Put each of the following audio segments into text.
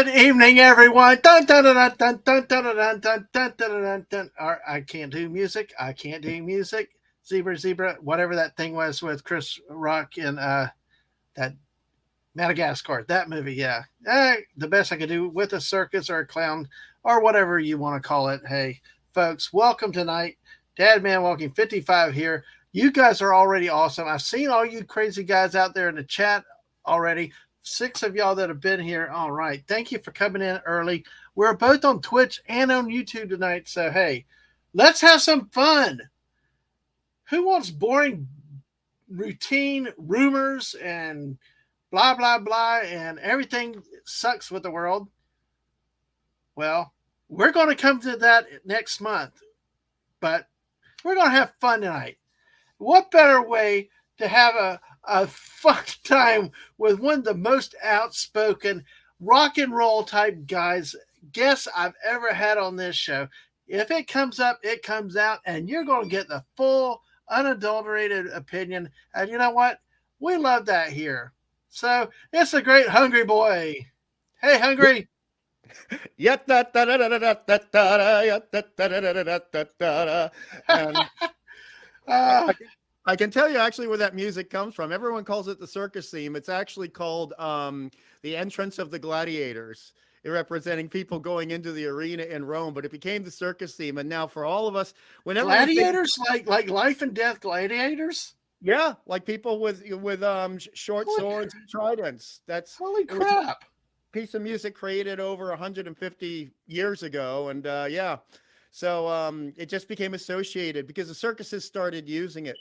Good evening, everyone. Dun, dun, dun, dun, dun, dun, dun, dun, dun, dun, dun, dun, dun. I can't do music. I can't do music. Zebra, zebra, whatever that thing was with Chris Rock in that Madagascar, that movie. Yeah, the best I could do with a circus or a clown or whatever you want to call it. Hey, folks, welcome tonight. Dad Man Walking 55 here. You guys are already awesome. I've seen all you crazy guys out there in the chat already. 6 of y'all that have been here. All right. Thank you for coming in early. We're both on Twitch and on YouTube tonight. So, hey, let's have some fun. Who wants boring routine rumors and blah, blah, blah, and everything sucks with the world? Well, we're going to come to that next month, but we're going to have fun tonight. What better way to have a fun time with one of the most outspoken rock and roll type guests I've ever had on this show. If it comes up, it comes out, and you're going to get the full, unadulterated opinion. And you know what? We love that here. So it's a great Hungry Boy. Hey, Hungry. And I can tell you actually where that music comes from. Everyone calls it the circus theme. It's actually called the entrance of the gladiators, representing people going into the arena in Rome. But it became the circus theme, and now for all of us, whenever gladiators, like life and death gladiators. Yeah, like people with short swords and tridents. That's holy crap. Piece of music created over 150 years ago, and yeah. So it just became associated because the circuses started using it,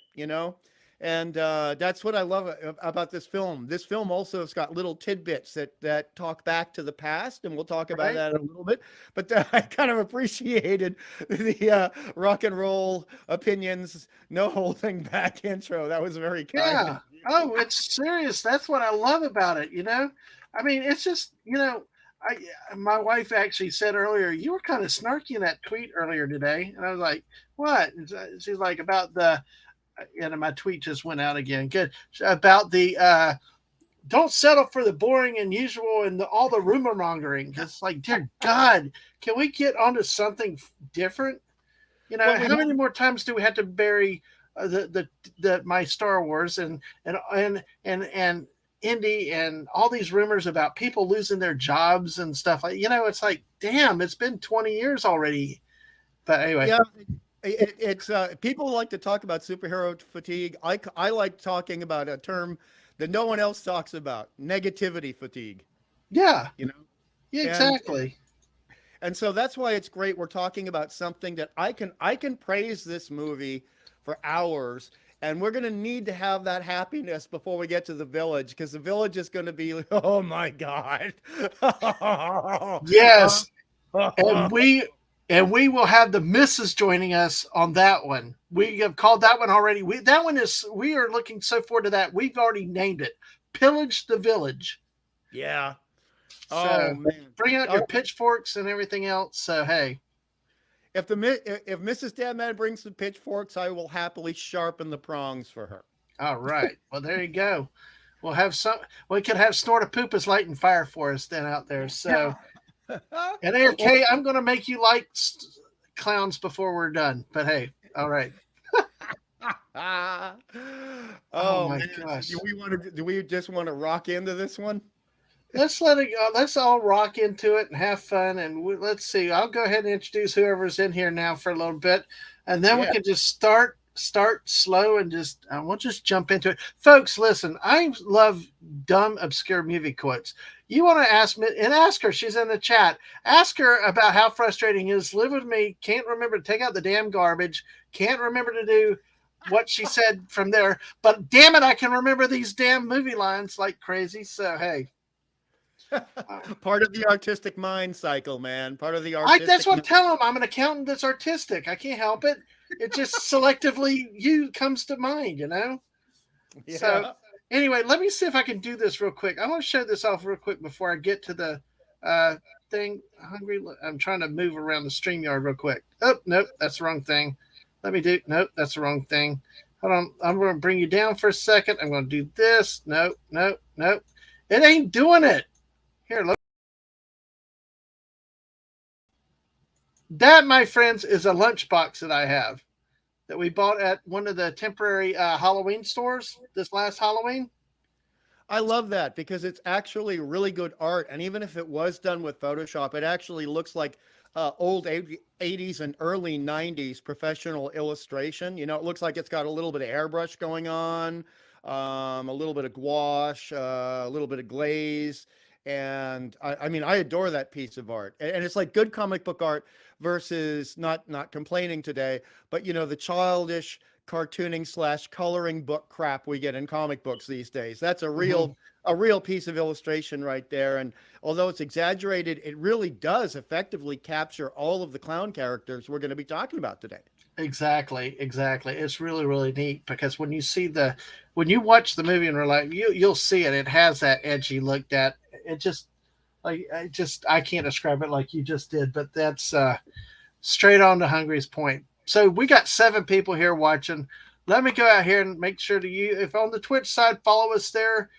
and that's what I love about this film. This film also has got little tidbits that talk back to the past, and we'll talk about that in a little bit. But I kind of appreciated the rock and roll opinions, no holding back intro. That was very kind. Yeah. Oh, it's serious. That's what I love about it. I mean, it's just, my wife actually said earlier, you were kind of snarky in that tweet earlier today. And I was like, what? She's like, about my tweet just went out again. Good. About the, don't settle for the boring and usual and all the rumor mongering. It's like, dear God, can we get onto something different? How many more times do we have to bury my Star Wars and Indy and all these rumors about people losing their jobs and stuff like, it's like, damn, it's been 20 years already. But anyway. Yeah, it's people like to talk about superhero fatigue. I like talking about a term that no one else talks about: negativity fatigue. Yeah. Yeah, exactly. And so that's why it's great. We're talking about something that I can praise this movie for hours. And we're going to need to have that happiness before we get to the village, because the village is going to be, oh my God. Yes. And we will have the missus joining us on that one. We have called that one already. We are looking so forward to that. We've already named it Pillage the Village. Yeah. So man. Bring out your pitchforks and everything else. So, hey. If Mrs. Dadman brings the pitchforks, I will happily sharpen the prongs for her. All right. Well, there you go. We could have Snort a Poopas lighting fire for us then out there. So, and AFK, I'm going to make you like clowns before we're done. But hey, all right. Oh my gosh. Do we just want to rock into this one? Let's let it go. Let's all rock into it and have fun. And let's see. I'll go ahead and introduce whoever's in here now for a little bit, and then we can just start slow and we'll just jump into it, folks. Listen, I love dumb, obscure movie quotes. You want to ask me and ask her? She's in the chat. Ask her about how frustrating it is. Live with me. Can't remember to take out the damn garbage. Can't remember to do what she said from there. But damn it, I can remember these damn movie lines like crazy. So hey. Part of the artistic mind cycle, man. Part of the artistic. That's what I'm telling them. I'm an accountant that's artistic. I can't help it. It just selectively comes to mind, Yeah. So anyway, let me see if I can do this real quick. I want to show this off real quick before I get to the thing. Hungry. I'm trying to move around the StreamYard real quick. Oh, nope, that's the wrong thing. Nope, that's the wrong thing. Hold on. I'm going to bring you down for a second. I'm going to do this. Nope. It ain't doing it. Here, look. That, my friends, is a lunchbox that I have that we bought at one of the temporary Halloween stores this last Halloween. I love that because it's actually really good art. And even if it was done with Photoshop, it actually looks like old 80s and early 90s professional illustration. You know, it looks like it's got a little bit of airbrush going on, a little bit of gouache, a little bit of glaze. And I mean, I adore that piece of art. And it's like good comic book art versus not complaining today, but you know, the childish cartooning slash coloring book crap we get in comic books these days. That's Mm-hmm. a real piece of illustration right there. And although it's exaggerated, it really does effectively capture all of the clown characters we're going to be talking about today. Exactly, exactly. It's really, really neat because when you watch the movie in real life, you'll see it. It has that edgy look that it just like I can't describe it like you just did, but that's straight on to Hungry's point. So we got 7 people here watching. Let me go out here and make sure to you, if on the Twitch side, follow us there.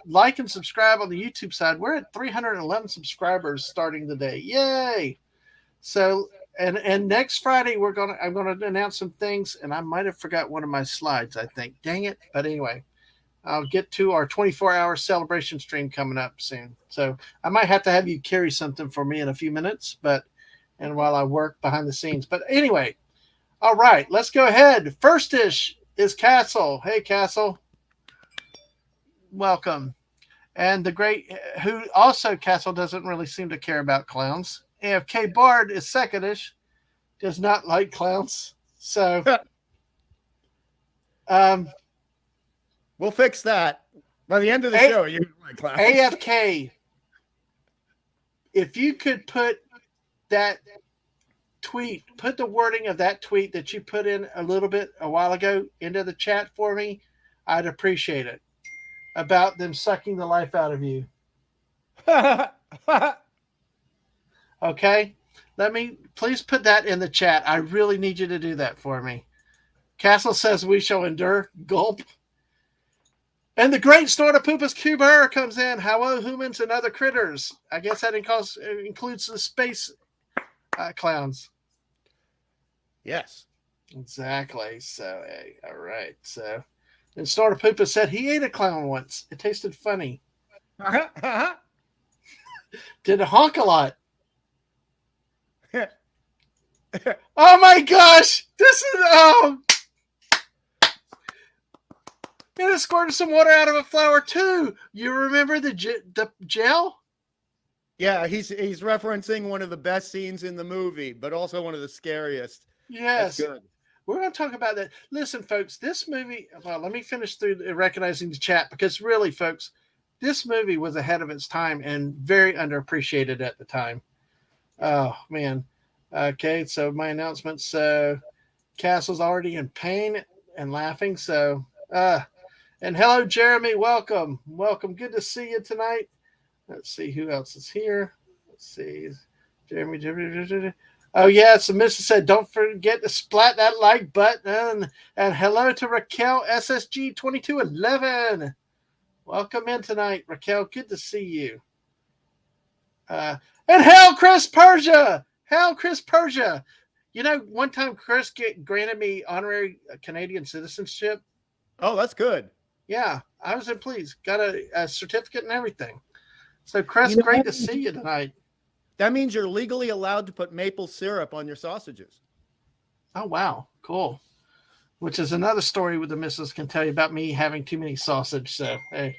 Like and subscribe on the YouTube side. We're at 311 subscribers starting the day. Yay! So and next Friday I'm gonna announce some things, and I might have forgot one of my slides. I think. Dang it! But anyway, I'll get to our 24-hour celebration stream coming up soon. So I might have to have you carry something for me in a few minutes, but and while I work behind the scenes. But anyway, all right, let's go ahead. First dish is Castle. Hey, Castle, welcome. And the great, who also Castle doesn't really seem to care about clowns. AFK Bard is secondish, does not like clowns. So, um, We'll fix that by the end of the show. You like clowns. AFK, if you could put that tweet, put the wording of that tweet that you put in a little bit a while ago into the chat for me, I'd appreciate it. About them sucking the life out of you. Okay? Let me please put that in the chat. I really need you to do that for me. Castle says we shall endure. Gulp. And the great Snortopoopas Cuber comes in. Hello, humans and other critters. I guess that includes the space clowns. Yes. Exactly. So, hey, all right. So, and Snortopoopa said he ate a clown once. It tasted funny. Did it honk a lot? Oh my gosh! This is it squirted some water out of a flower too. You remember the gel? Yeah, he's referencing one of the best scenes in the movie, but also one of the scariest. Yes. That's good. We're going to talk about that. Listen, folks, this movie. Well, let me finish through recognizing the chat because really, folks, this movie was ahead of its time and very underappreciated at the time. Oh man. Okay, so my announcement. So Castle's already in pain and laughing. So and hello, Jeremy. Welcome. Welcome. Good to see you tonight. Let's see who else is here. Let's see. Jeremy. Oh, yeah. So Mr. said, don't forget to splat that like button. And hello to Raquel SSG 2211. Welcome in tonight, Raquel. Good to see you. And hell, Chris Persia. Hell, Chris Persia. You know, one time Chris granted me honorary Canadian citizenship. Oh, that's good. Yeah, I was pleased. Got a certificate and everything. So, Chris, great to see you tonight. That means you're legally allowed to put maple syrup on your sausages. Oh, wow. Cool. Which is another story the missus can tell you about me having too many sausage. So, hey.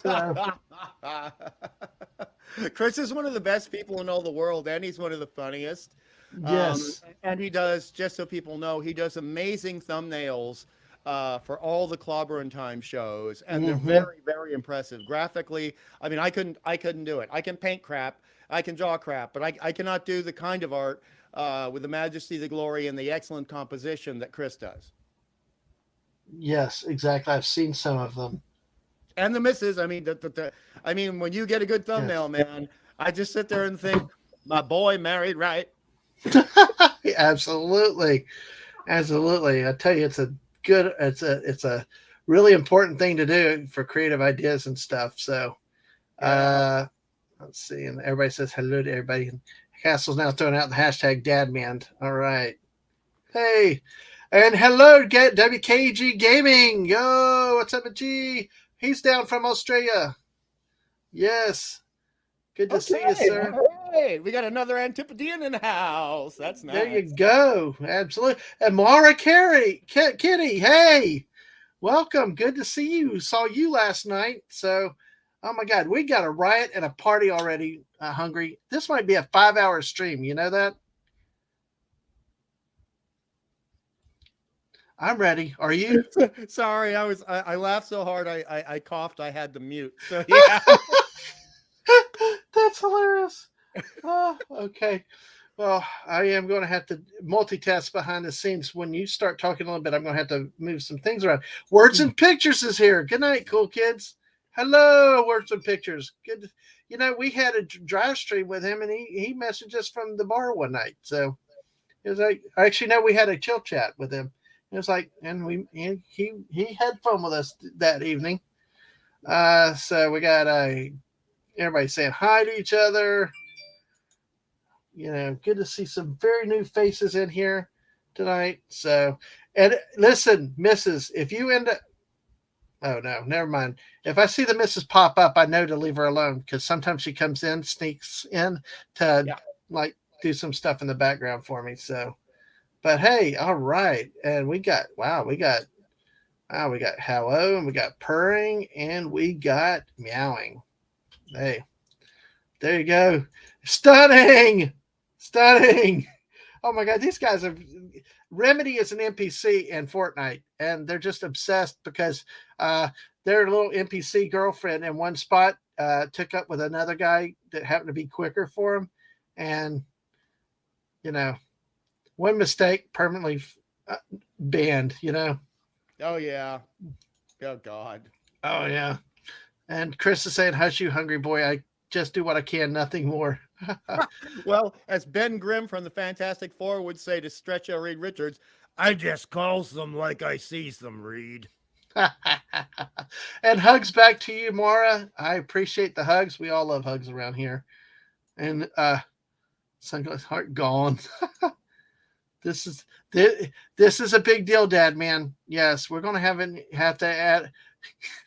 So. Chris is one of the best people in all the world, and he's one of the funniest. Yes. And he does, just so people know, he does amazing thumbnails for all the Clobber and Time shows, and they're very, very impressive graphically. I mean, I couldn't do it. I can paint crap, I can draw crap, but I cannot do the kind of art with the majesty, the glory, and the excellent composition that Chris does. Yes, exactly. I've seen some of them. And the misses. I mean, I mean, when you get a good thumbnail, man, I just sit there and think, my boy married right. Absolutely, absolutely. I tell you, it's a really important thing to do for creative ideas and stuff. So, let's see. And everybody says hello to everybody. Castle's now throwing out the hashtag Dadman. All right. Hey, and hello, get WKG Gaming. Yo, what's up, G? He's down from Australia. Yes, good to see you, Okay, sir. all right. We got another Antipodean in the house. That's There you nice. go. Absolutely. And Mara Carey, Kitty. Hey, welcome. Good to see you. Saw you last night. So, oh my God, we got a riot and a party already. Hungry. This might be a 5-hour stream. You know that? I'm ready. Are you? Sorry, I laughed so hard I coughed. I had to mute. So yeah. That's hilarious. Oh, okay. Well, I am going to have to multitask behind the scenes. When you start talking a little bit, I'm going to have to move some things around. Words and Pictures is here. Good night, cool kids. Hello, Words and Pictures. Good. You know, we had a drive stream with him, and he messaged us from the bar one night. So it was like, actually, no, we had a chill chat with him. It was like, and he had fun with us that evening. So we got everybody saying hi to each other. You know, good to see some very new faces in here tonight. So, and listen, Mrs., if you end up, oh no, never mind. If I see the Mrs. pop up, I know to leave her alone because sometimes she comes in, sneaks in to Yeah. like do some stuff in the background for me. So, but hey, all right, and we got hello, and we got purring, and we got meowing. Hey, there you go. Stunning, stunning. Oh my God, these guys are. Remedy is an NPC in Fortnite, and they're just obsessed because their little NPC girlfriend in one spot took up with another guy that happened to be quicker for him, and you know, one mistake permanently banned. You know. Oh yeah. Oh God. Oh yeah. And Chris is saying, "Hush, you hungry boy. I just do what I can, nothing more." Well, as Ben Grimm from the Fantastic Four would say to Stretch Reed Richards, I just calls them like I sees them, Reed. And hugs back to you, Mara. I appreciate the hugs. We all love hugs around here. And Sunglass Heart gone. this is this is a big deal, Dad. Man, yes, we're gonna have to add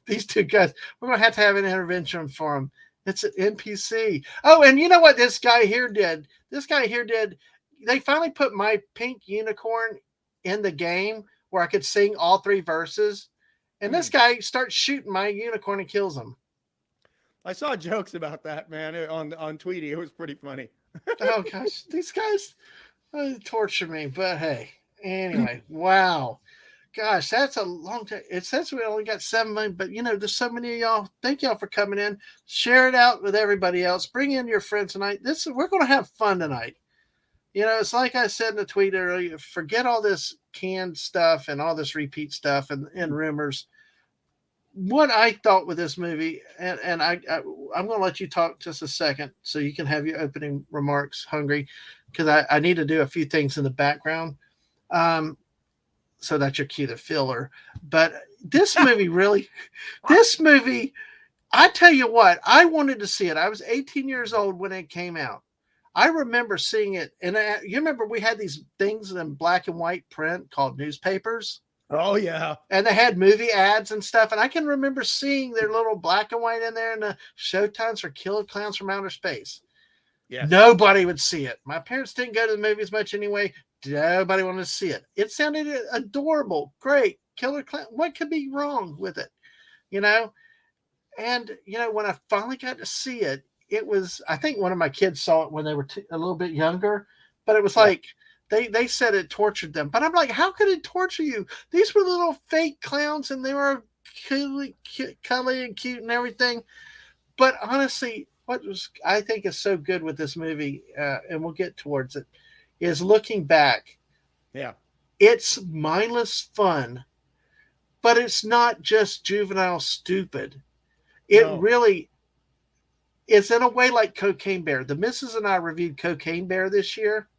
these two guys. We're gonna have to have an intervention for them. It's an NPC. Oh, and you know what this guy here did? This guy here did. They finally put my pink unicorn in the game where I could sing all three verses. And this guy starts shooting my unicorn and kills him. I saw jokes about that, man, on Tweety. It was pretty funny. Oh gosh, these guys torture me. But hey, anyway, wow, gosh, that's a long time. It says we only got 7 million, but you know, there's so many of y'all. Thank y'all for coming in. Share it out with everybody else. Bring in your friends tonight. We're going to have fun tonight. You know, it's like I said in the tweet earlier. Forget all this canned stuff and all this repeat stuff and rumors. What I thought with this movie, and I'm going to let you talk just a second so you can have your opening remarks, Hungry, because I need to do a few things in the background. So that's your cue to filler. But this movie really, this movie, I tell you what, I wanted to see it. I was 18 years old when it came out. I remember seeing it, and you remember we had these things in black and white print called newspapers. Oh yeah. And they had movie ads and stuff. And I can remember seeing their little black and white in there and the showtimes for Killer Clowns from Outer Space. Yes. Nobody would see it. My parents didn't go to the movies much anyway. Nobody wanted to see it. It sounded adorable. Great. Killer Clown. What could be wrong with it? You know? And, you know, when I finally got to see it, it was, I think one of my kids saw it when they were a little bit younger, but it was like, they said it tortured them. But I'm like, how could it torture you? These were little fake clowns and they were cuddly and cute and everything. But honestly, what was I think is so good with this movie, and we'll get towards it, is looking back. Yeah. It's mindless fun, but it's not just juvenile stupid. It really is in a way like Cocaine Bear. The missus and I reviewed Cocaine Bear this year.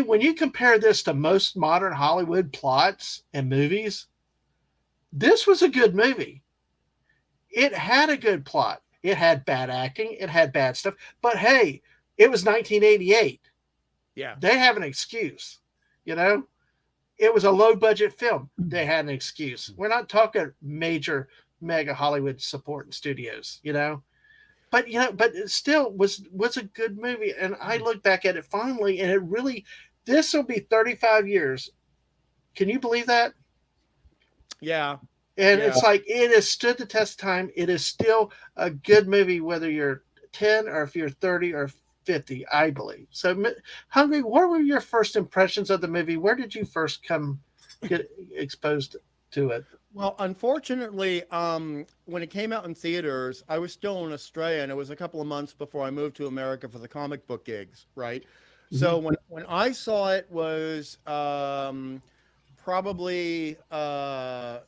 When you compare this to most modern Hollywood plots and movies, this was a good movie. It had a good plot. It had bad acting. It had bad stuff. But hey, It was 1988. Yeah. They have an excuse, you know. It was a low budget film. They had an excuse. We're not talking major mega Hollywood supporting studios, you know. But but it still was a good movie. And I look back at it fondly, and it really, this will be 35 years. Can you believe that? Yeah. And Yeah. it's like it has stood the test of time. It is still a good movie, whether you're 10 or if you're 30 or 50, I believe. So, Hungry, what were your first impressions of the movie? Where did you first get exposed to it? Well, unfortunately, when it came out in theaters, I was still in Australia, and it was a couple of months before I moved to America for the comic book gigs, right? Mm-hmm. So when I saw it was probably the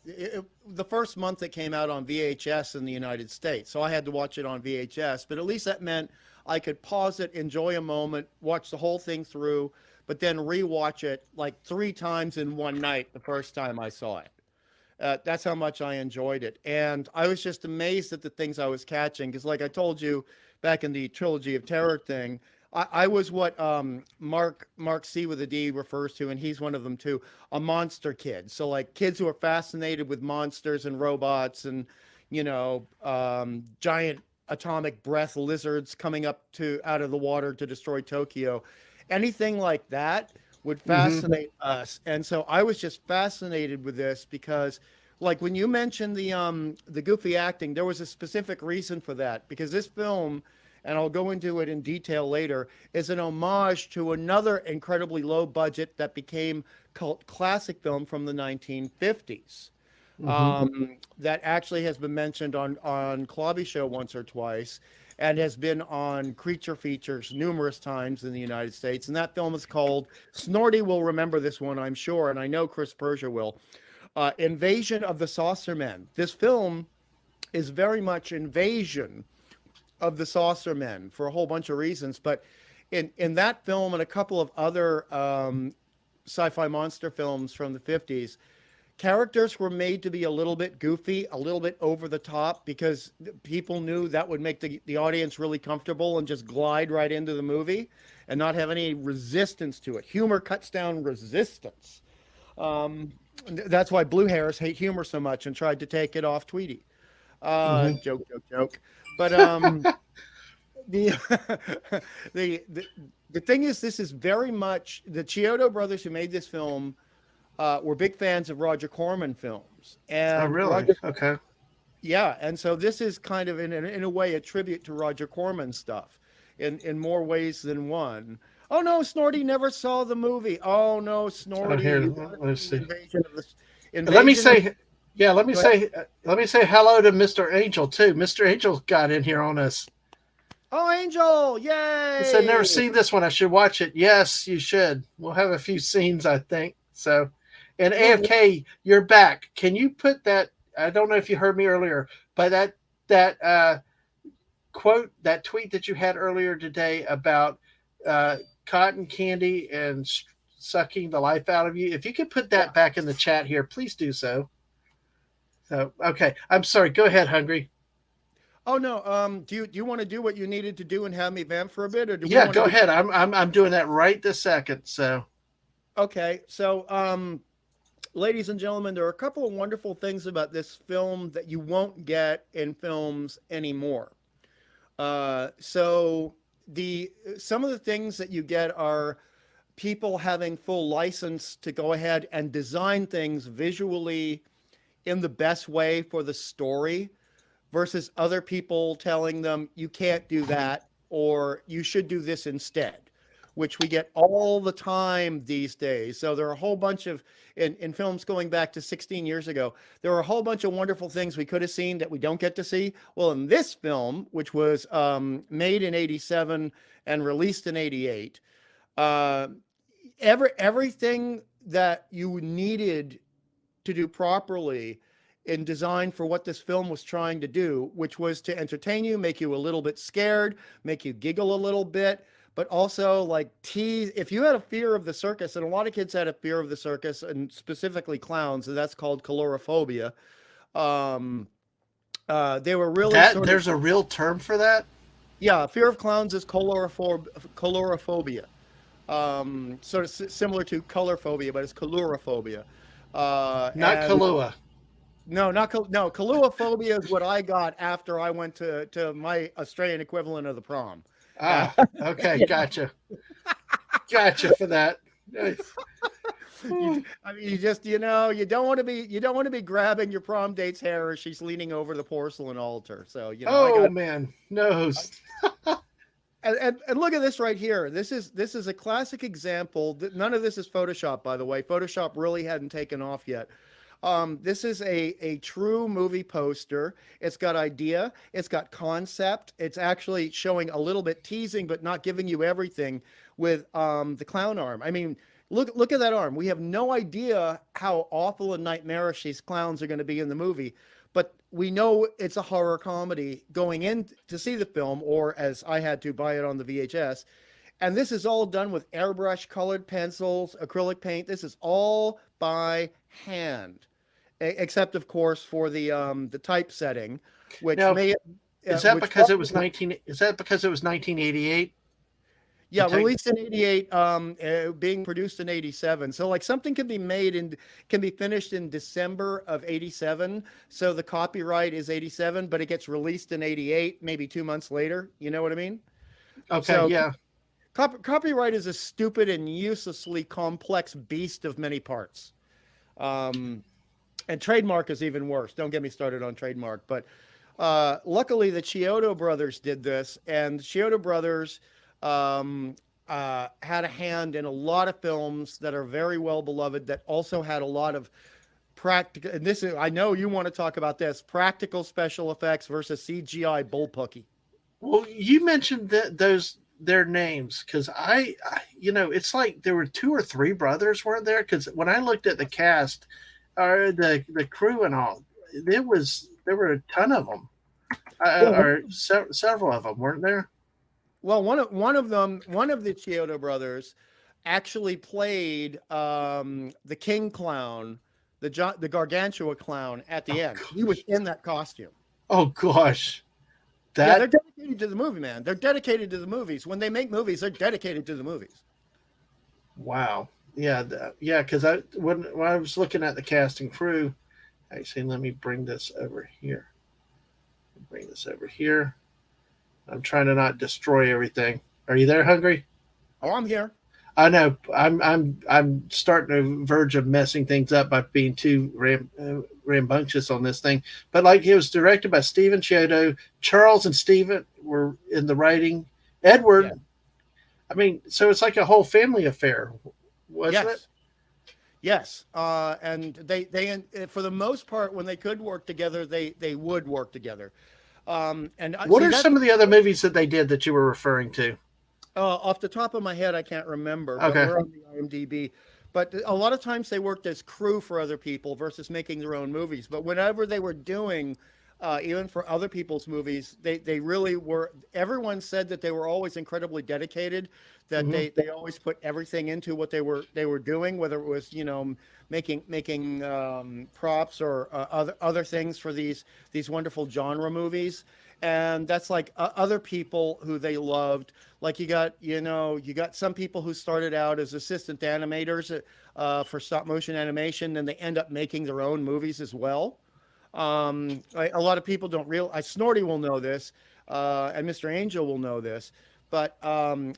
first month it came out on VHS in the United States. So I had to watch it on VHS, but at least that meant I could pause it, enjoy a moment, watch the whole thing through, but then rewatch it like 3 times in one night the first time I saw it. That's how much I enjoyed it. And I was just amazed at the things I was catching. Because, like I told you back in the Trilogy of Terror thing, I was what Mark C with a D refers to, and he's one of them too, a monster kid. So, like kids who are fascinated with monsters and robots and, giant atomic breath lizards coming up to out of the water to destroy Tokyo. Anything like that would Mm-hmm. fascinate us. And so I was just fascinated with this because like when you mentioned the goofy acting, there was a specific reason for that because this film, and I'll go into it in detail later, is an homage to another incredibly low budget that became cult classic film from the 1950s. Mm-hmm. That actually has been mentioned on Klobby Show once or twice and has been on Creature Features numerous times in the United States. And that film is called, Snorty will remember this one, I'm sure, and I know Chris Persia will, Invasion of the Saucermen. This film is very much Invasion of the Saucermen for a whole bunch of reasons. But in that film and a couple of other sci-fi monster films from the 50s, characters were made to be a little bit goofy, a little bit over the top, because people knew that would make the audience really comfortable and just glide right into the movie and not have any resistance to it. Humor cuts down resistance. That's why blue hairs hate humor so much and tried to take it off Tweety. Mm-hmm. Joke, joke, joke. But the, the the thing is, this is very much the Chiodo brothers who made this film were big fans of Roger Corman films, Oh, and really? Roger, Okay. yeah, and so this is kind of in a way a tribute to Roger Corman stuff, in more ways than one. Oh no, Snorty never saw the movie. Oh no, Oh, Snorty, here, you got to let's see see. Let me Invasion of. say, yeah, Go ahead. let me say hello to Mr. Angel too. Mr. Angel got in here on us. Oh, Angel, He said, "Never yay! seen this one. I should watch it." Yes, you should. We'll have a few scenes, I think. So, and Well, AFK, you're back. Can you put that? I don't know if you heard me earlier, but that quote, that tweet that you had earlier today about uh, cotton candy and sucking the life out of you. If you could put yeah. that back in the chat here, please do so. So, okay, I'm sorry. Go ahead, Hungry. Oh no. Do you want to do what you needed to do and have me vamp for a bit, or do we Yeah, want to go do? ahead. I'm doing that right this second. So, Okay, so ladies and gentlemen, there are a couple of wonderful things about this film that you won't get in films anymore. So the some of the things that you get are people having full license to go ahead and design things visually in the best way for the story versus other people telling them you can't do that or you should do this instead, which we get all the time these days. So there are a whole bunch of in films going back to 16 years ago, there are a whole bunch of wonderful things we could have seen that we don't get to see. Well, in this film, which was made in 87 and released in 88, uh, everything that you needed to do properly in design for what this film was trying to do, which was to entertain you, make you a little bit scared, make you giggle a little bit, but also like tease. If you had a fear of the circus, and a lot of kids had a fear of the circus, and specifically clowns, and that's called calorophobia. They were really that sort of. there's a real term for that. Yeah, fear of clowns is colorophobia. Sort of similar to color phobia, but it's colorophobia. Not And Kahlua. no, not no, colorophobia is what I got after I went to my Australian equivalent of the prom. Uh, Ah, okay, gotcha. Gotcha for that. Nice. I mean, you just you don't want to be grabbing your prom date's hair as she's leaning over the porcelain altar. So I Oh got. man, no. And look at this right here. This is a classic example. None of this is Photoshop, by the way. Photoshop really hadn't taken off yet. This is a true movie poster. It's got idea. It's got concept. It's actually showing a little bit teasing, but not giving you everything with the clown arm. I mean, look at that arm. We have no idea how awful and nightmarish these clowns are going to be in the movie, but we know it's a horror comedy going in to see the film, or as I had to buy it on the VHS. And this is all done with airbrush, colored pencils, acrylic paint. This is all by hand, except of course for the typesetting, which Now, may is that which because it probably was 19? Is that because it was 1988? The yeah, tech. released in 88, being produced in 87. So like something can be made and can be finished in December of 87. So the copyright is 87, but it gets released in 88, maybe 2 months later. You know what I mean? Okay, So yeah. copyright is a stupid and uselessly complex beast of many parts. Um, and trademark is even worse. Don't get me started on trademark. But luckily, the Chiodo brothers did this, and Chiodo brothers had a hand in a lot of films that are very well beloved. That also had a lot of practical. And this is, I know you want to talk about this: practical special effects versus CGI bullpucky. Well, you mentioned that those their names because it's like there were two or three brothers weren't there? Because when I looked at the cast or the crew and all, there were a ton of them, Well, or several of them weren't there? Well, one of them, one of the Chiodo brothers, actually played the King Clown, the Gargantua Clown at the Oh end. He was gosh. in that costume. Oh gosh. Yeah, they're That dedicated to the movie, man. They're dedicated to the movies. When they make movies, they're dedicated to the movies. wow. Yeah, yeah. Because when I was looking at the cast and crew, actually, let me bring this over here. Bring this over here. I'm trying to not destroy everything. Are you there, Hungry? Oh, I'm here. I know. I'm starting to verge of messing things up by being too rambunctious on this thing. But like it was directed by Stephen Chiodo. Charles and Stephen were in the writing. Yeah. Edward. I mean, so it's like a whole family affair, wasn't it? Yes. Yes. And for the most part, when they could work together, they would work together. And What see are that's some of the other movies that they did that you were referring to? off the top of my head, I can't remember, but Okay. we're on the IMDb. But a lot of times they worked as crew for other people versus making their own movies. But whenever they were doing, even for other people's movies, they really were. Everyone said that they were always incredibly dedicated. That Hmm. they always put everything into what they were doing, whether it was making props or other things for these wonderful genre movies. And that's like other people who they loved. Like you got some people who started out as assistant animators for stop motion animation, and they end up making their own movies as well. A lot of people don't realize. Snorty will know this, and Mr. Angel will know this. But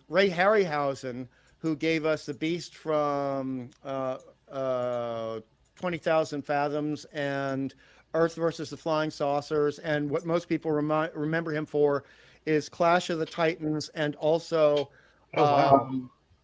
Ray Harryhausen, who gave us the Beast from 20,000 Fathoms and Earth versus the Flying Saucers, and what most people remember him for is Clash of the Titans, and also, Oh wow.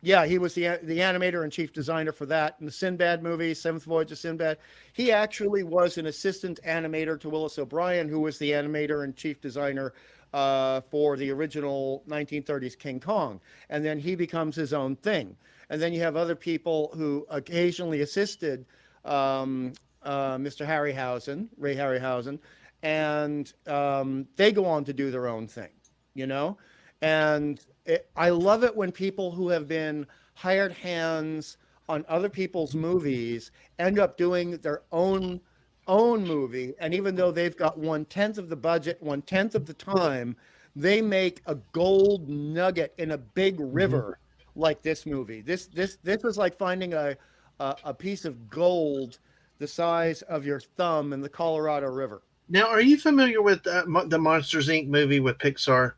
yeah, he was the animator and chief designer for that. And the Sinbad movie, Seventh Voyage of Sinbad, he actually was an assistant animator to Willis O'Brien, who was the animator and chief designer for the original 1930s King Kong. And then he becomes his own thing. And then you have other people who occasionally assisted Mr. Harryhausen, Ray Harryhausen, and they go on to do their own thing, you know? And I love it when people who have been hired hands on other people's movies end up doing their own movie. And even though they've got 1/10 of the budget, 1/10 of the time, they make a gold nugget in a big Hmm. river like this movie. This was like finding a piece of gold the size of your thumb in the Colorado River. Now, are you familiar with the Monsters Inc. movie with Pixar?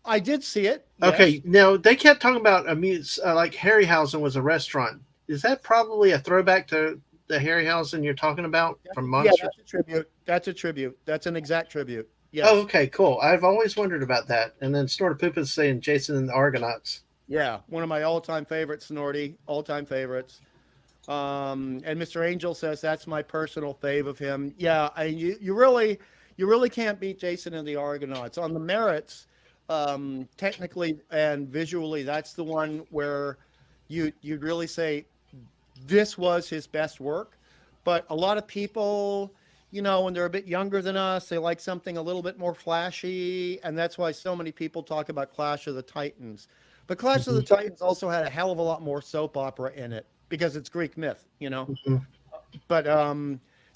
I did see it, yes. Okay, now they kept talking about like Harryhausen was a restaurant. Is that probably a throwback to the Harryhausen you're talking about from Yeah, Monsters? that's a tribute. That's a tribute. That's an exact tribute. Oh, Yes. okay, cool. I've always wondered about that. And then Snort of Poop is saying Jason and the Argonauts. Yeah, one of my all-time favorites, Snorty, all-time favorites. And Mr. Angel says that's my personal fave of him. Yeah, you really can't beat Jason and the Argonauts on the merits. Technically and visually, that's the one where you'd really say this was his best work. But a lot of people, when they're a bit younger than us, they like something a little bit more flashy, and that's why so many people talk about Clash of the Titans. But Clash of Hmm. the Titans also had a hell of a lot more soap opera in it because it's Greek myth. Hmm. But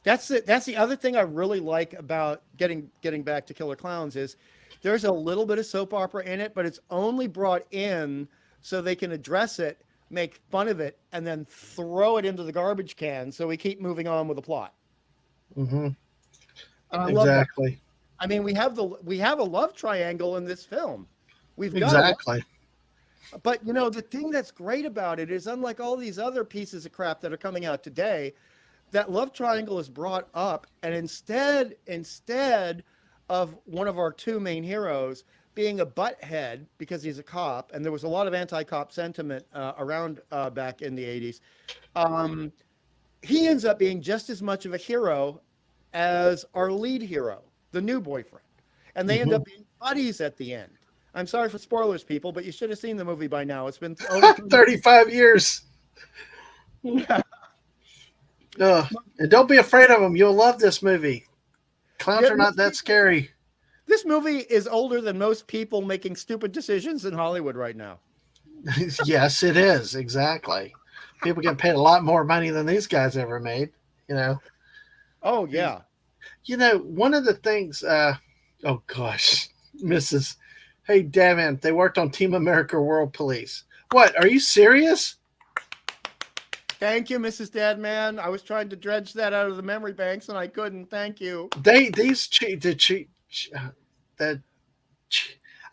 that's the other thing I really like about getting back to Killer Clowns is there's a little bit of soap opera in it, but it's only brought in so they can address it, make fun of it, and then throw it into the garbage can so we keep moving on with the plot. Hmm. And I love that. Exactly. I mean, we have a love triangle in this film. We've got a love, Exactly. but the thing that's great about it is unlike all these other pieces of crap that are coming out today, that love triangle is brought up, and instead of one of our two main heroes being a butthead because he's a cop, and there was a lot of anti-cop sentiment around back in the 80s. um, he ends up being just as much of a hero as our lead hero, the new boyfriend, and they end Hmm. up being buddies at the end. I'm sorry for spoilers, people, but you should have seen the movie by now. It's been over 30 years. 35 years. Yeah. Ugh. And don't be afraid of them. You'll love this movie. Clowns Yeah, are not that scary. this movie is older than most people making stupid decisions in Hollywood right now. Yes, it is. Exactly. People get paid a lot more money than these guys ever made. You know. Oh yeah. One of the things. Oh gosh, Mrs. Hey, damn it! They worked on Team America World Police. What? Are you serious? Thank you, Mrs. Deadman. I was trying to dredge that out of the memory banks and I couldn't. Thank you. They these cheat the cheat the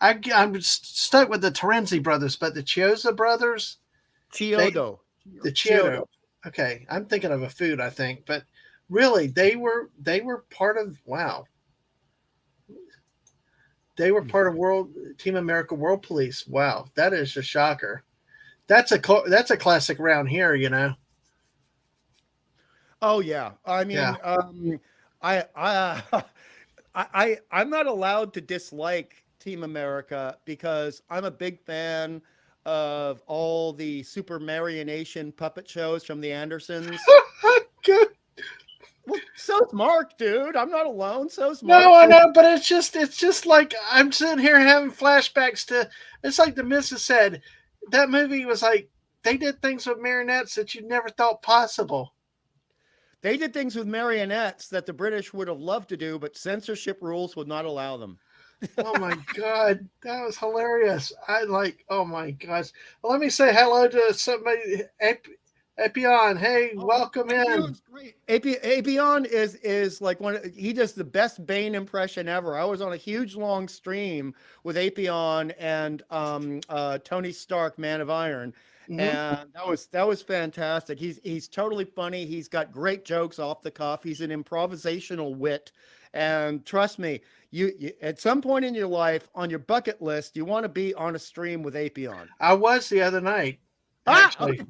I'm stuck with the Terenzi brothers, but the Chioza brothers, they Chiodo. the Chiodo. Chiodo. Okay, I'm thinking of a food, I think, but really, they were part of wow. They were part of World Team America World Police. Wow, that is a shocker. That's a classic round here, you know. Oh yeah. I Yeah. mean, I I'm not allowed to dislike Team America because I'm a big fan of all the super marionation puppet shows from the Andersons. Good. Well, so's Mark, dude. I'm not alone. So's No, Mark. I know, but it's just like I'm sitting here having flashbacks to. It's like the missus said. That movie was like they did things with marionettes that you never thought possible. They did things with marionettes that the British would have loved to do, but censorship rules would not allow them. Oh my god, that was hilarious. I like. Oh my gosh. Well, let me say hello to somebody. Epion, hey, Oh, welcome in. Apion's great. Apion is like he does the best Bane impression ever. I was on a huge long stream with Apion and Tony Stark, Man of Iron, Hmm. and that was fantastic. He's totally funny. He's got great jokes off the cuff. He's an improvisational wit, and trust me, you at some point in your life on your bucket list, you want to be on a stream with Apion. I was the other night, Ah, actually.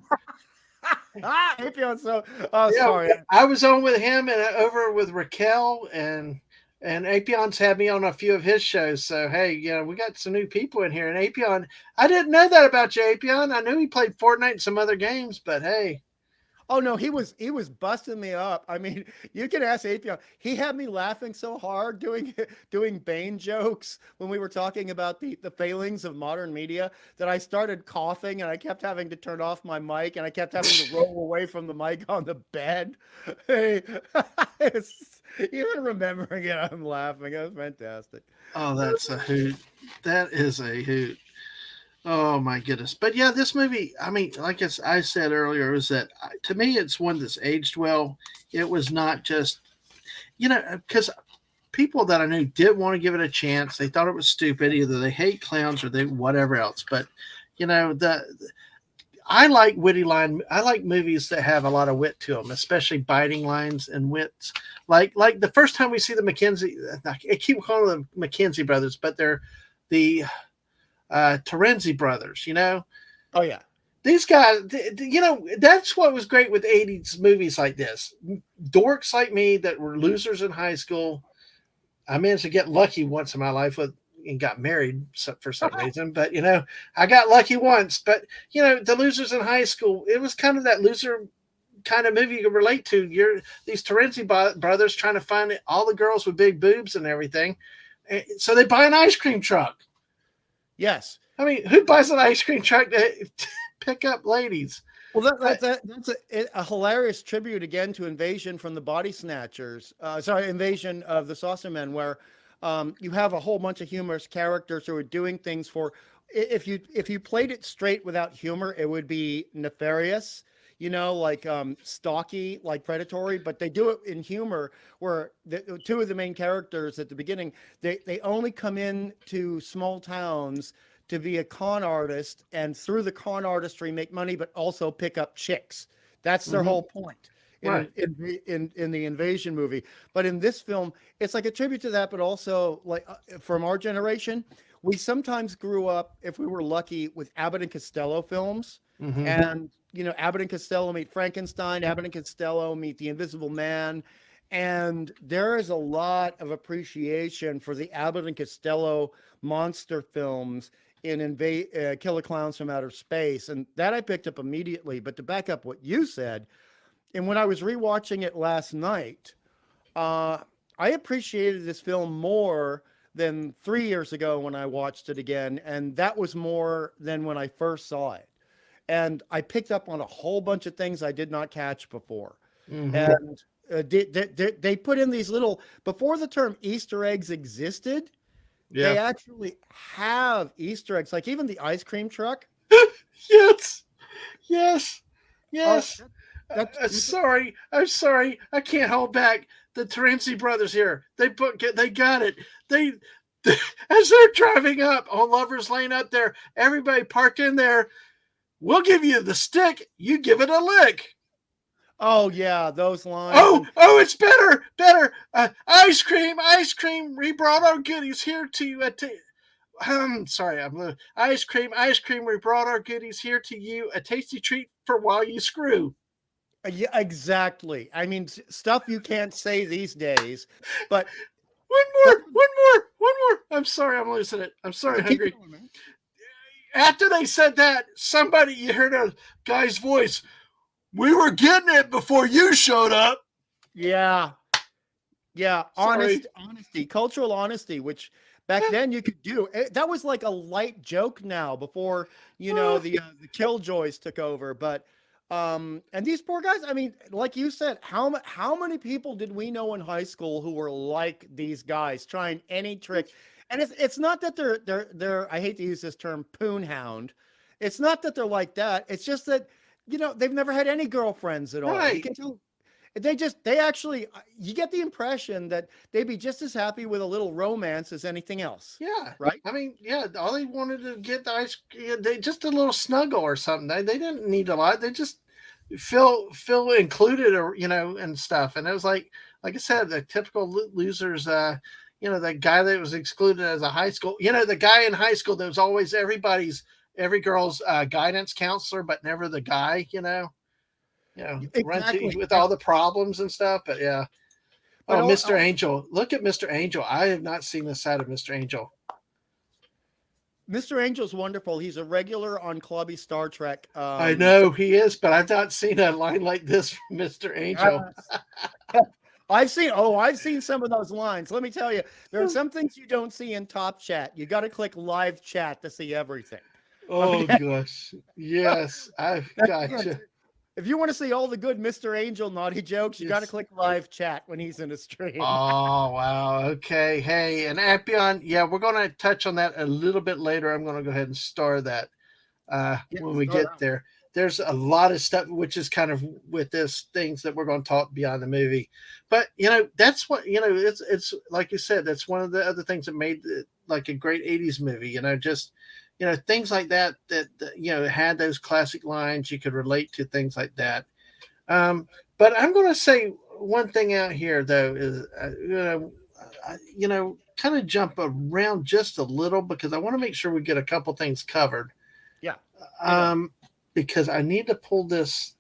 Apion. So, oh, Yeah, sorry. I was on with him and over with Raquel and Apion's had me on a few of his shows. So hey, we got some new people in here. And Apion, I didn't know that about you, Apion. I knew he played Fortnite and some other games, but hey, Oh no, he was busting me up. I mean, you can ask Atheon. He had me laughing so hard doing doing Bane jokes when we were talking about the failings of modern media that I started coughing and I kept having to turn off my mic and I kept having to roll away from the mic on the bed. Hey, even remembering it, I'm laughing. It was fantastic. Oh, that's a hoot. That is a hoot. Oh my goodness! But yeah, this movie. I mean, like I said earlier, is that to me it's one that's aged well. It was not just because people that I knew did want to give it a chance. They thought it was stupid. Either they hate clowns or they whatever else. But the I like witty line. I like movies that have a lot of wit to them, especially biting lines and wits. Like the first time we see the McKenzie, I keep calling them McKenzie brothers, but they're the Terenzi brothers. Oh yeah. These guys, that's what was great with 80s movies like this. Dorks like me that were losers in high school. I managed to get lucky once in my life and got married for some reason. But I got lucky once. But the losers in high school, it was kind of that loser kind of movie you could relate to. You're these Terenzi brothers trying to find all the girls with big boobs and everything. So they buy an ice cream truck. Yes. I mean, who buys an ice cream truck to pick up ladies? Well, that's a hilarious tribute again to Invasion from the Body Snatchers. Sorry, Invasion of the Saucermen, where you have a whole bunch of humorous characters who are doing things for. If you played it straight without humor, it would be nefarious. Like stocky, like predatory, but they do it in humor where two of the main characters at the beginning, they only come in to small towns to be a con artist and through the con artistry make money, but also pick up chicks. That's their whole point Right. in the Invasion movie. But in this film, it's like a tribute to that, but also like from our generation, we sometimes grew up, if we were lucky, with Abbott and Costello films. Mm-hmm. And Abbott and Costello meet Frankenstein, Abbott and Costello meet The Invisible Man, and there is a lot of appreciation for the Abbott and Costello monster films in Killer Clowns from Outer Space, and that I picked up immediately. But to back up what you said, and when I was rewatching it last night, I appreciated this film more than 3 years ago when I watched it again, and that was more than when I first saw it. And I picked up on a whole bunch of things I did not catch before. Mm-hmm. And they put in these little, before the term Easter eggs existed, they actually have Easter eggs, like even the ice cream truck. Yes. Yes. Yes. I'm sorry. I'm sorry. I can't hold back. The Terenzi brothers here. They got it. They as they're driving up on Lover's Lane up there, everybody parked in there. We'll give you the stick. You give it a lick. Oh yeah, those lines. Oh, it's better. Ice cream. We brought our goodies here to you. Sorry, ice cream. We brought our goodies here to you. A tasty treat for while you screw. Yeah, exactly. I mean, stuff you can't say these days. But one more. I'm sorry, I'm losing it. I'm sorry, Hungry. After they said that, you heard a guy's voice. We were getting it before you showed up. Yeah. Honesty, cultural honesty, which back then you could do. That was like a light joke now before, the Killjoys took over. But, and these poor guys, I mean, like you said, how many people did we know in high school who were like these guys trying any trick? And it's not that they're I hate to use this term poon hound. It's not that they're like that. It's just that, they've never had any girlfriends at all. Right. You can tell they actually, you get the impression that they'd be just as happy with a little romance as anything else. Yeah. Right. I mean, yeah, all they wanted to get just a little snuggle or something. They didn't need a lot. They just feel included or, and stuff. And it was like I said, the typical losers, the guy that was excluded as a high school, the guy in high school that was always every girl's guidance counselor, but never the guy, Exactly. run to with all the problems and stuff. But yeah. But Mr. Angel. Look at Mr. Angel. I have not seen the side of Mr. Angel. Mr. Angel's wonderful. He's a regular on Clubby Star Trek. I know he is, but I've not seen a line like this from Mr. Angel. I've seen some of those lines. Let me tell you, there are some things you don't see in Top Chat. You got to click live chat to see everything. Oh Okay. gosh. Yes, I've Yeah, gotcha. if you want to see all the good Mr. Angel naughty jokes, you got to Yes. click live chat when he's in a stream. Oh wow. Okay. Hey, and Appion, yeah, we're gonna touch on that a little bit later. I'm gonna go ahead and star that Yeah, when we start get out. there. There's a lot of stuff which is kind of with this things that we're going to talk beyond the movie, but that's what It's like you said, that's one of the other things that made it like a great '80s movie. Just things like that had those classic lines. You could relate to things like that. But I'm going to say one thing out here though is kind of jump around just a little because I want to make sure we get a couple things covered. Yeah, hit them. Um, because I need to pull this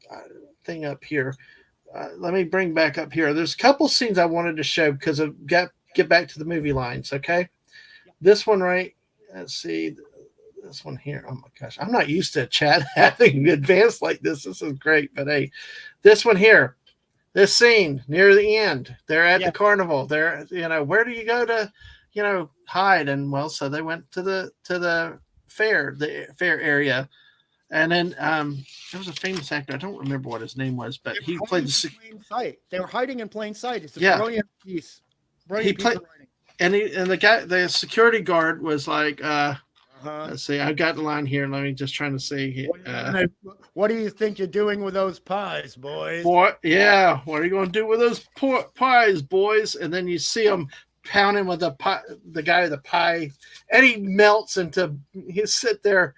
thing up here. Let me bring back up here. There's a couple scenes I wanted to show because of get back to the movie lines. Okay, this one right. Let's see this one here. Oh my gosh, I'm not used to chat having advanced like this. This is great, but hey, this one here. This scene near the end, they're at Yeah, the carnival. They're where do you go to hide? And well, so they went to the fair area. And then there was a famous actor. I don't remember what his name was, but they he were played hiding the in plain sight. They were hiding in plain sight. It's a yeah. brilliant piece. He Brilliant piece played of writing. and the security guard was like, Uh-huh. let's see, I've got the line here. Let me just trying to see. What do you think you're doing with those pies, boys? Boy, yeah, what are you going to do with those pies, boys? And then you see him pounding with the guy with the pie, and he melts into. He sit there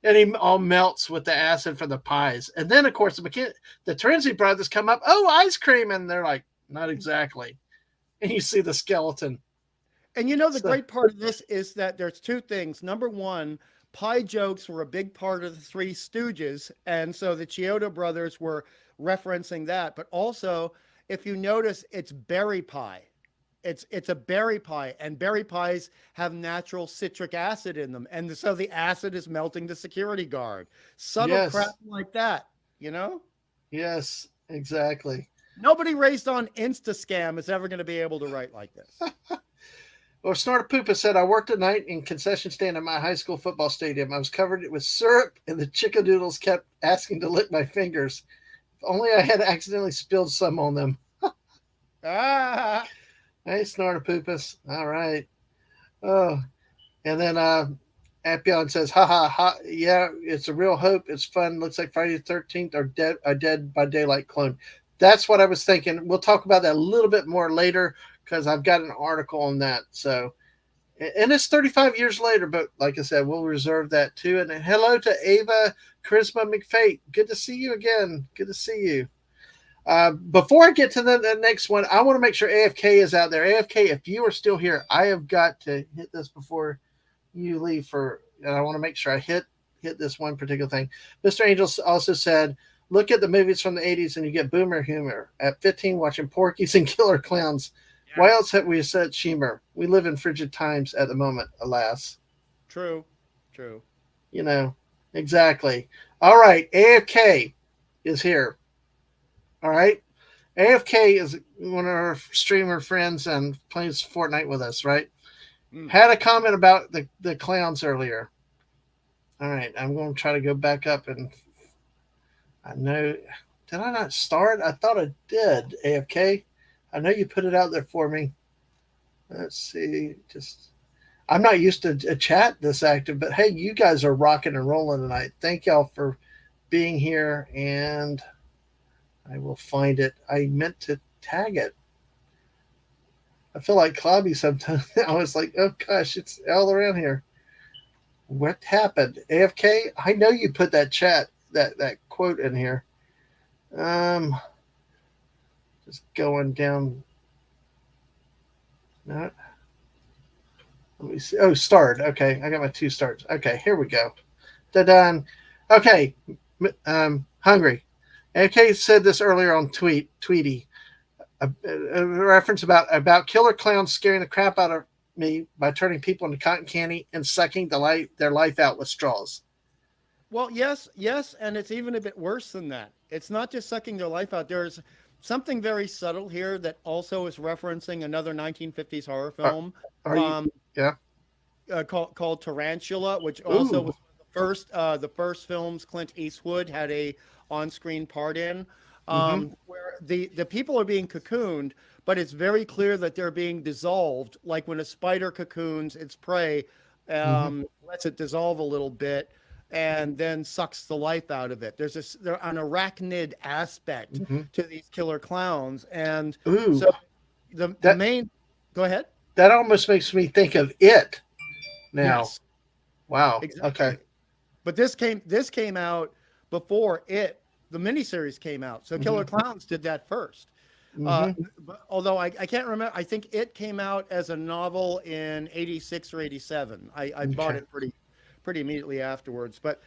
and he all melts with the acid from the pies. And then, of course, the Terenzi brothers come up. Oh, ice cream, and they're like, not exactly. And you see the skeleton. And the So great part of this is that there's two things. Number one, pie jokes were a big part of the Three Stooges, and so the Chiodo brothers were referencing that. But also, if you notice, it's berry pie. It's a berry pie, and berry pies have natural citric acid in them, and so the acid is melting the security guard. Subtle crap yes, like that, you know. yes, exactly. Nobody raised on Insta scam is ever going to be able to write like this. Or Snortapoopa said, I worked at night in concession stand at my high school football stadium. I was covered with syrup, and the chickadoodles kept asking to lick my fingers. If only I had accidentally spilled some on them. Ah, Hey, Snortapoopas. All right. Oh, and then Appion says, ha ha ha. Yeah, it's a real hope. It's fun. Looks like Friday the 13th or a Dead by Daylight clone. That's what I was thinking. We'll talk about that a little bit more later because I've got an article on that. So, and it's 35 years later, but like I said, we'll reserve that too. And hello to Ava Charisma McFate. Good to see you again. Good to see you. Before I get to the next one, I want to make sure AFK is out there. AFK, if you are still here, I have got to hit this before you leave and I want to make sure I hit this one particular thing. Mr. Angels also said, look at the movies from the 80s and you get boomer humor. At 15, watching Porky's and Killer Clowns. Why yeah, else have we said Shemer? We live in frigid times at the moment, alas. true, true. You know, exactly. All right, AFK is here. All right. AFK is one of our streamer friends and plays Fortnite with us, right? Mm. Had a comment about the clowns earlier. All right, I'm going to try to go back up and I know. Did I not start? I thought I did. AFK. I know you put it out there for me. Let's see. Just I'm not used to a chat this active, but hey, you guys are rocking and rolling tonight. Thank y'all for being here, and I will find it. I meant to tag it. I feel like Clobby sometimes. I was like, oh gosh, it's all around here. What happened? AFK? I know you put that that quote in here. Um, just going down. Not. Let me see. Oh, start. Okay, I got my two starts. Okay, here we go. Da-done. Okay, hungry. AFK said this earlier on Tweety. A reference about killer clowns scaring the crap out of me by turning people into cotton candy and sucking their life out with straws. Well, yes, yes, and it's even a bit worse than that. It's not just sucking their life out. There's something very subtle here that also is referencing another 1950s horror Are, film are you? um, Yeah. called Tarantula, which also Ooh. was the first films Clint Eastwood had a on-screen part in, Mm-hmm. where the people are being cocooned, but it's very clear that they're being dissolved, like when a spider cocoons its prey, Mm-hmm. lets it dissolve a little bit. And then sucks the life out of it. There's an arachnid aspect Mm-hmm. to these killer clowns, and Ooh. so the That main. Go ahead. that almost makes me think of it now. Yes, Wow. Okay. exactly. But this came out before the miniseries came out. So Mm-hmm. Killer Clowns did that first. Mm-hmm. But although I can't remember, I think it came out as a novel in '86 or '87. I bought Okay. it pretty immediately afterwards. But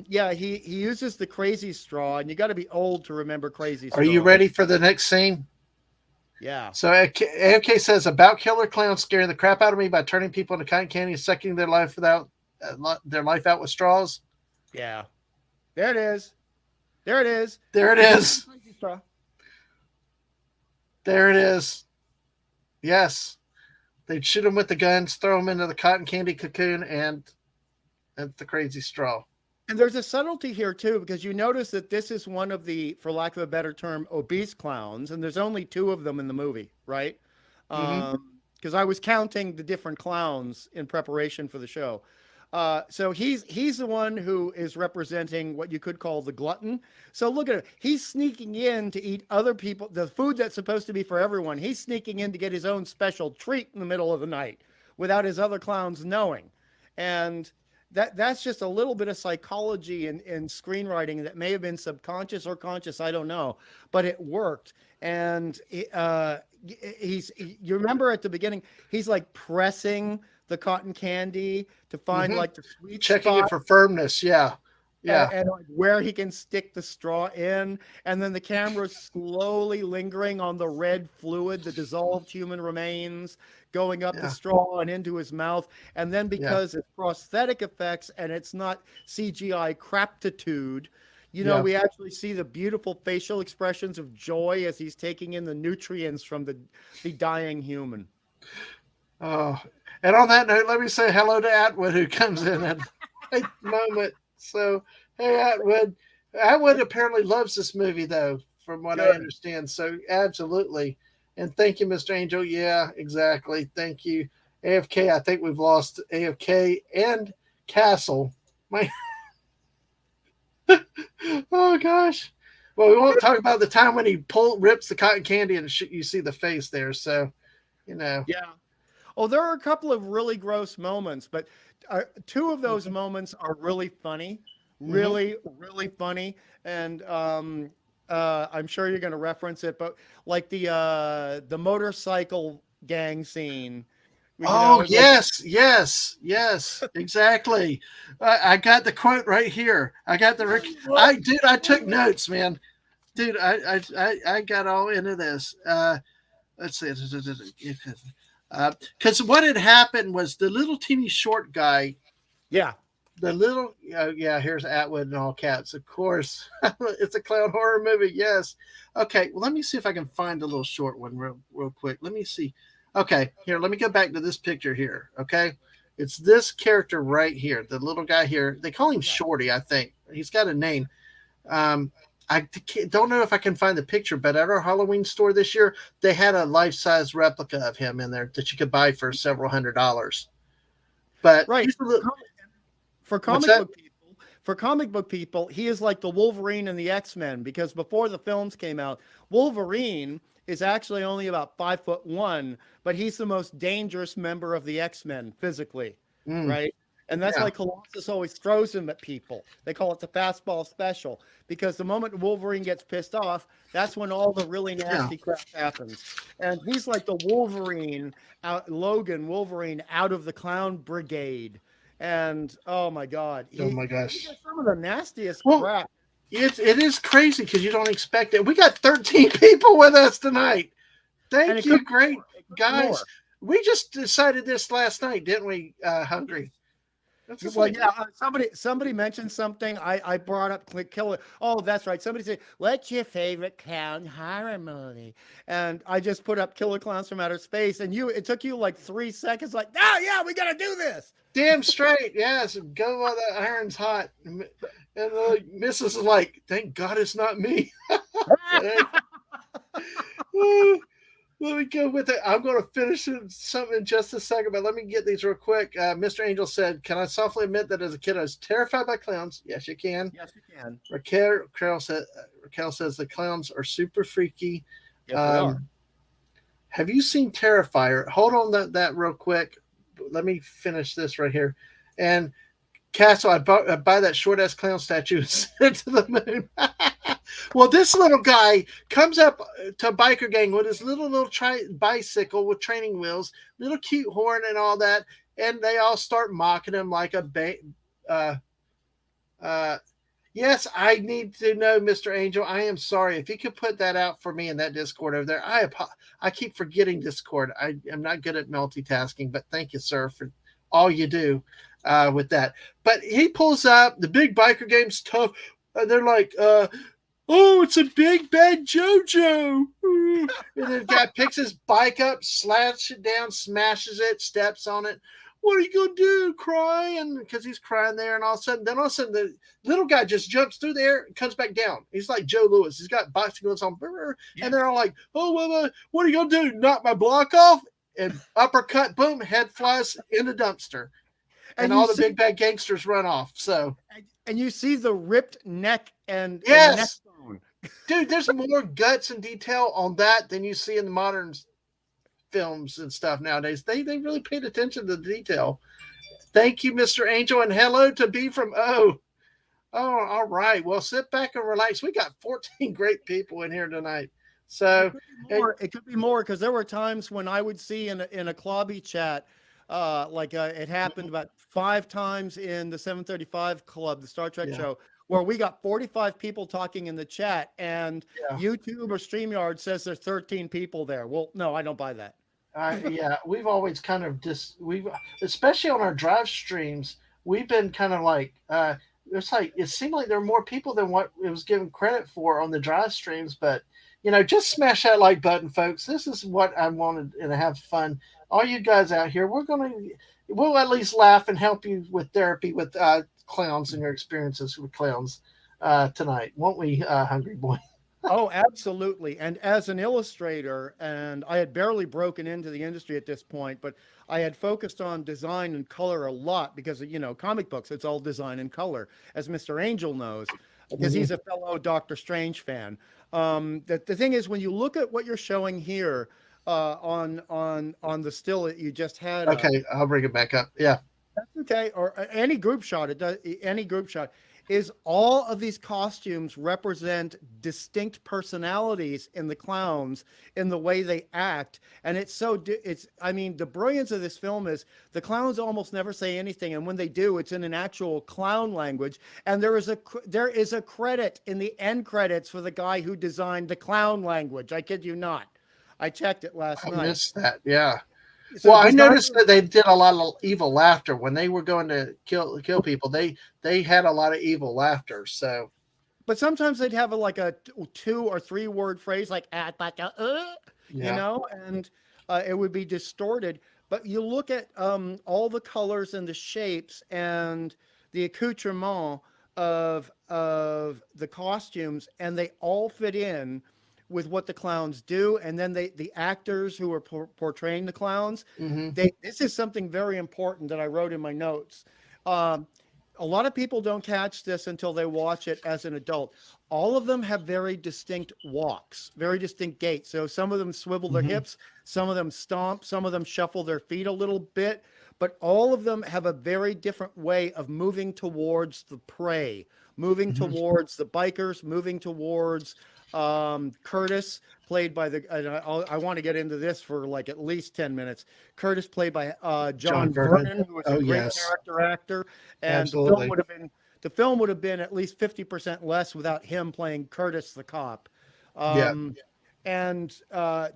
yeah, he uses the crazy straw, and you got to be old to remember Crazy Are you Straw. ready for the next scene? Yeah. So AFK says about killer clowns scaring the crap out of me by turning people into cotton candy and sucking their life out with straws. Yeah. There it is. There it is. There it He uses is. crazy straw. There it is. Yes. They'd shoot them with the guns, throw them into the cotton candy cocoon, and the crazy straw. And there's a subtlety here too, because you notice that this is one of the, for lack of a better term, obese clowns, and there's only two of them in the movie, right? Mm-hmm. Because I was counting the different clowns in preparation for the show. So he's the one who is representing what you could call the glutton. So look at it. He's sneaking in to eat other people, the food that's supposed to be for everyone. He's sneaking in to get his own special treat in the middle of the night without his other clowns knowing. And that's just a little bit of psychology in screenwriting that may have been subconscious or conscious, I don't know, but it worked. And you remember at the beginning, he's like pressing the cotton candy to find Mm-hmm. like the sweet Checking it spot, for firmness. Yeah. Yeah. and like where he can stick the straw in, and then the camera's slowly lingering on the red fluid, the dissolved human remains going up the Yeah. straw and into his mouth. And then Yeah. because it's prosthetic effects and it's not CGI craptitude, Yeah. we actually see the beautiful facial expressions of joy as he's taking in the nutrients from the dying human. Oh, and on that note, let me say hello to Atwood, who comes in at a moment. So, hey, Atwood. Atwood apparently loves this movie, though, from what I Good. understand. So, absolutely. And thank you, Mr. Angel. Yeah, exactly. Thank you. AFK, I think we've lost AFK and Castle. My, oh, gosh. Well, we won't talk about the time when he rips the cotton candy and you see the face there. So, you know. Yeah. Oh, there are a couple of really gross moments, but two of those Mm-hmm. moments are really funny, Mm-hmm. really, really funny. And I'm sure you're going to reference it, but like the motorcycle gang scene, Oh like yes, exactly. I got the quote right here. I got the I took notes, man. Dude, I got all into this. Let's see, because what had happened was the little teeny short guy, yeah, the little yeah. Here's Atwood in all caps, of course. It's a clown horror movie. Yes. Okay. Well, let me see if I can find a little short one real quick. Let me see. Okay, here, let me go back to this picture here. Okay, it's this character right here, the little guy here. They call him yeah. Shorty, I think. He's got a name. Um, don't know if I can find the picture, but at our Halloween store this year, they had a life-size replica of him in there that you could buy for several $100s. But Right. he's a little, For what's comic that? book people, he is like the Wolverine and the X-Men, because before the films came out, Wolverine is actually only about 5'1", but he's the most dangerous member of the X-Men physically, Mm, right? And that's yeah, why Colossus always throws him at people. They call it the fastball special, because the moment Wolverine gets pissed off, that's when all the really yeah. nasty crap happens. And he's like the Wolverine, Logan Wolverine out of the Clown Brigade. And oh my God, Oh my he gosh. does some of the nastiest Well, crap. it is crazy because you don't expect it. We got 13 people with us tonight. And Thank it could you, be great more. It could be guys. more. We just decided this last night, didn't we? Hungry. That's just Well, like, yeah. Somebody mentioned something. I brought up Killer. Oh, that's right. Somebody said, "What's your favorite clown horror movie?" And I just put up Killer Clowns from Outer Space, and it took you like 3 seconds. Like, oh yeah, we gotta do this. damn straight. Yes, go while the iron's hot. And Mrs. is like, thank God it's not me. Let me go with it. I'm going to finish something in just a second, but let me get these real quick. Mr. Angel said, "Can I softly admit that as a kid I was terrified by clowns?" Yes, you can. Yes, you can. Raquel says the clowns are super freaky. Yes, they are. Um, have you seen Terrifier? Hold on that real quick. Let me finish this right here. And Castle, I buy that short ass clown statue and send it to the moon. Well, this little guy comes up to a biker gang with his little bicycle with training wheels, little cute horn and all that, and they all start mocking him like a uh, uh, yes, I need to know, Mr. Angel. I am sorry. If you could put that out for me in that Discord over there. I keep forgetting Discord. I am not good at multitasking, but thank you, sir, for all you do with that. But he pulls up. The big biker game's tough. They're like, oh, it's a big bad JoJo. And then the guy picks his bike up, slaps it down, smashes it, steps on it. What are you gonna do? Crying because he's crying there, and all of a sudden, the little guy just jumps through the air and comes back down. He's like Joe Lewis. He's got boxing gloves on, and they're all like, "Oh, well, what are you gonna do? Knock my block off?" And uppercut, boom, head flies in the dumpster, and all the big bad gangsters run off. So, and you see the ripped neck and neck yes, bone. dude, there's more guts and detail on that than you see in the modern films and stuff nowadays. They really paid attention to the detail. Thank you, Mr. Angel, and hello to B from O. Oh, all right. Well, sit back and relax. We got 14 great people in here tonight. So it could be more because there were times when I would see in a Klobby chat, it happened about 5 times in the 735 Club, the Star Trek show, where we got 45 people talking in the chat, and YouTube or StreamYard says there's 13 people there. Well, no, I don't buy that. We've always kind of especially on our drive streams, we've been kind of like, it's like it seemed like there were more people than what it was given credit for on the drive streams. But just smash that like button, folks. This is what I wanted and have fun. All you guys out here, we'll at least laugh and help you with therapy with clowns and your experiences with clowns tonight, won't we, Hungry Boy? Oh, absolutely. And as an illustrator, and I had barely broken into the industry at this point, but I had focused on design and color a lot because, comic books, it's all design and color, as Mr. Angel knows, because he's a fellow Doctor Strange fan. The thing is, when you look at what you're showing here on the still that you just had. Okay, I'll bring it back up. Yeah. That's okay. Or any group shot, any group shot. Is all of these costumes represent distinct personalities in the clowns in the way they act. And the brilliance of this film is the clowns almost never say anything. And when they do, it's in an actual clown language. And there is a credit in the end credits for the guy who designed the clown language. I kid you not. I checked it last night. I missed that. Yeah. So well, I noticed that they did a lot of evil laughter when they were going to kill people. They had a lot of evil laughter. So, but sometimes they'd have a 2 or 3 word phrase like and it would be distorted. But you look at all the colors and the shapes and the accoutrement of the costumes, and they all fit in with what the clowns do. And then the actors who are portraying the clowns, this is something very important that I wrote in my notes. A lot of people don't catch this until they watch it as an adult. All of them have very distinct walks, very distinct gaits. So some of them swivel their hips, some of them stomp, some of them shuffle their feet a little bit, but all of them have a very different way of moving towards the prey, moving towards the bikers, moving towards Curtis, played by I want to get into this for at least 10 minutes. Curtis, played by John Vernon, who was a great character actor, and the film would have been at least 50% less without him playing Curtis the cop. And and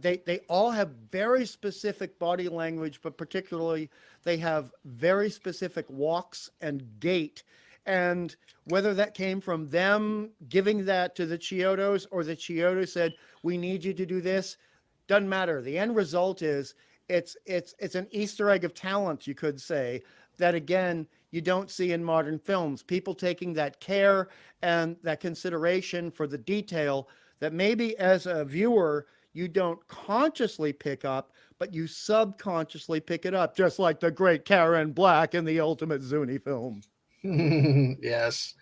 they all have very specific body language, but particularly they have very specific walks and gait. And whether that came from them giving that to the Chiodos or the Chiodo said, "We need you to do this," doesn't matter. The end result is it's an Easter egg of talent, you could say, that again you don't see in modern films. People taking that care and that consideration for the detail that maybe as a viewer you don't consciously pick up, but you subconsciously pick it up, just like the great Karen Black in the Ultimate Zuni film. Yes,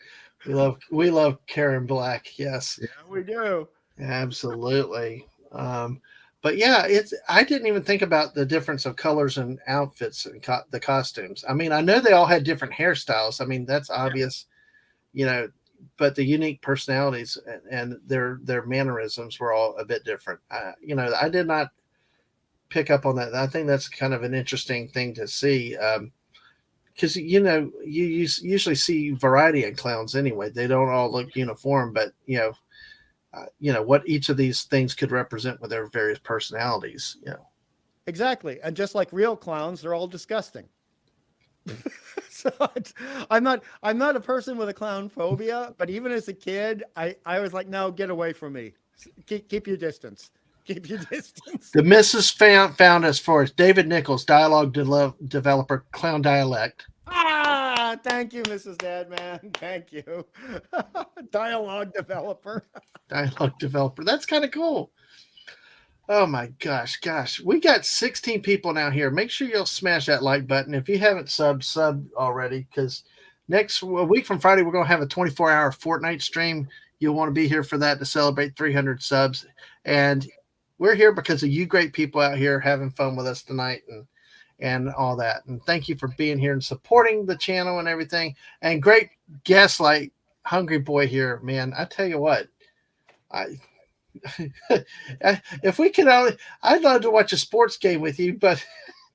we love Karen Black. Yes, Yeah, we do. absolutely. But yeah, it's I didn't even think about the difference of colors and outfits and the costumes. I mean, I know they all had different hairstyles. I mean, that's Yeah. obvious, you know, but the unique personalities and their mannerisms were all a bit different. I did not pick up on that. I think that's kind of an interesting thing to see. Because you usually see variety in clowns anyway. They don't all look uniform, but what each of these things could represent with their various personalities. Exactly. And just like real clowns, they're all disgusting. So I'm not a person with a clown phobia, but even as a kid, I was like, no, get away from me. Keep your distance. Keep your distance. The missus found us for us. David Nichols, dialogue developer, clown dialect. Ah, thank you, Mrs. Dadman. Thank you. Dialogue developer. Dialogue developer. That's kind of cool. Oh my gosh. We got 16 people now here. Make sure you'll smash that like button. If you haven't sub already, because next week from Friday, we're going to have a 24-hour Fortnite stream. You'll want to be here for that to celebrate 300 subs. And we're here because of you great people out here having fun with us tonight and all that. And thank you for being here and supporting the channel and everything. And great guests like Hungry Boy here, man. I tell you what, I if we could only, I'd love to watch a sports game with you, but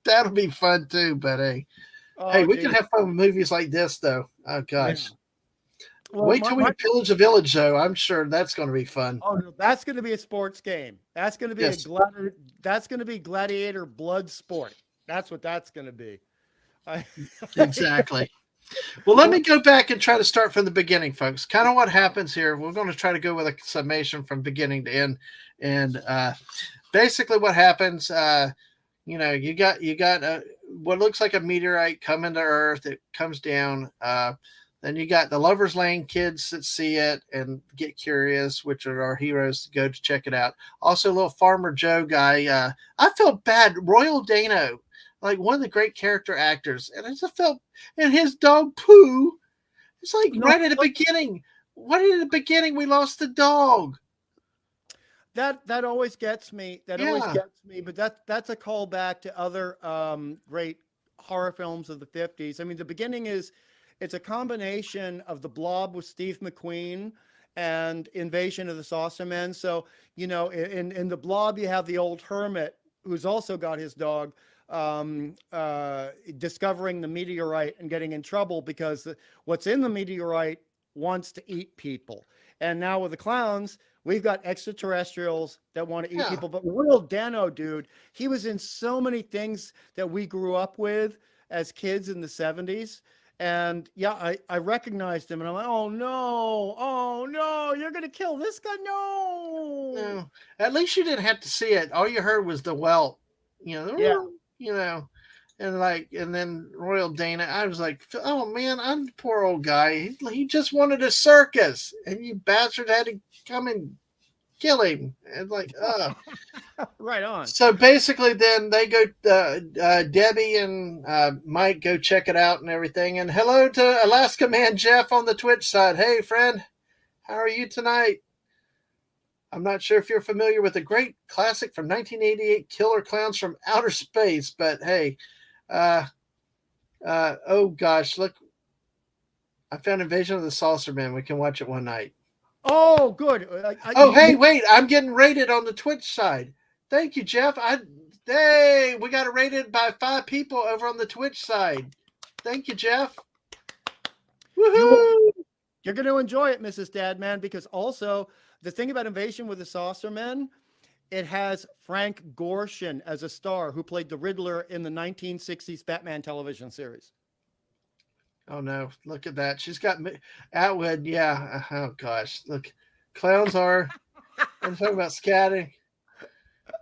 that'll be fun too. But hey, Oh, we can geez. have fun with movies like this though. Oh Yeah. gosh, Well, wait till we pillage a village though. I'm sure that's going to be fun. oh no, that's going to be a sports game. That's going to be Yes, That's going to be gladiator blood sport. That's what that's going to be. I, exactly. Well, let well, me go back and try to start from the beginning, folks. Kind of what happens here. We're going to try to go with a summation from beginning to end, and basically what happens. You got what looks like a meteorite coming to Earth. It comes down. Then you got the Lovers Lane kids that see it and get curious, which are our heroes to go to check it out. Also, little Farmer Joe guy. I felt bad. Royal Dano, like one of the great character actors, and I just felt, and his dog Pooh. It's like no, right at the beginning. What at the beginning we lost the dog? that always gets me. That always Yeah, gets me. But that's a callback to other great horror films of the 50s. I mean, the beginning is it's a combination of The Blob with Steve McQueen and Invasion of the Saucermen. So in The Blob you have the old hermit who's also got his dog discovering the meteorite and getting in trouble because what's in the meteorite wants to eat people. And now with the clowns, we've got extraterrestrials that want to eat yeah. people. But Royal Dano, dude, he was in so many things that we grew up with as kids in the 70s. And yeah, I recognized him and I'm like, oh no, you're going to kill this guy. No. No, at least you didn't have to see it. All you heard was the welt, you Yeah. know, you know, and then Royal Dana. I was like, oh man, I'm the poor old guy. He just wanted a circus, and you bastard had to come and kill him. And like, Right on. so basically, then they go. Debbie and Mike go check it out and everything. And hello to Alaska Man Jeff on the Twitch side. Hey friend, how are you tonight? I'm not sure if you're familiar with the great classic from 1988, Killer Clowns from Outer Space, but hey, uh, oh gosh, look, I found Invasion of the Saucermen. We can watch it one night. Oh, good. Oh, hey, wait, I'm getting rated on the Twitch side. Thank you, Jeff. Hey, we got it rated by 5 people over on the Twitch side. Thank you, Jeff. Woohoo! You're going to enjoy it, Mrs. Dadman, because also the thing about Invasion with the Saucermen It has Frank Gorshin as a star who played the Riddler in the 1960s Batman television series. Oh no, look at that. She's got Atwood. Yeah. Oh gosh, look, clowns are. I'm talking about scatting.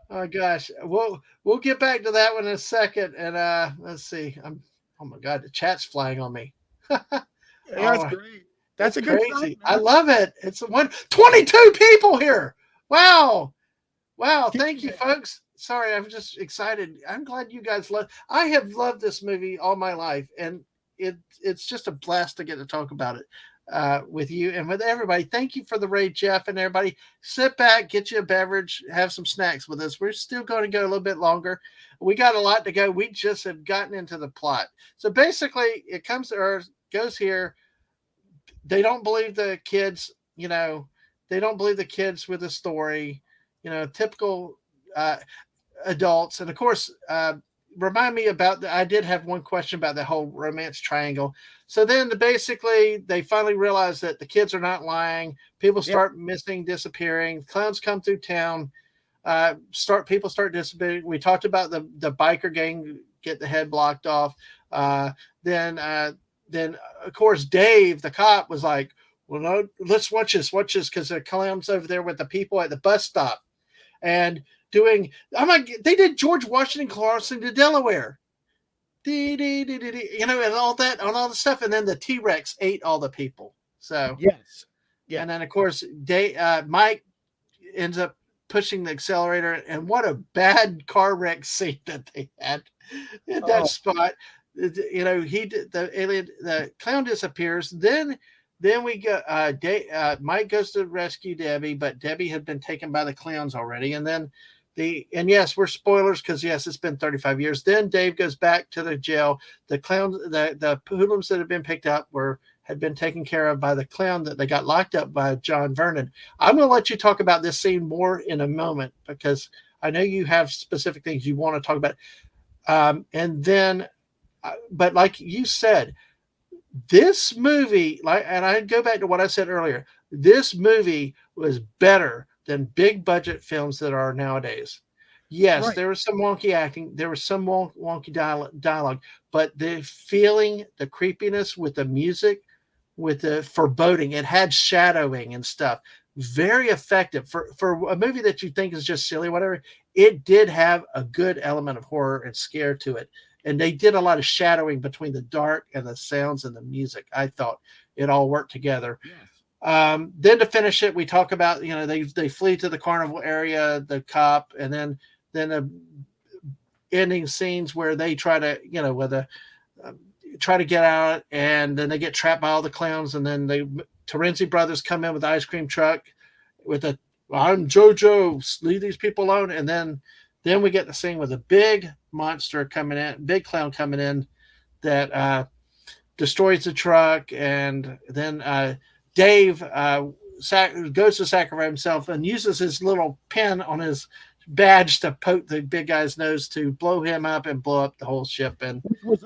Oh gosh, we'll get back to that one in a second. And let's see. Oh my god, the chat's flying on me. Yeah, that's Oh, great. That's it's a good sign, crazy. I man. love it. It's 22 people here. Wow. Wow. Keep Thank it you, going. folks. Sorry, I'm just excited. I'm glad you guys love. I have loved this movie all my life, and it's just a blast to get to talk about it with you and with everybody. Thank you for the raid, Jeff, and everybody. Sit back, get you a beverage, have some snacks with us. We're still going to go a little bit longer. We got a lot to go. We just have gotten into the plot. So basically, it comes to Earth, goes here. They don't believe the kids. They don't believe the kids with the story. Typical uh, adults. And of course, remind me about I did have one question about the whole romance triangle. So then basically they finally realize that the kids are not lying. People Yep. start missing, disappearing. Clowns come through town. Start disappearing. We talked about the biker gang get the head blocked off. Uh, then then of course Dave the cop was like, well, no, let's watch this because the clowns over there with the people at the bus stop and doing. I'm like, they did George Washington crossing to Delaware, and all the stuff, and then the T Rex ate all the people. So, Yes. and Yes. then of course, Mike ends up pushing the accelerator, and what a bad car wreck scene that they had at that Oh, spot. He did the clown disappears. Then we go. Mike goes to rescue Debbie, but Debbie had been taken by the clowns already. And then yes, we're spoilers because yes, it's been 35 years. Then Dave goes back to the jail. The clowns, the hoodlums that had been picked up had been taken care of by the clown that they got locked up by John Vernon. I'm going to let you talk about this scene more in a moment because I know you have specific things you want to talk about. And then, but like you said, this movie, and I go back to what I said earlier, this movie was better than big budget films that are nowadays. Yes, right. there was some wonky acting, there was some wonky dialogue, but the feeling, the creepiness with the music, with the foreboding, it had shadowing and stuff. Very effective for a movie that you think is just silly, whatever. It did have a good element of horror and scare to it, and they did a lot of shadowing between the dark and the sounds and the music. I thought it all worked together. Yes. Then to finish it, we talk about they flee to the carnival area, the cop, and then the ending scenes where they try to um, try to get out, and then they get trapped by all the clowns, and then the Terenzi brothers come in with the ice cream truck with a I'm JoJo, leave these people alone, and then we get the scene with a big monster coming in, big clown coming in that destroys the truck, and then Dave goes to sacrifice himself and uses his little pin on his badge to poke the big guy's nose to blow him up and blow up the whole ship. And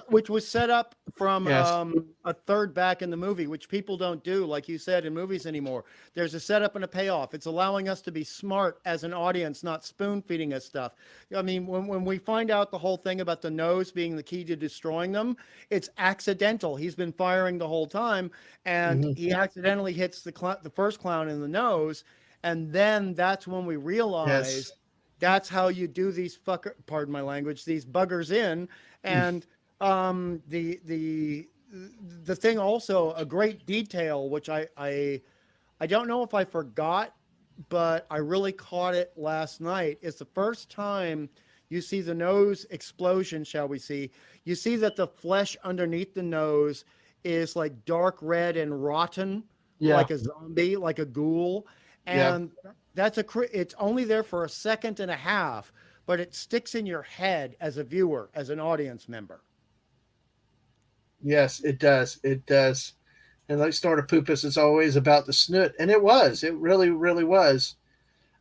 Which was set up from yes, a third back in the movie, which people don't do, like you said, in movies anymore. There's a setup and a payoff. It's allowing us to be smart as an audience, not spoon feeding us stuff. I mean, when we find out the whole thing about the nose being the key to destroying them, it's accidental. He's been firing the whole time, and mm-hmm. he accidentally hits the first clown in the nose, and then that's when we Yes, realize that's how you do these pardon my language, these buggers in. And the thing also, a great detail, which I don't know if I forgot, but I really caught it last night, is the first time you see the nose explosion, shall we see. You see that the flesh underneath the nose is like dark red and rotten, yeah, like a zombie, like a ghoul. yeah. And it's only there for a second and a half, but it sticks in your head as a viewer, as an audience member. Yes, it does. It does. And like Snorter Poopus is always about the snoot. And it was. It really, really was.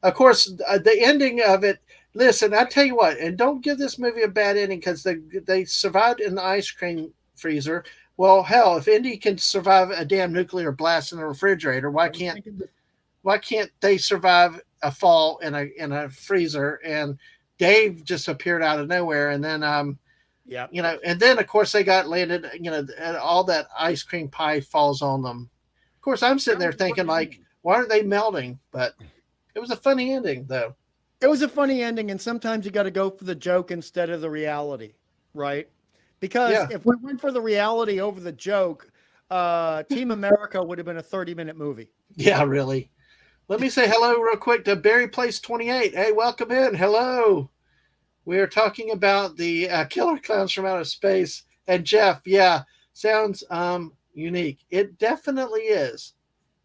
Of course, the ending of it. Listen, I tell you what, and don't give this movie a bad ending because they survived in the ice cream freezer. Well, hell, if Indy can survive a damn nuclear blast in a refrigerator, I was thinking, why can't they survive a fall in a freezer, and Dave just appeared out of nowhere, and then Yeah. and then of course they got landed, and all that ice cream pie falls on them. Of course, I'm sitting That there was a thinking funny like, ending. why aren't they melting? But it was a funny ending though. It was a funny ending, and sometimes you got to go for the joke instead of the reality, right? Because Yeah, if we went for the reality over the joke, Team America would have been a 30-minute movie. yeah, really. Let me say hello real quick to Barry Place 28. Hey, welcome in. Hello. We are talking about the Killer Clowns from Outer Space. And Jeff, yeah, sounds unique. It definitely is.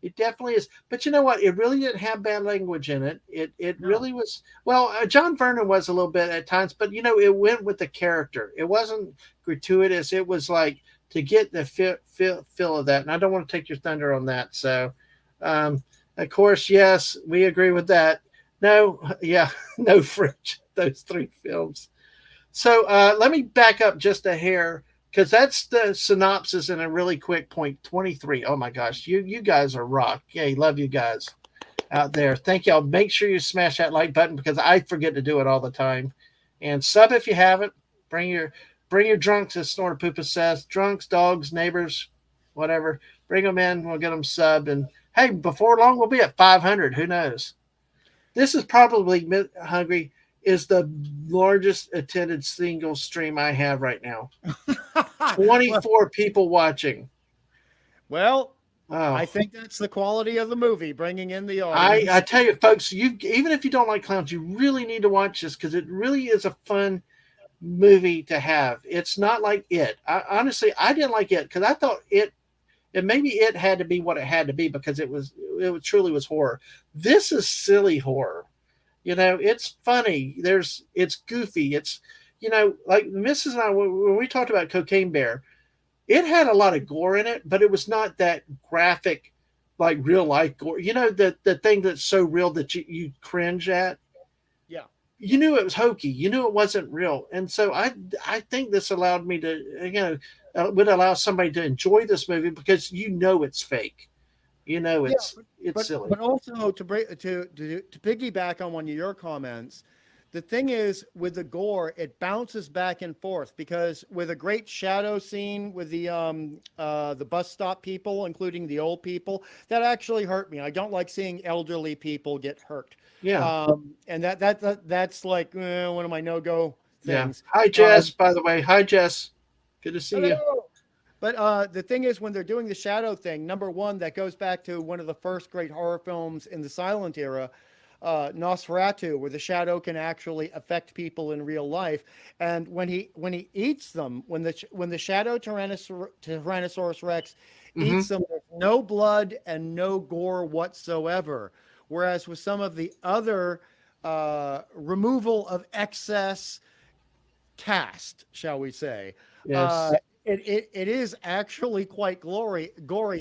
It definitely is. But you know what? It really didn't have bad language in it. It No. really was. Well, John Vernon was a little bit at times, but it went with the character. It wasn't gratuitous. It was like to get the feel of that. And I don't want to take your thunder on that. So, um, of course, yes, we agree with that. No, yeah, no fridge. Those three films. So let me back up just a hair because that's the synopsis in a really quick point. 23. Oh my gosh, you guys are rock. Yay, love you guys out there. Thank y'all. Make sure you smash that like button because I forget to do it all the time. And sub if you haven't. Bring your bring your drunks, as Snorter Poopa says. Drunks, dogs, neighbors, whatever. Bring them in. We'll get them subbed. And hey, before long we'll be at 500. Who knows? This is probably Hungry is the largest attended single stream I have right now. well, 24 people watching. well, I Oh, think that's the quality of the movie, bringing in the I audience. tell you, folks, you even if you don't like clowns, you really need to watch this because it really is a fun movie to have. It's not like it. Honestly, I didn't like it because I thought it maybe it had to be what it had to be because it truly was horror. This is silly horror. It's funny. It's goofy. Like Mrs. and I when we talked about Cocaine Bear, it had a lot of gore in it, but it was not that graphic, like real life gore. The thing that's so real that you cringe at. Yeah. You knew it was hokey. You knew it wasn't real, and so I think this allowed me to would allow somebody to enjoy this movie because it's fake. Yeah, It's but silly. also to break to piggyback on one of your comments, the thing is with the gore, it bounces back and forth because with a great shadow scene with the bus stop people, including the old people, that actually hurt me. I don't like seeing elderly people get hurt, Yeah, and that's like one of my no go yeah. things. Hi Uh, Jess, by the way. Hi Jess. Good to see you. Hello. But the thing is, when they're doing the shadow thing, number one, that goes back to one of the first great horror films in the silent era, Nosferatu, where the shadow can actually affect people in real life. And when he eats them, when the shadow Tyrannosaurus Rex Hmm. eats them, there's no blood and no gore whatsoever. Whereas with some of the other removal of excess cast, shall we say. Uh, Yes. it is actually quite gory,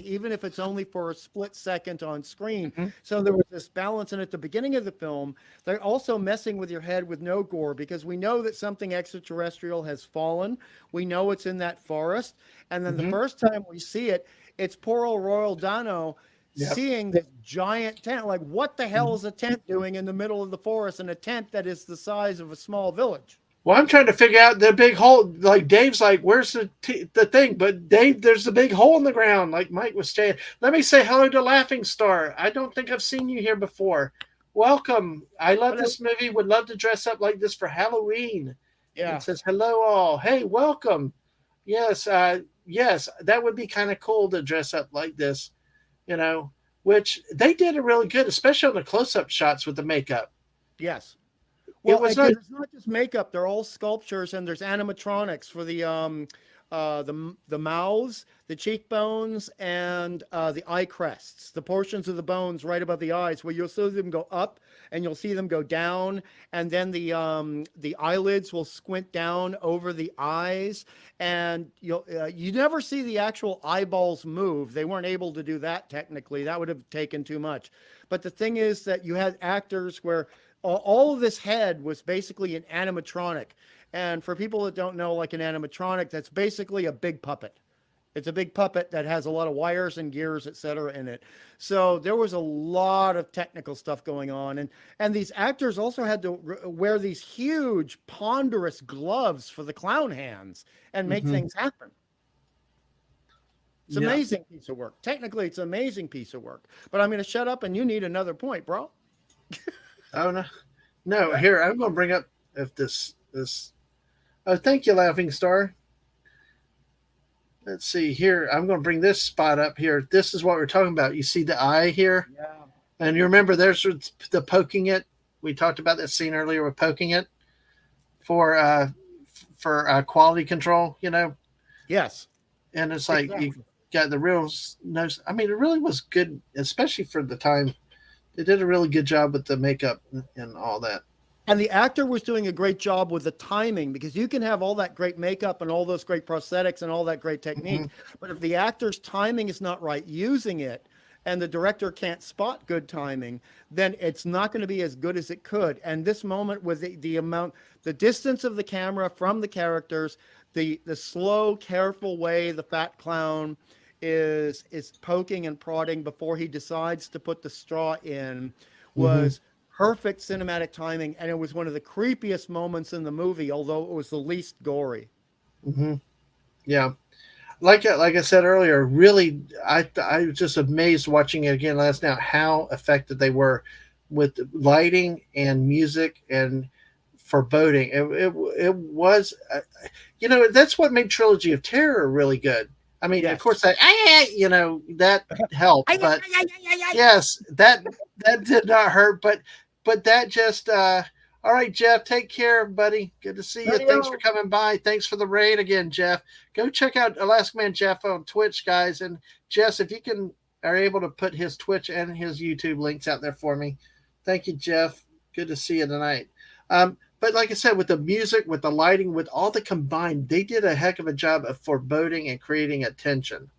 even if it's only for a split second on screen. Hmm. So there was this balance, and at the beginning of the film, they're also messing with your head with no gore because we know that something extraterrestrial has fallen. We know it's in that forest, and then the Hmm. first time we see it, it's poor old Royal Dano Yep. seeing this giant tent. Like, what the hell Mhm. is a tent doing in the middle of the forest, and a tent that is the size of a small village? Well, I'm trying to figure out the big hole. Like Dave's like, "Where's the thing?" But Dave, there's a big hole in the ground. Like Mike was saying. Let me say hello to Laughing Star. I don't think I've seen you here before. Welcome. I love Hello. this movie. Would love to dress up like this for Halloween. And Yeah. says hello all. Hey, welcome. Yes, yes, that would be kind of cool to dress up like this. You know, which they did a really good, especially on the close-up shots with the makeup. Yes. It Well, was not. because it's not just makeup; they're all sculptures, and there's animatronics for the mouths, the cheekbones, and the eye crests, the portions of the bones right above the eyes, where you'll see them go up and you'll see them go down, and then the eyelids will squint down over the eyes, and you never see the actual eyeballs move. They weren't able to do that technically; that would have taken too much. But the thing is that you had actors where all of this head was basically an animatronic. And for people that don't know, like an animatronic, that's basically a big puppet. It's a big puppet that has a lot of wires and gears, etc., in it. So there was a lot of technical stuff going on, and these actors also had to wear these huge, ponderous gloves for the clown hands and make Hmm. things happen. It's an Yeah. amazing piece of work. Technically, it's an amazing piece of work. But I'm going to shut up, and you need another point, bro. Oh no, no. Here, I'm going to bring up if this. Oh, thank you, Laughing Star. Let's see here. I'm going to bring this spot up here. This is what we're talking about. You see the eye here, Yeah. and you remember there's the poking it. We talked about that scene earlier with poking it for quality control. Yes. And it's like you Exactly. got the real nose. I mean, it really was good, especially for the time. They did a really good job with the makeup and all that. And the actor was doing a great job with the timing because you can have all that great makeup and all those great prosthetics and all that great Hmm. technique. But if the actor's timing is not right using it and the director can't spot good timing, then it's not going to be as good as it could. And this moment with the amount, the distance of the camera from the characters, the slow, careful way the fat clown is poking and prodding before he decides to put the straw in Hmm. was perfect cinematic timing, and it was one of the creepiest moments in the movie, although it was the least gory. Hmm. Yeah, like I said earlier, really, I was just amazed watching it again last night how effective they were with lighting and music and foreboding. It was, that's what made Trilogy of Terror really good. I mean, of Yes. course, that helped, Ay, ay, but ay, ay, ay, ay, ay. yes, that did not hurt, but that just all right, Jeff, take care, buddy. Good to see you. Thanks for Radio. coming by. Thanks for the raid again, Jeff. Go check out Alaska Man Jeff on Twitch, guys. And Jess, if you can are able to put his Twitch and his YouTube links out there for me. Thank you, Jeff. Good to see you tonight. But like I said, with the music, with the lighting, with all the combined, they did a heck of a job of foreboding and creating a tension.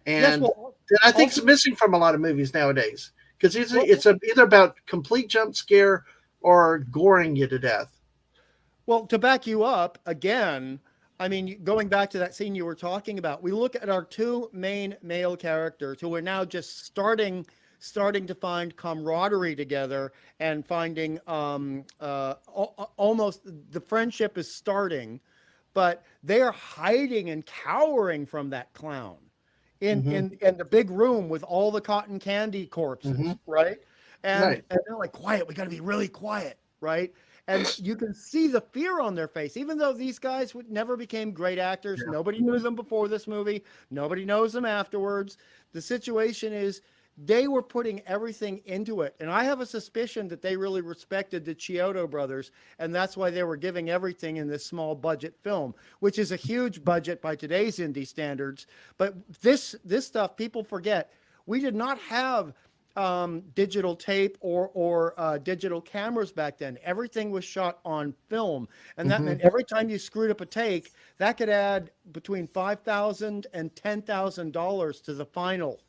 Yes, And well, that I think is ultimately, missing from a lot of movies nowadays because well, either about complete jump scare or goring you to death. well, to back you up again, I mean, going back to that scene you were talking about, we look at our two main male characters who are now just starting to find camaraderie together and finding almost the friendship is starting, but they are hiding and cowering from that clown Hmm. in the big room with all the cotton candy Hmm. corpses, right? And Right. and they're like, quiet, we got to be really quiet, right? And you can see the fear on their face, even though these guys would never became great actors. Yeah. Nobody knew them before this movie. Nobody knows them afterwards. The situation is they were putting everything into it. And I have a suspicion that they really respected the Chiodo brothers. And that's why they were giving everything in this small budget film, which is a huge budget by today's indie standards. But this stuff, people forget. We did not have digital tape or digital cameras back then. Everything was shot on film, and that Hmm. meant every time you screwed up a take, that could add between $5,000 and $10,000 to the final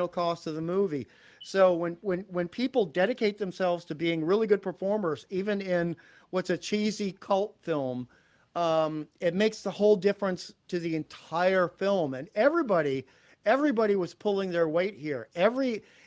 cost of the movie. So when people dedicate themselves to being really good performers, even in what's a cheesy cult film, it makes the whole difference to the entire film. And everybody was pulling their weight here.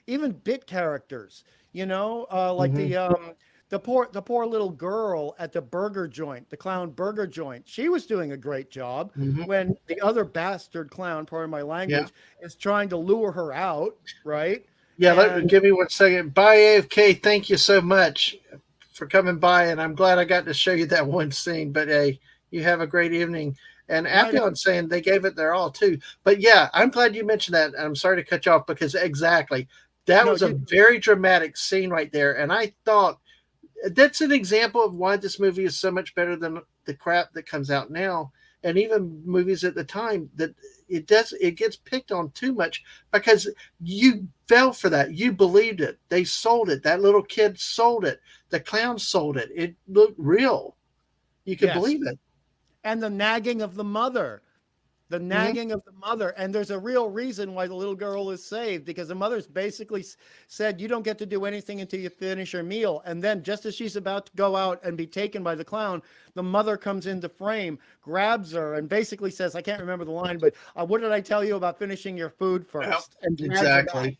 Even bit characters, like Hmm. the poor little girl at the burger joint, the clown burger joint. She was doing a great job Hmm. when the other bastard clown, part of my Yeah. language, is trying to lure her out, right? Yeah. And Give me 1 second. Bye, AFK. Thank you so much for coming by, and I'm glad I got to show you that one scene. But hey, you have a great evening. And right, Appion saying they gave it their all too. But yeah, I'm glad you mentioned that. I'm sorry to cut you off because exactly that no, was a you very dramatic scene right there. And I thought that's an example of why this movie is so much better than the crap that comes out now, and even movies at the time that it gets picked on too much because you fell for that. You believed it. They sold it. That little kid sold it. The clown sold it. It looked real. You could yes, believe it. and the nagging of the mother. the Hmm. nagging of the mother. And there's a real reason why the little girl is saved, because the mother's basically said, you don't get to do anything until you finish your meal. And then, just as she's about to go out and be taken by the clown, the mother comes into frame, grabs her, and basically says, I can't remember the line, but what did I tell you about finishing your food Yep. first? And drags her back. Exactly.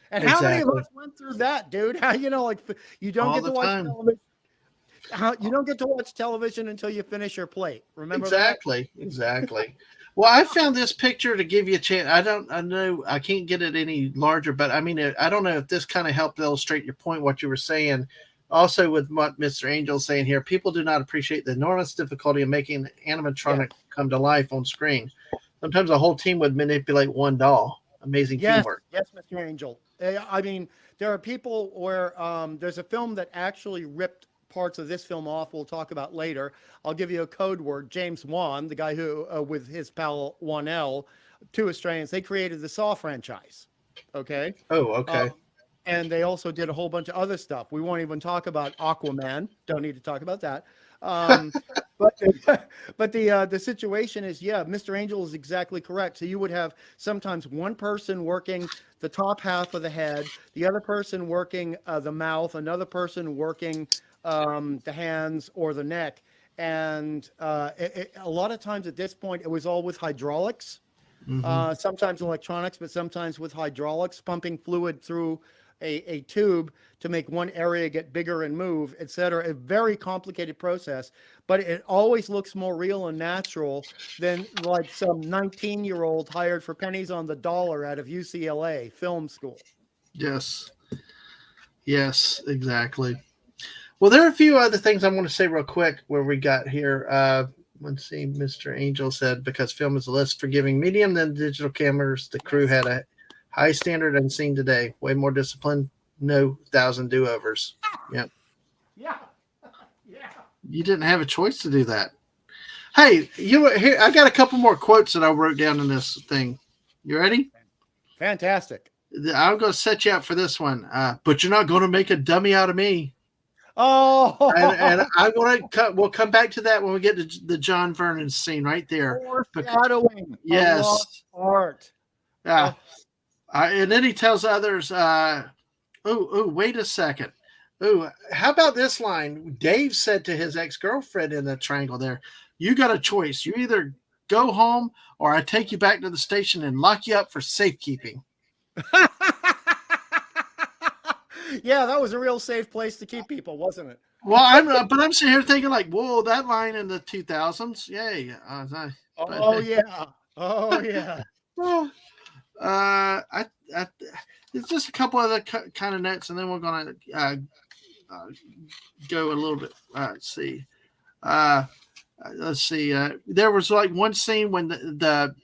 And how many of Exactly. us went through that, dude? How, like, you don't All get the to watch time. television. You don't get to watch television until you finish your plate. Remember that? Exactly. Exactly. Well, I found this picture to give you a chance. I know I can't get it any larger, but I mean, I don't know if this kind of helped illustrate your point, what you were saying. Also, with what Mr. Angel's saying here, people do not appreciate the enormous difficulty of making Yeah. animatronic come to life on screen. Sometimes a whole team would manipulate one doll. Amazing Yes. teamwork. Yes, Mr. Angel. I mean, there are people where there's a film that actually ripped parts of this film off. We'll talk about later. I'll give you a code word. James Wan, the guy who, with his pal 1L, two Australians, they created the Saw franchise. Okay. Oh, Um, okay. and they also did a whole bunch of other stuff. We won't even talk about Aquaman. Don't need to talk about that. Um, but but the situation is, yeah, Mr. Angel is exactly correct. So you would have sometimes one person working the top half of the head, the other person working the mouth, another person working the hands or the neck. And a lot of times at this point, it was all with hydraulics, Hmm. sometimes electronics, but sometimes with hydraulics, pumping fluid through a tube to make one area get bigger and move, et cetera. A very complicated process, but it always looks more real and natural than like some 19-year-old hired for pennies on the dollar out of UCLA film school. Yes. Yes, exactly. Well, there are a few other things I want to say real quick where we got here. Let's see, Mr. Angel said, because film is a less forgiving medium than digital cameras, the crew Yes. had a high standard unseen today. Way more discipline, no thousand do overs. Yep. Yeah. Yeah. You didn't have a choice to do that. Hey, here, I got a couple more quotes that I wrote down in this thing. You ready? Fantastic. I'm going to set you up for this one. But you're not going to make a dummy out of me. And Oh, I'm going to cut. We'll come back to that when we get to the John Vernon scene right there. foreshadowing, a lost Yes. art. Yeah. Oh, And then he tells others, wait a second. Oh, how about this line? Dave said to his ex girlfriend in the triangle there, you got a choice. You either go home or I take you back to the station and lock you up for safekeeping. yeah, that was a real safe place to keep people, wasn't it? Well, but I'm sitting here thinking like, whoa, that line in the 2000s, yay. But Oh yeah. Oh yeah. well, I it's just a couple other kind of notes, and then we're gonna uh, go a little bit. Let's see. Uh, let's see. There was like one scene when the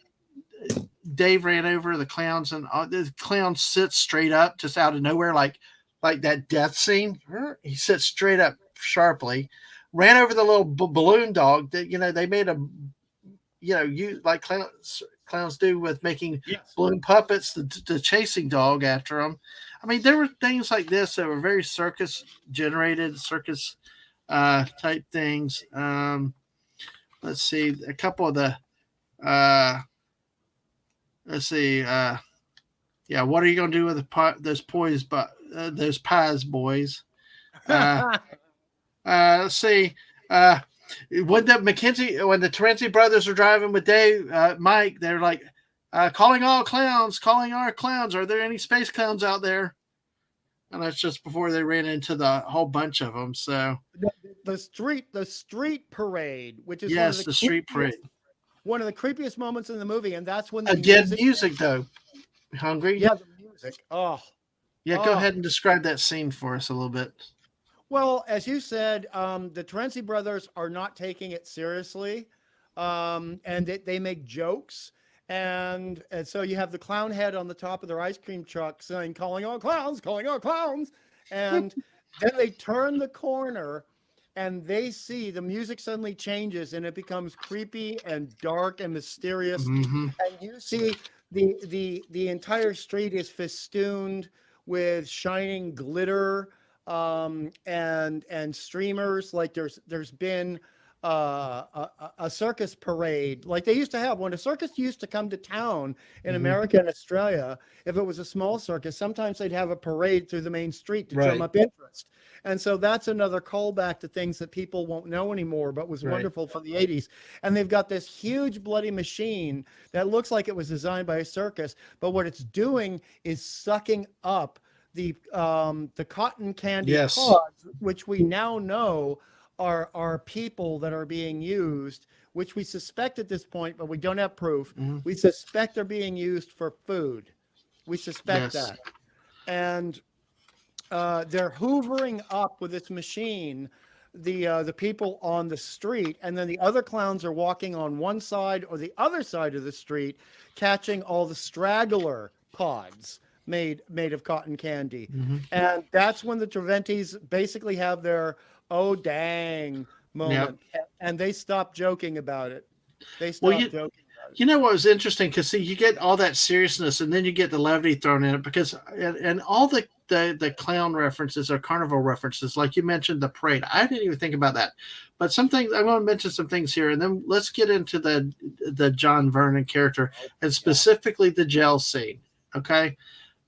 Dave ran over the clowns, and the clown sits straight up, just out of nowhere, like that death scene. He sits straight up sharply, ran over the little balloon dog that they made a you like clowns do with making Yes. balloon puppets, the chasing dog after them. I mean, there were things like this that were very circus generated, circus type things. Let's see, a couple of the uh, let's see, yeah, what are you gonna do with those poise, but those pies, boys? Uh, let's see. Uh, when the Terenzi brothers were driving with Dave, Mike, they're like, calling all clowns, calling our clowns. Are there any space clowns out there? And that's just before they ran into the whole bunch of them. So the street parade, which is yes, the street parade. one of the creepiest moments in the movie, and that's when the Again, music. music though. Hungry? Yeah, the music. Oh, Yeah, go oh. ahead and describe that scene for us a little bit. Well, as you said, the Terenzi brothers are not taking it seriously, and they make jokes. And so you have the clown head on the top of their ice cream truck saying, calling all clowns, calling all clowns. And then they turn the corner and they see the music suddenly changes and it becomes creepy and dark and mysterious. Mm-hmm. And you see the entire street is festooned with shining glitter, and streamers. Like there's been a circus parade like they used to have when a circus used to come to town in Hmm. America and Australia. If it was a small circus, sometimes they'd have a parade through the main street to drum Right. up interest. And so that's another callback to things that people won't know anymore, but was Right. wonderful for the 80s. And they've got this huge bloody machine that looks like it was designed by a circus, but what it's doing is sucking up the cotton candy Yes. pods, which we now know are people that are being used, which we suspect at this point, but we don't have proof. Hmm. We suspect they're being used for food. We suspect Yes. that. And they're hoovering up with this machine the people on the street, and then the other clowns are walking on one side or the other side of the street, catching all the straggler pods made of cotton candy. Hmm. And that's when the Treventis basically have their oh dang Yep. moment, and they stop joking about it. They Well, stop joking about it. you know what was interesting because see, you get all that seriousness, and then you get the levity thrown in it because and all the clown references or carnival references, like you mentioned the parade. I didn't even think about that, but some things I'm going to mention some things here, and then let's get into the John Vernon character and specifically the jail scene. Okay,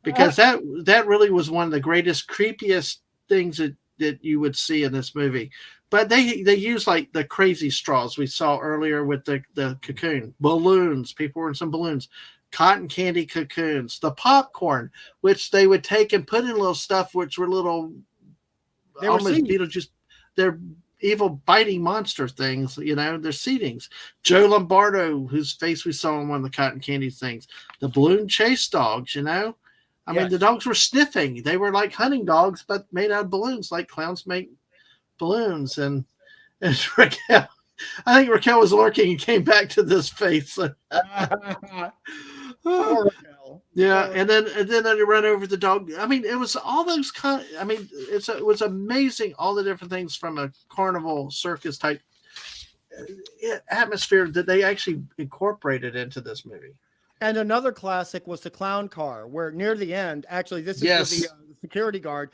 because that really was one of the greatest, creepiest things that you would see in this movie. But they use like the crazy straws we saw earlier with the cocoon, balloons. People were in some balloons, cotton candy cocoons, the popcorn, which they would take and put in little stuff, which were little They were almost singing. Beetlejuice. They're evil biting monster things, you know, they're seedings. Joe Lombardo, whose face we saw in one of the cotton candy things, the balloon chase dogs, you know. I mean, the Yes. dogs were sniffing. They were like hunting dogs, but made out of balloons, like clowns make balloons. And Raquel, I think Raquel was lurking and came back to this face. Poor Raquel. Yeah, Poor. and then they run over the dog. I mean, it was all those kind. I mean, it was amazing all the different things from a carnival circus type atmosphere that they actually incorporated into this movie. And another classic was the clown car, where near the end, actually, this is with Yes. the security guard.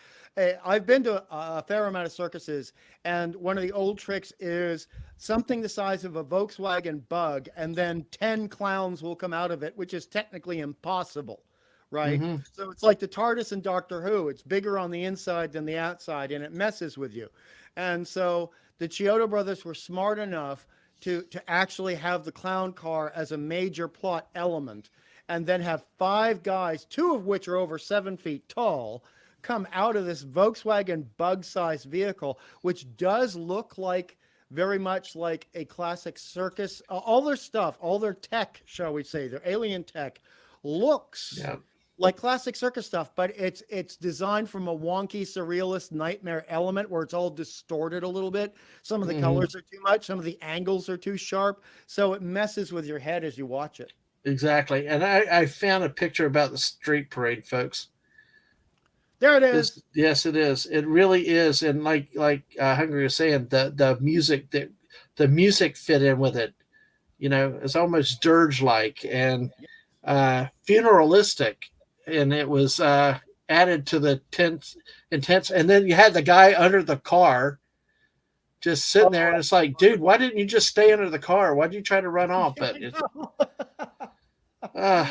I've been to a fair amount of circuses, and one of the old tricks is something the size of a Volkswagen Bug, and then 10 clowns will come out of it, which is technically impossible, right? Hmm. So it's like the TARDIS in Doctor Who. It's bigger on the inside than the outside, and it messes with you. And so the Chiodo brothers were smart enough to actually have the clown car as a major plot element, and then have five guys, two of which are over 7 feet tall, come out of this Volkswagen bug-sized vehicle, which does look like very much like a classic circus. All their stuff, all their tech, shall we say, their alien tech, looks Yeah. like classic circus stuff, but it's designed from a wonky surrealist nightmare element where it's all distorted a little bit. Some of the Hmm. colors are too much, some of the angles are too sharp, so it messes with your head as you watch it. Exactly. And I found a picture about the street parade, folks. There it This, is. yes, it is. It really is. And like Hungry was saying, the music fit in with it. You know, it's almost dirge like and funeralistic, and it was added to the tense, intense. And then you had the guy under the car just sitting there, and it's like, dude, why didn't you just stay under the car? Why did you try to run off? But it's, uh,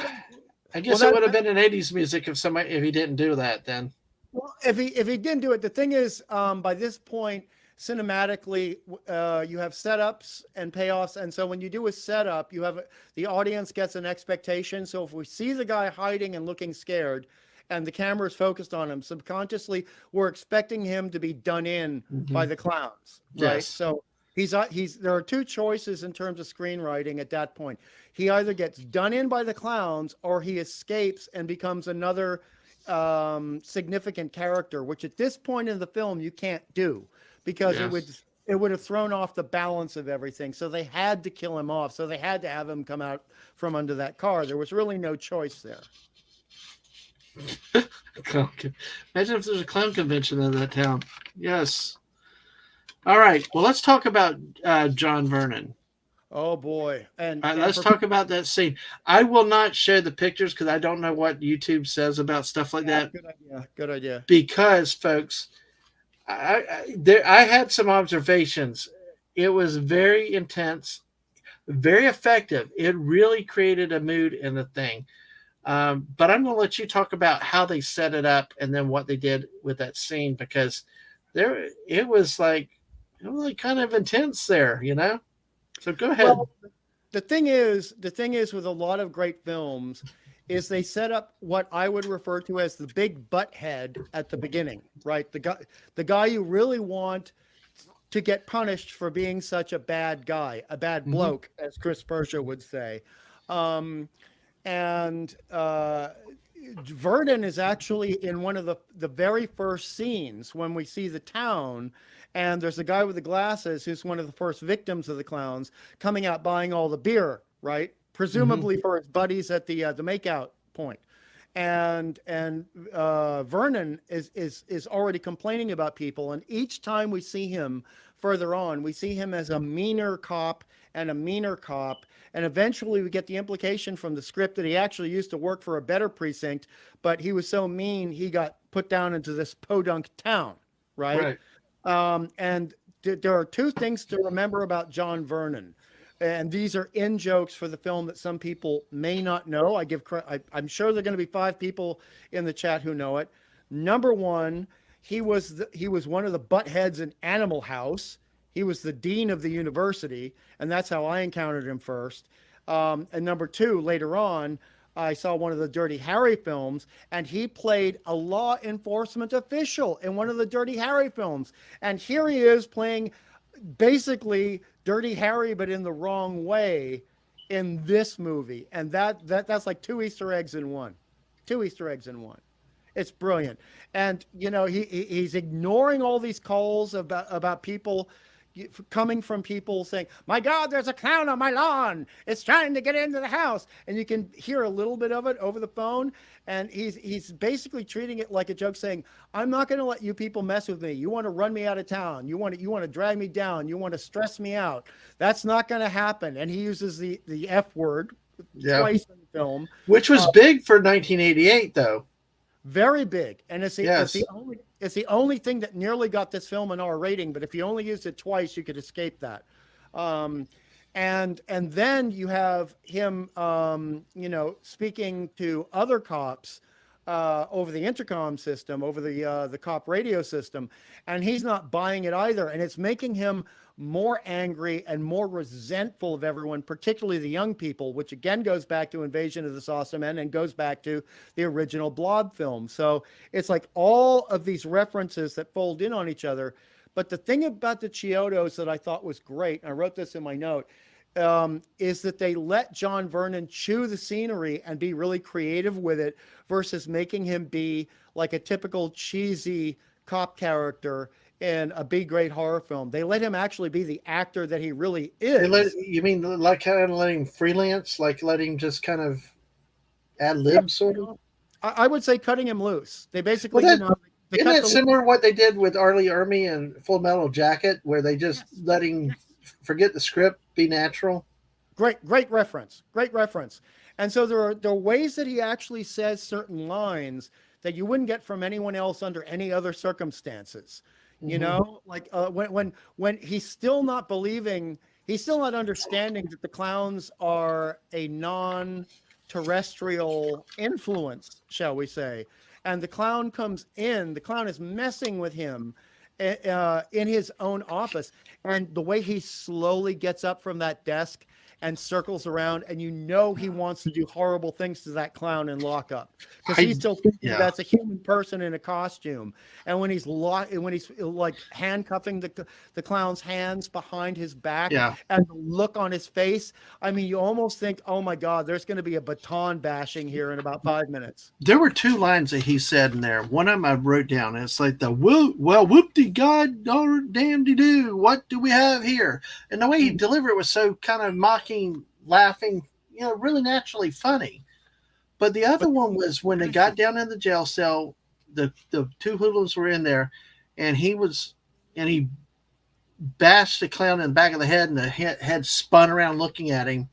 I Well, guess it would have been an '80s music if he didn't do that. Then well, if he didn't do it, the thing is, by this point, cinematically, you have setups and payoffs, and so when you do a setup, the audience gets an expectation. So if we see the guy hiding and looking scared, and the camera is focused on him, subconsciously we're expecting him to be done in by mm-hmm. the clowns, right? Yes, So he's there are two choices in terms of screenwriting at that point. He either gets done in by the clowns or he escapes and becomes another significant character, which at this point in the film you can't do because yes. it would have thrown off the balance of everything. So they had to kill him off. So they had to have him come out from under that car. There was really no choice there. Imagine if there's a clown convention in that town. Yes. All right. Well, let's talk about John Vernon. Oh boy. All right, And let's for talk about that scene. I will not share the pictures because I don't know what YouTube says about stuff like yeah, that. good idea. Good idea. Because, folks, I had some observations, It was very intense, very effective. It really created a mood in the thing. But I'm going to let you talk about how they set it up and then what they did with that scene, because there it was like kind of intense there, you know. So go ahead. Well, the thing is with a lot of great films is they set up what I would refer to as the big butt head at the beginning, right? The guy you really want to get punished for being such a bad guy, a bad Hmm. bloke, as Chris Persia would say. Um, and Vernon is actually in one of the very first scenes when we see the town, and there's a guy with the glasses who's one of the first victims of the clowns coming out buying all the beer, right? Hmm. Presumably for his buddies at the makeout point. And Vernon is already complaining about people, and each time we see him further on, we see him as a meaner cop and a meaner cop, and eventually we get the implication from the script that he actually used to work for a better precinct, but he was so mean he got put down into this podunk town, right? Right. And there are two things to remember about John Vernon, and these are in jokes for the film that some people may not know. I'm sure there are going to be five people in the chat who know it. Number one, he was one of the butt heads in Animal House. He was the dean of the university, and that's how I encountered him first. And number two, later on, I saw one of the Dirty Harry films, and he played a law enforcement official in one of the Dirty Harry films. And here he is playing basically Dirty Harry, but in the wrong way in this movie. And that's like two Easter eggs in one. Two Easter eggs in one. It's brilliant. And he's ignoring all these calls about people coming from people saying, "My God, there's a clown on my lawn. It's trying to get into the house." And you can hear a little bit of it over the phone. And he's basically treating it like a joke, saying, "I'm not going to let you people mess with me. You want to run me out of town. You want to drag me down. You want to stress me out. That's not going to happen." And he uses the F word Yeah. twice in the film. Which was Uh, big for 1988, though. Very big, and Yes. it's the only thing that nearly got this film an R rating. But if you only used it twice, you could escape that. Um, and then you have him, speaking to other cops over the intercom system, over the cop radio system, and he's not buying it either, and it's making him more angry and more resentful of everyone, particularly the young people, which again goes back to Invasion of the Saucer Men and goes back to the original Blob film. So it's like all of these references that fold in on each other. But the thing about the Chiodos that I thought was great, and I wrote this in my note, is that they let John Vernon chew the scenery and be really creative with it versus making him be like a typical cheesy cop character in a B grade horror film. They let him actually be the actor that he really They let is. you mean like kind of letting him freelance, like letting him just kind of ad Yeah, lib sort of. I would say cutting him loose. They Well, basically, that they isn't cut that the similar to what they did with Arlie Ermy and Full Metal Jacket, where they just yes, let him yes. forget the script, be natural. Great reference. Great reference. And so there are ways that he actually says certain lines that you wouldn't get from anyone else under any other circumstances. Hmm. Like when he's still not believing, he's still not understanding that the clowns are a non-terrestrial influence, shall we say. And the clown comes in, the clown is messing with him in his own office. And the way he slowly gets up from that desk and circles around, and he wants to do horrible things to that clown in lockup because I he's still thinking yeah. that's a human person in a costume. And when he's like handcuffing the clown's hands behind his back, Yeah. and the look on his face, I mean, you almost think, oh my God, there's going to be a baton bashing here in about 5 minutes. There were two lines that he said in there. One of them I wrote down. It's like the whoop de god or damn de doo. What do we have here? And the way he delivered it was so kind of mocking, laughing, really naturally funny. But the other But one was when they got down in the jail cell, the two hoodlums were in there, and he bashed the clown in the back of the head, and the head spun around looking at him.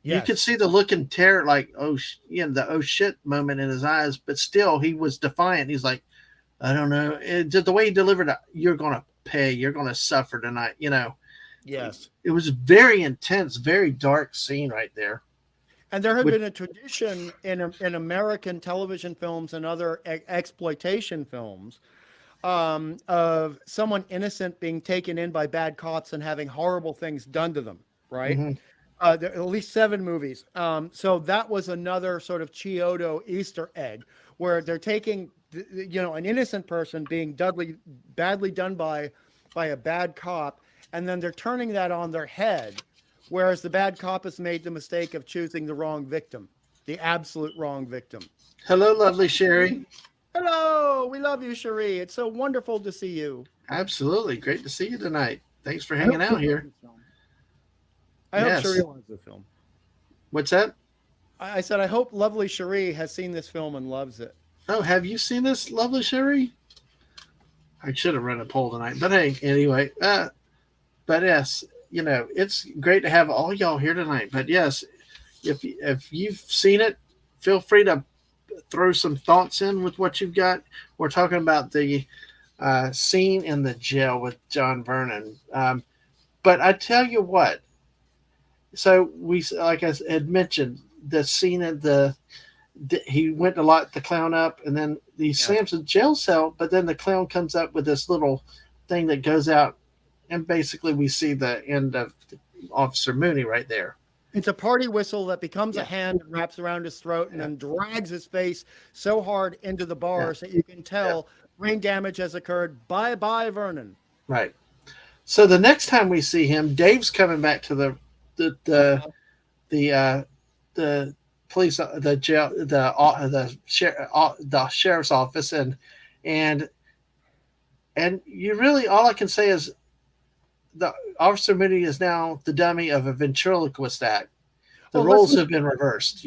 You could yes, see the look in terror, like the oh shit moment in his eyes, but still he was defiant. He's like, I don't know, just the way he delivered it, you're gonna pay, you're gonna suffer tonight. Yes. It was very intense, very dark scene right there. And there had Which, been a tradition in American television films and other exploitation films of someone innocent being taken in by bad cops and having horrible things done to them, right? mhm, There are at least 7 movies. So that was another sort of Chiodo Easter egg where they're taking, an innocent person being badly done by a bad cop, and then they're turning that on their head, whereas the bad cop has made the mistake of choosing the wrong victim, the absolute wrong victim. hello, lovely Sherry. Hello, we love you, Cherie. It's so wonderful to see you. Absolutely, great to see you tonight. Thanks for I hanging hope out Cherie loves here. this film. I hope Cherie Yes. loves this film. What's that? I said, I hope lovely Cherie has seen this film and loves it. Oh, have you seen this, lovely Sherry? I should have run a poll tonight, but hey, anyway. But yes, it's great to have all y'all here tonight. But yes, if you've seen it, feel free to throw some thoughts in with what you've got. We're talking about the scene in the jail with John Vernon. But I tell you what, so we, like I had mentioned, the scene at he went to lock the clown up, and then he Yes. slams the jail cell. But then the clown comes up with this little thing that goes out, and basically we see the end of Officer Mooney right there. It's a party whistle that becomes a Yeah, hand and wraps around his throat and yeah, then drags his face so hard into the yeah, bars that you can yeah. tell brain damage has occurred. Bye bye, Vernon. Right. So the next time we see him, Dave's coming back to the the the the police, the jail, the sheriff's office, and and you really, all I can say is the Officer Mooney is now the dummy of a ventriloquist act. The Well, roles listen. have been reversed.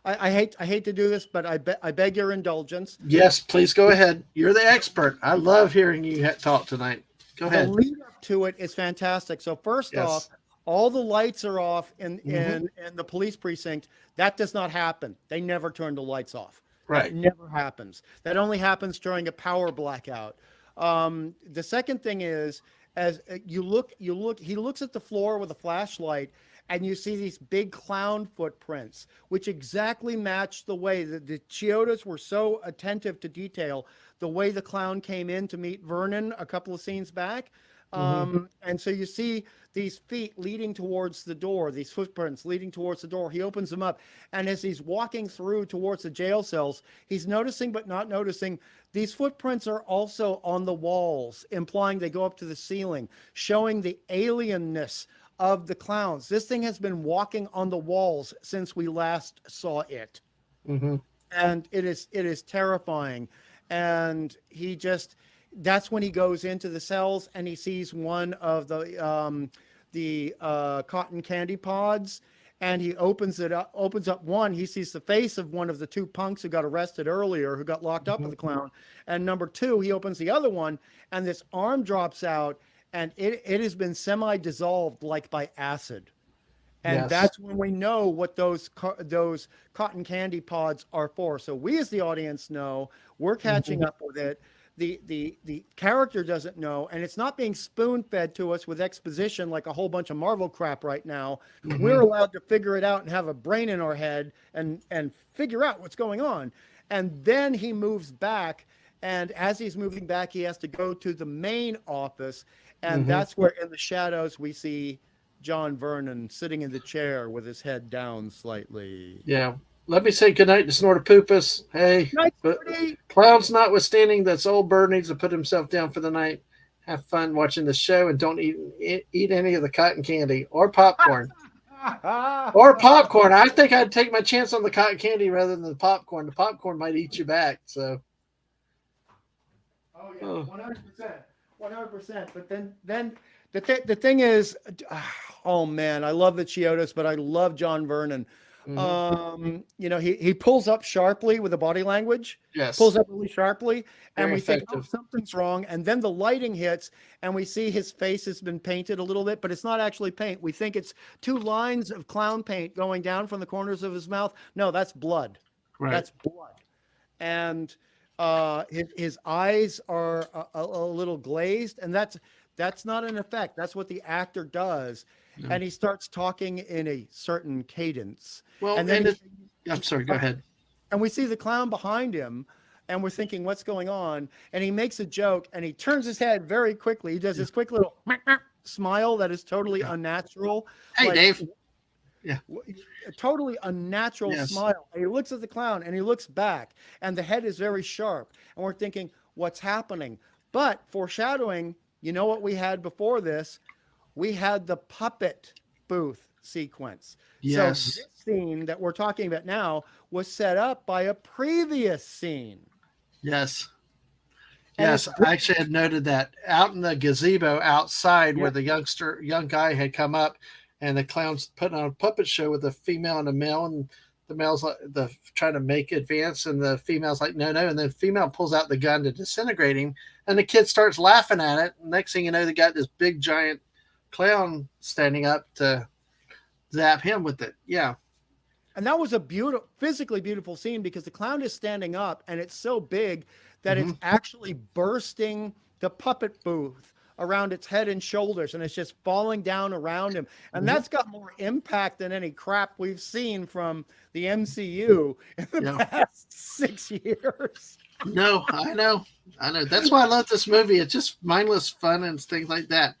I hate to do this, but I beg your indulgence. Yes, please go ahead. You're the expert. I love hearing you talk tonight. Go The ahead. lead up to it is fantastic. So first off, Yes. all the lights are off in Hmm. in the police precinct. That does not happen. They never turn the lights off. That Right. never happens. That only happens during a power blackout. The second thing is, as he looks at the floor with a flashlight, and you see these big clown footprints, which exactly match the way that the Chiodas were so attentive to detail, the way the clown came in to meet Vernon a couple of scenes back. Hmm. And so you see these feet leading towards the door, these footprints leading towards the door. He opens them up. And as he's walking through towards the jail cells, he's noticing but not noticing these footprints are also on the walls, implying they go up to the ceiling, showing the alienness of the clowns. This thing has been walking on the walls since we last saw it. Hmm. And it is terrifying. And that's when he goes into the cells and he sees one of the cotton candy pods, and he opens up one. He sees the face of one of the 2 punks who got arrested earlier, who got locked up with Hmm. the clown. And number 2, he opens the other one, and this arm drops out, and it has been semi-dissolved like by acid. And Yes. that's when we know what those cotton candy pods are for. So we, as the audience, know we're Hmm. catching up with it. The character doesn't know, and it's not being spoon fed to us with exposition like a whole bunch of Marvel crap right now. We're Hmm. allowed to figure it out and have a brain in our head and figure out what's going on. And then he moves back, and as he's moving back, he has to go to the main office, and Hmm. that's where in the shadows we see John Vernon sitting in the chair with his head down slightly. Yeah. Let me say goodnight to Snortopoopus. Hey, Night, but Marty. clouds notwithstanding, this old bird needs to put himself down for the night. Have fun watching the show, and don't eat any of the cotton candy or popcorn. Or popcorn. I think I'd take my chance on the cotton candy rather than the popcorn. The popcorn might eat you back. So, Oh yeah, oh, 100%, 100%. But then the thing is, oh man, I love the Chiodos, but I love John Vernon. hmm, He pulls up sharply with the body language, pulls yes, up really sharply, and very we think, oh, effective. something's wrong. And then the lighting hits, and we see his face has been painted a little bit, but it's not actually paint. We think it's 2 lines of clown paint going down from the corners of his mouth. No, that's blood. Right. That's blood. And his eyes are a little glazed, and That's not an effect. That's what the actor does. No. And he starts talking in a certain cadence. Well, And then and it's, I'm sorry. Go ahead. and we see the clown behind him, and we're thinking, what's going on? And he makes a joke, and he turns his head very quickly. He does Yeah. this quick little smile that is totally Yeah. unnatural, Hey, like Dave. Yeah. a totally unnatural Yes. smile. And he looks at the clown, and he looks back, and the head is very sharp. And we're thinking, what's happening? But foreshadowing, you know what we had before this? We had the puppet booth sequence. So Yes. this scene that we're talking about now was set up by a previous scene. Yes. And Yes. it's I actually had noted that out in the gazebo outside yeah, where the young guy had come up, and the clown's putting on a puppet show with a female and a male, and the male's like the trying to make advance, and the female's like no, no, and then the female pulls out the gun to disintegrate him, and the kid starts laughing at it. Next thing you know, they got this big giant clown standing up to zap him with it. Yeah. and that was a beautiful, physically beautiful scene because the clown is standing up and it's so big that Mm-hmm. it's actually bursting the puppet booth around its head and shoulders, and it's just falling down around him. And Mm-hmm. that's got more impact than any crap we've seen from the MCU in the Yeah. past 6 years. No, I know. I know. That's why I love this movie. It's just mindless fun and things like that.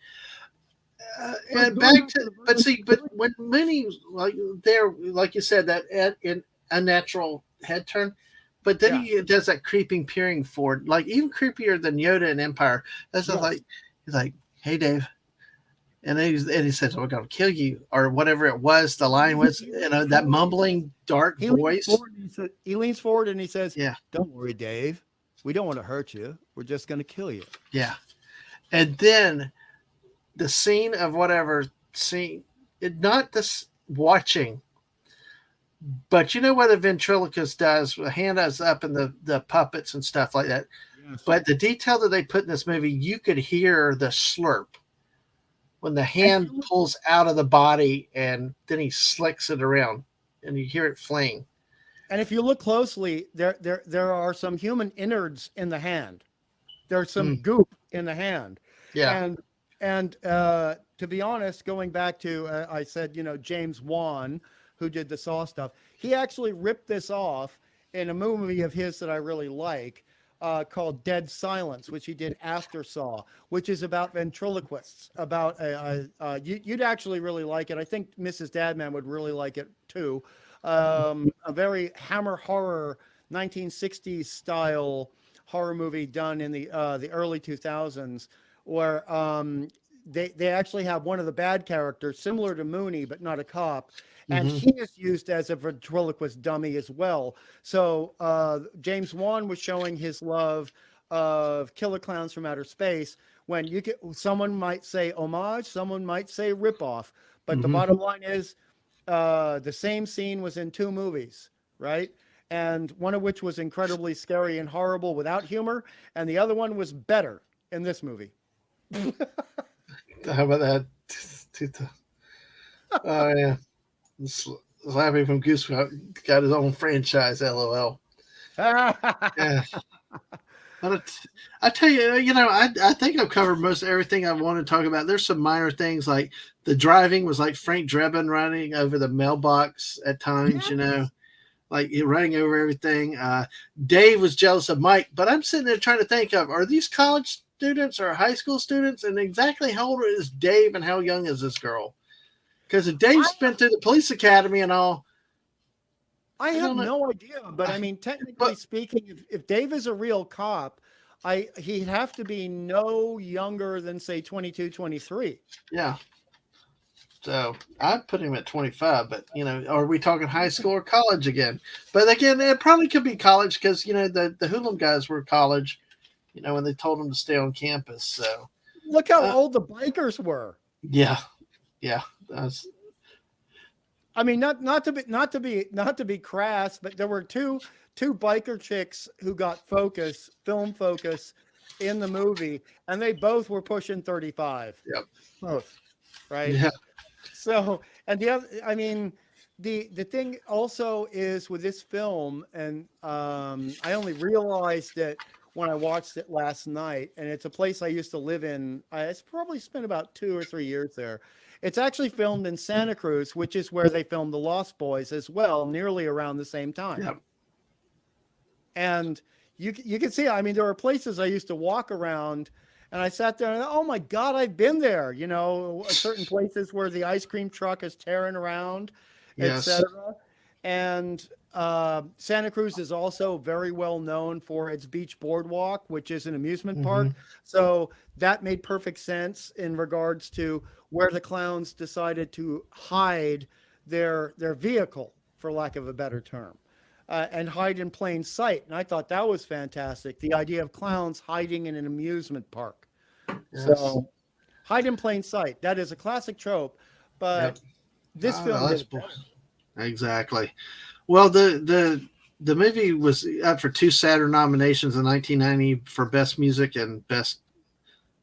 And back to, but see, but when many like there, like you said, that in a natural head turn, but then Yeah. he does that creeping, peering forward, like even creepier than Yoda in Empire. That's just Yes. like he's like, "Hey, Dave," and then he says, "We're gonna kill you," or whatever it was. The line was, that mumbling, dark He leans voice. forward and he leans forward and he says, Yeah, "Don't worry, Dave. We don't want to hurt you. We're just going to kill you." yeah. And then the scene of whatever scene, not this watching, but you know what a ventriloquist does? The hand is up in the puppets and stuff like that. Yes. But the detail that they put in this movie, you could hear the slurp when the hand pulls out of the body and then he slicks it around and you hear it fling. And if you look closely, there are some human innards in the hand. There's some goop in the hand. Yeah. And to be honest, going back to I said, James Wan, who did the Saw stuff, he actually ripped this off in a movie of his that I really like called Dead Silence, which he did after Saw, which is about ventriloquists. About you'd actually really like it. I think Mrs. Dadman would really like it too. A very Hammer horror 1960s style horror movie done in the early 2000s, where they actually have one of the bad characters similar to Mooney, but not a cop. And he is used as a ventriloquist dummy as well. So James Wan was showing his love of Killer Clowns from Outer Space. When someone might say homage, someone might say ripoff, but the bottom line is the same scene was in two movies, right? And one of which was incredibly scary and horrible without humor, and the other one was better in this movie. How about that? Oh yeah, Slappy from Goose got his own franchise. LOL. Yeah. But I tell you, I think I've covered most everything I want to talk about. There's some minor things like the driving was like Frank Drebin running over the mailbox at times, like running over everything. Dave was jealous of Mike, but I'm sitting there trying to think of, are these college students or high school students? And exactly how old is Dave and how young is this girl? Because if Dave's been through the police academy and all, I have no idea, but I mean, technically speaking, if Dave is a real cop, he'd have to be no younger than say 22, 23. Yeah. So I'd put him at 25, but are we talking high school or college again? But again, it probably could be college because the hoodlum guys were college, when they told them to stay on campus. So look how old the bikers were. Yeah. I mean, not to be crass, but there were two biker chicks who got film focus in the movie, and they both were pushing 35. Yep. Both. Right. Yeah. So, and the other, I mean, the thing also is with this film, and I only realized it when I watched it last night, and it's a place I used to live in. It's probably spent about 2 or 3 years there. It's actually filmed in Santa Cruz, which is where they filmed The Lost Boys as well, nearly around the same time. Yep. And you can see, I mean, there are places I used to walk around, and I sat there and, oh my God, I've been there. You know, certain places where the ice cream truck is tearing around, Yes. etc. And Santa Cruz is also very well known for its beach boardwalk, which is an amusement Hmm. park. So that made perfect sense in regards to where the clowns decided to hide their vehicle, for lack of a better term, and hide in plain sight. And I thought that was fantastic. The idea of clowns hiding in an amusement park. Yes. So hide in plain sight. That is a classic trope, Yep. but this Oh, film did that's it better. exactly. Well, the movie was up for two Saturn nominations in 1990 for best music and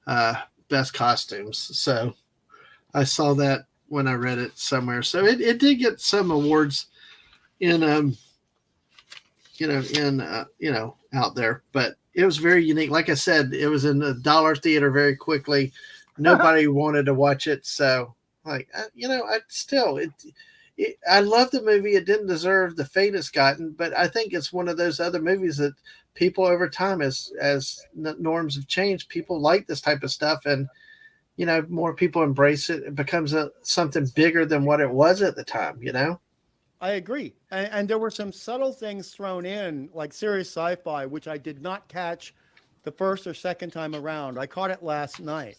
uh, best costumes. So I saw that when I read it somewhere. So it did get some awards in out there, but it was very unique. Like I said, it was in the dollar theater very quickly. Nobody wanted to watch it, so like I still I love the movie. It didn't deserve the fate it's gotten, but I think it's one of those other movies that people over time, as norms have changed, people like this type of stuff, and more people embrace it. It becomes something bigger than what it was at the time. I agree. And there were some subtle things thrown in, like serious sci fi, which I did not catch the first or second time around. I caught it last night,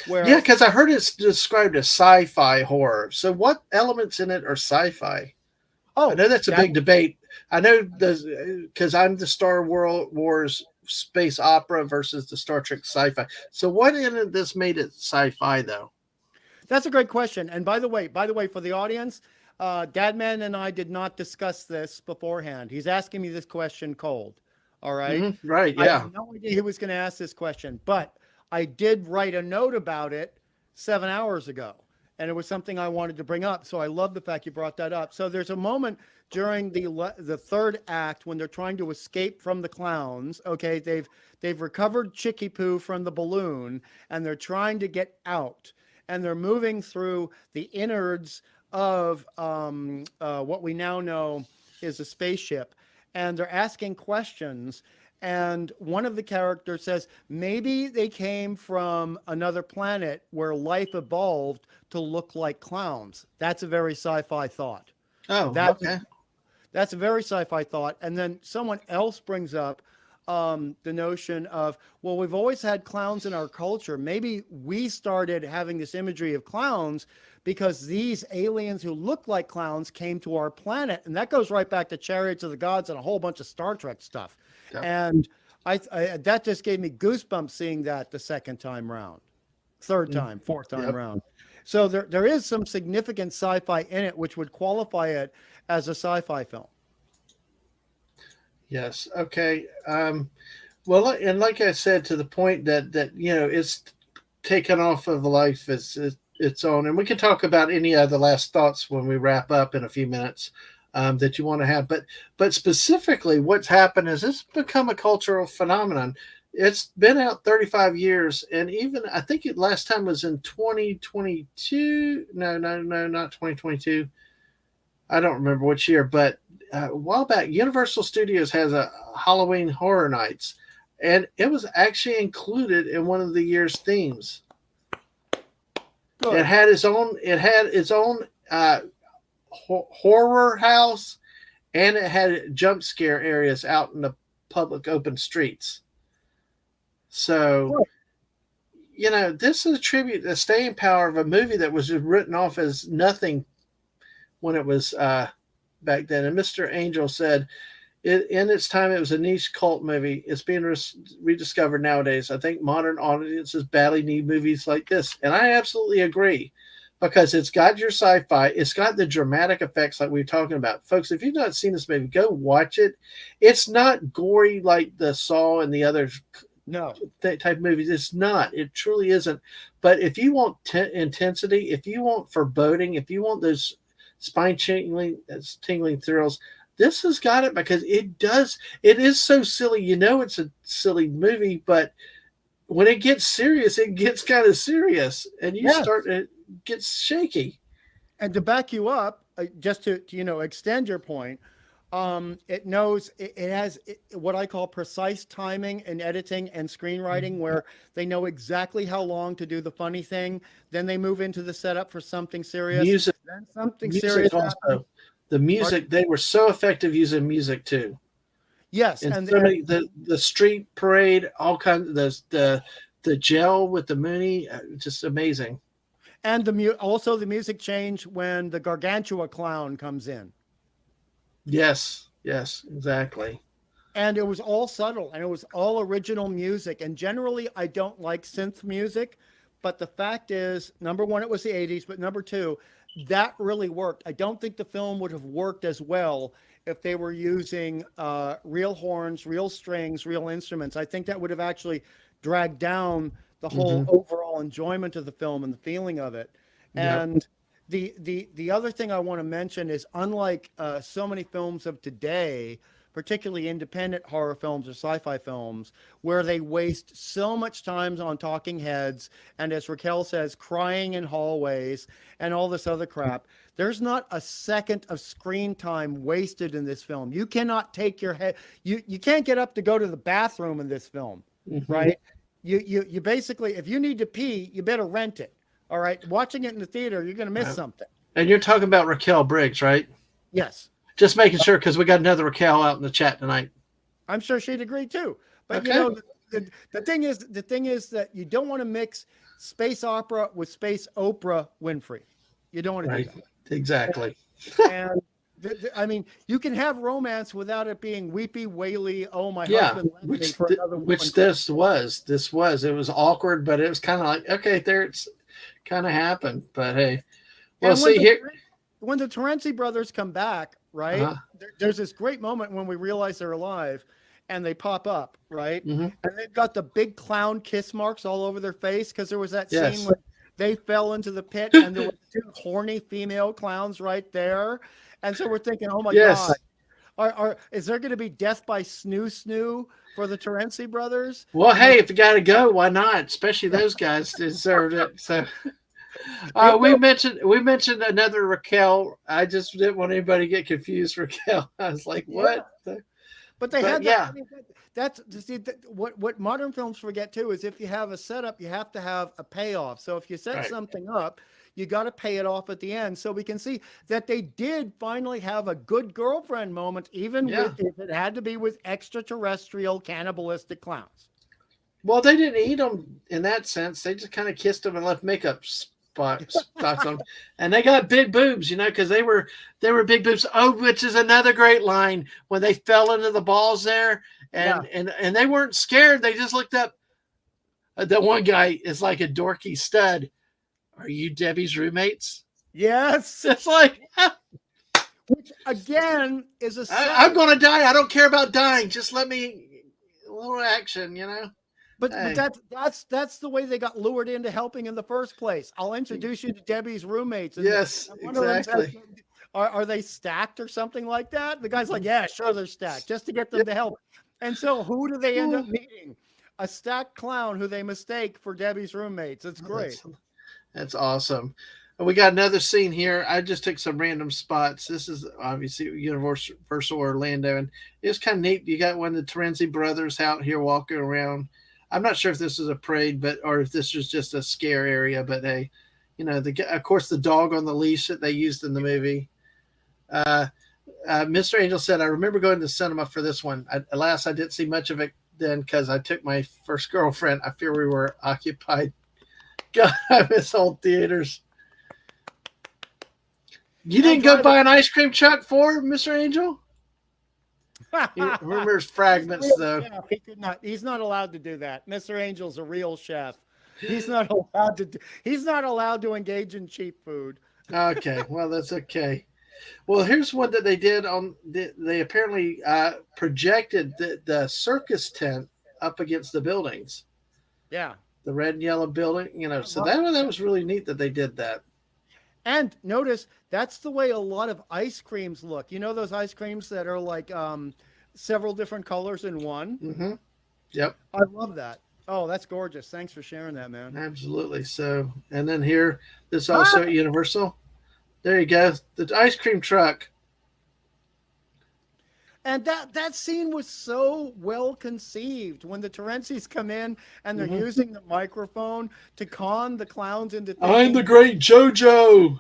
Yeah, where, because I heard it's described as sci-fi horror. So what elements in it are sci-fi? I oh, know that's a that, big debate. I know because I'm the Wars space opera versus the Star Trek sci-fi. So what in it this made it sci-fi though? that's a great question. And by the way, for the audience, Dadman and I did not discuss this beforehand. He's asking me this question cold. All right. Right? I had Yeah. no idea he was going to ask this question, but I did write a note about it 7 hours ago. And it was something I wanted to bring up. So I love the fact you brought that up. So there's a moment during the third act when they're trying to escape from the clowns. Okay, they've recovered Chicky Poo from the balloon, and they're trying to get out. And they're moving through the innards of what we now know is a spaceship, and they're asking questions. And one of the characters says, maybe they came from another planet where life evolved to look like clowns. That's a very sci-fi thought. Oh, That's okay. that's a very sci-fi thought. And then someone else brings up the notion of, well, we've always had clowns in our culture. Maybe we started having this imagery of clowns because these aliens who look like clowns came to our planet. And that goes right back to Chariots of the Gods and a whole bunch of Star Trek stuff. Yep. And that just gave me goosebumps seeing that the second time round, third time, fourth time Yep. round. So there is some significant sci-fi in it, which would qualify it as a sci-fi film. Yes. Okay. Well, and like I said, to the point that it's taken off of life its own, and we can talk about any other last thoughts when we wrap up in a few minutes that you want to have. But specifically, what's happened is it's become a cultural phenomenon. It's been out 35 years, and even I think it last time was in 2022. No, no, no, not 2022. I don't remember which year, but a while back, Universal Studios has a Halloween Horror Nights, and it was actually included in one of the year's themes. It Good. had its own. It had its own horror house, and it had jump scare areas out in the public open streets. So Good. this is a tribute, the staying power of a movie that was just written off as nothing when it was back then. And Mr. Angel said, in its time, it was a niche cult movie. It's being rediscovered nowadays. I think modern audiences badly need movies like this. And I absolutely agree because it's got your sci-fi. It's got the dramatic effects like we were talking about. Folks, if you've not seen this movie, go watch it. It's not gory like the Saw and the other No. type movies. It's not. It truly isn't. But if you want intensity, if you want foreboding, if you want those spine tingling thrills, this has got it because it does. It is so silly. You know, it's a silly movie, but when it gets serious, it gets kind of serious, and you Yes. start it gets shaky. And to back you up, just to extend your point, it knows it has what I call precise timing in editing and screenwriting, where they know exactly how long to do the funny thing. Then they move into the setup for something serious. Music, Then something music serious happens. also. The Pardon? music, they were so effective using music too. Yes, And and so many the street parade, all kinds of the gel with the Mooney, just amazing. also the music change when the Gargantua clown comes in. Yes, yes, exactly. And it was all subtle and it was all original music. And generally, I don't like synth music, but the fact is, number one, it was the 80s, but number two, that really worked. I don't think the film would have worked as well if they were using real horns, real strings, real instruments. I think that would have actually dragged down the whole Hmm. overall enjoyment of the film and the feeling of it. Yep. And the other thing I want to mention is, unlike so many films of today, particularly independent horror films or sci-fi films, where they waste so much time on talking heads and, as Raquel says, crying in hallways and all this other crap. There's not a second of screen time wasted in this film. You cannot take your head. You can't get up to go to the bathroom in this film, Hmm. right? You basically, if you need to pee, you better rent it. All right, watching it in the theater, you're going to miss something. And you're talking about Raquel Briggs, right? Yes, Just making sure because we got another Raquel out in the chat tonight. I'm sure she'd agree too. But Okay. the thing is that you don't want to mix space opera with space Oprah Winfrey. You don't want to do Right. that. Exactly. And I mean, you can have romance without it being weepy, waily. Oh, my Yeah. husband left me for another woman. Which this was. This was. It was awkward, but it was kind of like, okay, there it's kind of happened. But hey, well, And when see here. the Terenzi brothers come back, right? Uh-huh. There's this great moment when we realize they're alive, and they pop up, right? Hmm. And they've got the big clown kiss marks all over their face because there was that scene Yes. when they fell into the pit, and there were two horny female clowns right there. And so we're thinking, oh my God, Yes. is there going to be death by snoo snoo for the Terenzi brothers? Well, And they, hey, if you got to go, why not? Especially those guys deserved it. So it we will, mentioned another Raquel. I just didn't want anybody to get confused. Raquel. I was like, yeah. what? But they But had that. yeah. I mean, that's see, what modern films forget too is, if you have a setup, you have to have a payoff. So if you set Right. something up, you got to pay it off at the end. So we can see that they did finally have a good girlfriend moment, even Yeah. with if it had to be with extraterrestrial cannibalistic clowns. Well, they didn't eat them in that sense. They just kind of kissed them and left makeup spots on them. And they got big boobs, because they were big boobs. Oh, which is another great line when they fell into the balls there, Yeah. and they weren't scared. They just looked up. The one guy is like a dorky stud. Are you Debbie's roommates? Yes. It's like Which again is a I'm setup. gonna die. I don't care about dying. Just let me a little action. But Hey, that's the way they got lured into helping in the first place. I'll introduce you to Debbie's roommates, and yes, one of them says, exactly. are they stacked or something like that? The guy's like, yeah, sure, they're stacked, just to get them to help. And so who do they end up meeting? A stacked clown who they mistake for Debbie's roommates. It's great. That's awesome. We got another scene here. I just took some random spots. This is obviously Universal Orlando, and it's kind of neat. You got one of the Terenzi brothers out here walking around. I'm not sure if this is a parade, or if this was just a scare area. But hey, of course, the dog on the leash that they used in the movie. Uh, Mr. Angel said, "I remember going to cinema for this one. Alas, I didn't see much of it then because I took my first girlfriend. I fear we were occupied. God, I miss old theaters." You And didn't go driving. buy an ice cream truck for Mr. Angel? He remembers fragments, though. Chef. He could not. He's not allowed to do that. Mr. Angel's a real chef. He's not allowed to. He's not allowed to engage in cheap food. Okay, well, that's okay. Well, here's one that they did on. They apparently projected the circus tent up against the buildings, Yeah. the red and yellow building. So Well, that was really neat that they did that. And notice that's the way a lot of ice creams look. You know those ice creams that are like several different colors in one? Mm-hmm. Yep. I love that. Oh, that's gorgeous. Thanks for sharing that, man. Absolutely. So, and then here, this also Ah! at Universal. There you go. The ice cream truck. And that scene was so well conceived when the Terencies come in and they're Mm-hmm. using the microphone to con the clowns into I'm the thinking. great JoJo.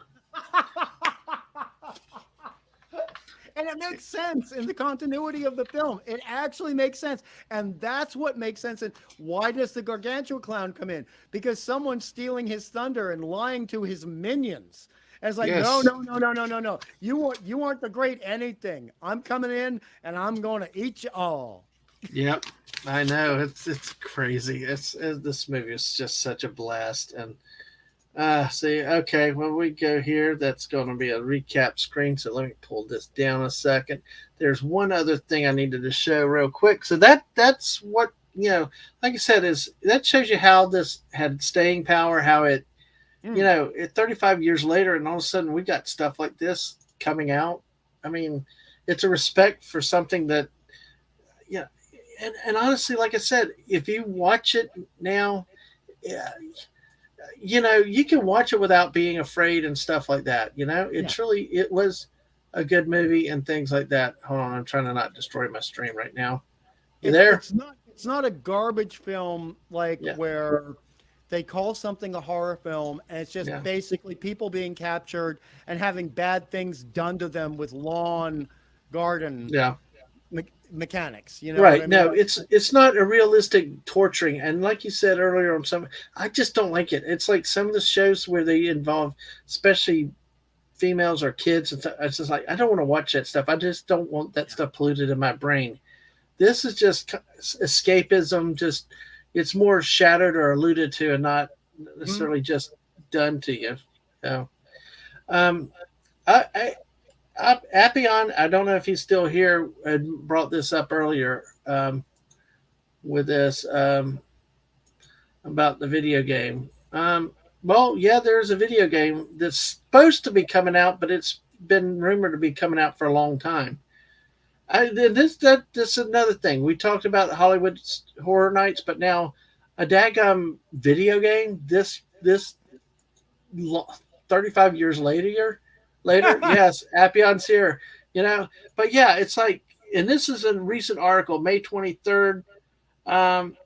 And it makes sense in the continuity of the film. It actually makes sense. And that's what makes sense. And why does the Gargantua clown come in? Because someone's stealing his thunder and lying to his minions. And it's like, no, Yes. no, no, no, no, no, no. You aren't the great anything. I'm coming in and I'm going to eat you all. Yep. I know. It's crazy. This movie is just such a blast. And see, okay, when we go here, that's going to be a recap screen. So let me pull this down a second. There's one other thing I needed to show real quick. So that's what like I said, is that shows you how this had staying power. How it, Mm, 35 years later, and all of a sudden we got stuff like this coming out. I mean, it's a respect for something that, yeah, and honestly, like I said, if you watch it now, yeah, you can watch it without being afraid and stuff like that. yeah. It was a good movie and things like that. Hold on, I'm trying to not destroy my stream right now. You It's there? it's not it's not a garbage film like Yeah, where they call something a horror film and it's just yeah, basically people being captured and having bad things done to them with lawn garden yeah. mechanics. You know what I Right. mean? No, it's not a realistic torturing, and like you said earlier on some, I just don't like it. It's like some of the shows where they involve, especially females or kids, and stuff. It's just like I don't want to watch that stuff. I just don't want that Yeah. stuff polluted in my brain. This is just escapism. Just it's more shattered or alluded to, and not Mhm. necessarily just done to you. So, um, Appion, I don't know if he's still here. I brought this up earlier with this about the video game. Well, yeah, there's a video game that's supposed to be coming out, but it's been rumored to be coming out for a long time. This is another thing. We talked about Hollywood Horror Nights, but now a daggum video game. This 35 years later, yes, Appion's here. But yeah, it's like, and this is a recent article, May 23rd. Um,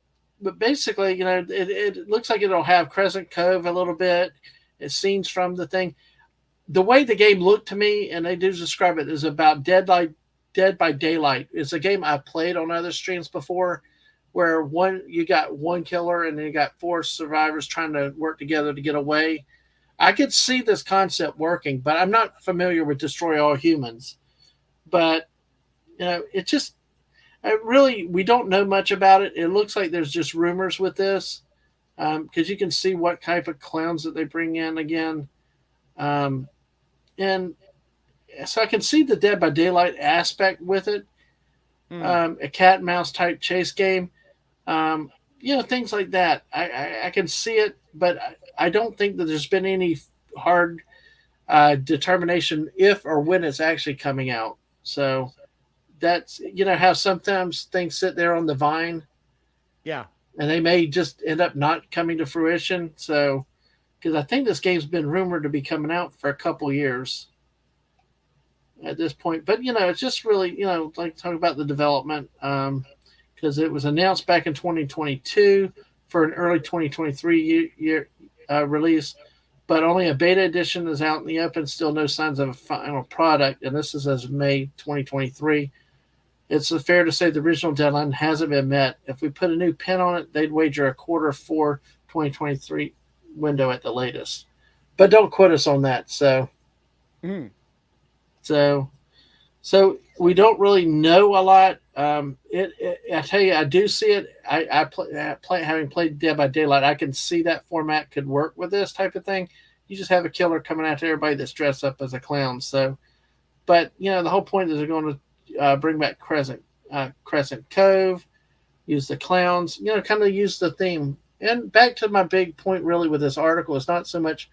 but basically, it looks like it'll have Crescent Cove a little bit. It's scenes from the thing. The way the game looked to me, and they do describe it, is about Dead by Daylight. It's a game I played on other streams before, where you got one killer and then you got four survivors trying to work together to get away. I could see this concept working, but I'm not familiar with Destroy All Humans. But it just really, we don't know much about it. It looks like there's just rumors with this, because you can see what type of clowns that they bring in again, um, and so I can see the Dead by Daylight aspect with it, Mm. a cat and mouse type chase game, um, things like that. I can see it, but I don't think that there's been any hard determination if or when it's actually coming out. So that's how sometimes things sit there on the vine Yeah. and they may just end up not coming to fruition. So because I think this game's been rumored to be coming out for a couple years at this point, but it's just really like talking about the development, because it was announced back in 2022 for an early 2023 year release, but only a beta edition is out in the open. Still no signs of a final product, and this is as of May 2023. It's fair to say the original deadline hasn't been met. If we put a new pin on it, they'd wager a quarter 4 2023 window at the latest. But don't quote us on that. Mm. So, so we don't really know a lot. I tell you, I do see it. Having played Dead by Daylight, I can see that format could work with this type of thing. You just have a killer coming after everybody that's dressed up as a clown. So, but the whole point is they're going to bring back Crescent Cove, use the clowns, kind of use the theme. And back to my big point, really, with this article, it's not so much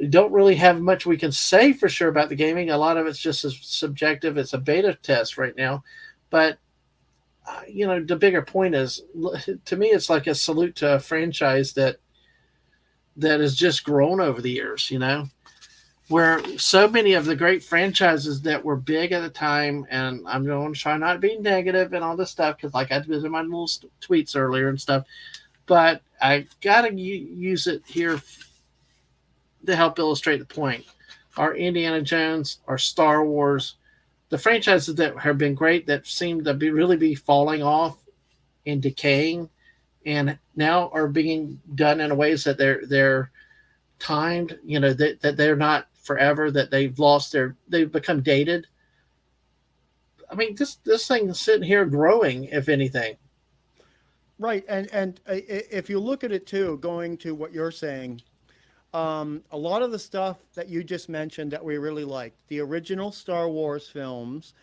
don't really have much we can say for sure about the gaming. A lot of it's just as subjective. It's a beta test right now, but the bigger point is, to me, it's like a salute to a franchise that has just grown over the years. Where so many of the great franchises that were big at the time, and I'm going to try not to be negative and all this stuff because, like I did in my little tweets earlier and stuff, but I gotta use it here to help illustrate the point. Our Indiana Jones, our Star Wars, the franchises that have been great that seem to be really be falling off and decaying, and now are being done in ways that they're timed. That they're not forever. That they've become dated. I mean, this thing is sitting here growing, if anything. Right, and if you look at it too, going to what you're saying, a lot of the stuff that you just mentioned that we really liked, the original Star Wars films,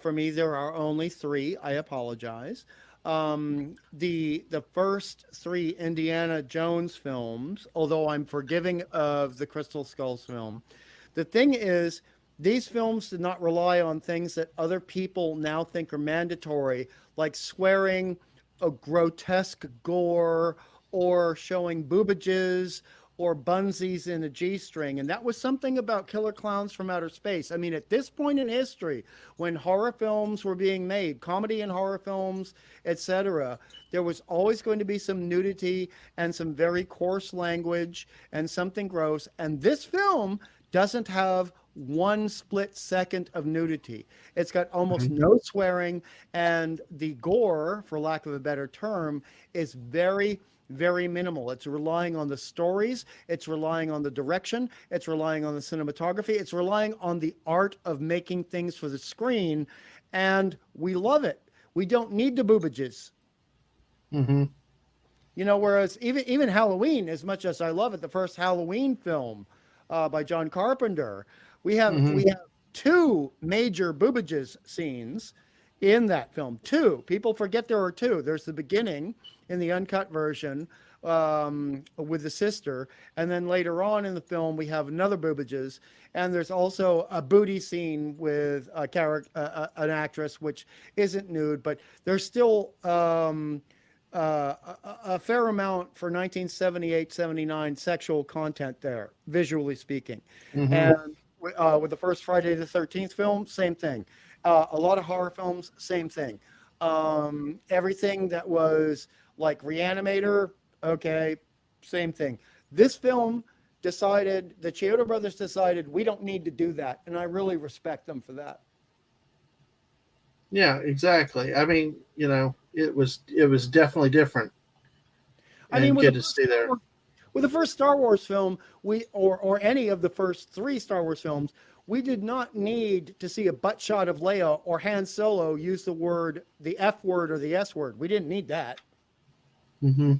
for me there are only three. I apologize. The first three Indiana Jones films, although I'm forgiving of the Crystal Skulls film, the thing is, these films did not rely on things that other people now think are mandatory, like swearing, a grotesque gore, or showing boobages or bunsies in a G string. And that was something about Killer Clowns from Outer Space. I mean, at this point in history, when horror films were being made, comedy and horror films, etc., there was always going to be some nudity and some very coarse language and something gross. And this film doesn't have one split second of nudity. It's got almost Mm-hmm. no swearing, and the gore, for lack of a better term, is very, very minimal. It's relying on the stories, it's relying on the direction, it's relying on the cinematography, it's relying on the art of making things for the screen, and we love it. We don't need the boobages. Mm-hmm. Whereas even Halloween, as much as I love it, the first Halloween film by John Carpenter, Mm-hmm. we have two major boobages scenes in that film. Two. People forget there are two. There's the beginning in the uncut version with the sister, and then later on in the film we have another boobages, and there's also a booty scene with a character, an actress, which isn't nude, but there's still a fair amount for 1978-79 sexual content there, visually speaking. Mm-hmm. And with the first Friday the 13th film, same thing. A lot of horror films, same thing. Everything that was like Reanimator, okay, same thing. This film decided, the Chiodo brothers decided, we don't need to do that. And I really respect them for that. Yeah, exactly. I mean, it was definitely different I mean, and good to see there. with the first Star Wars film, we or any of the first three Star Wars films, we did not need to see a butt shot of Leia or Han Solo use the F word or the S word. We didn't need that. Mm-hmm.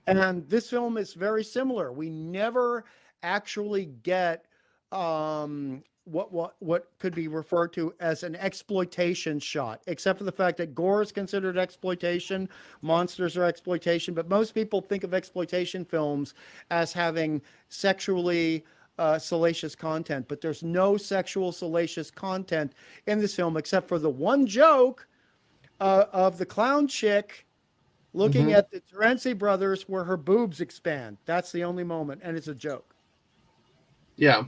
And this film is very similar. We never actually get what could be referred to as an exploitation shot, except for the fact that gore is considered exploitation, monsters are exploitation, but most people think of exploitation films as having sexually salacious content, but there's no sexual salacious content in this film except for the one joke of the clown chick looking Mm-hmm. at the Terenzi brothers where her boobs expand. That's the only moment, and it's a joke. Yeah,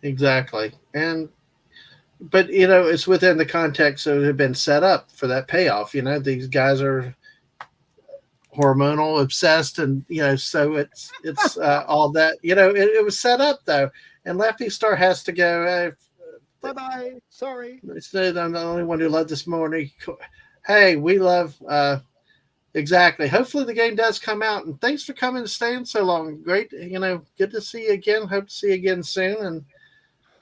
exactly. But it's within the context that had been set up for that payoff. These guys are hormonal obsessed, and so it's all that. It was set up though, and Lefty Star has to go. Bye bye. Sorry. Said I'm the only one who loved this morning. Hey, we love. Exactly. Hopefully the game does come out, and thanks for coming and staying so long. Great, good to see you again. Hope to see you again soon. And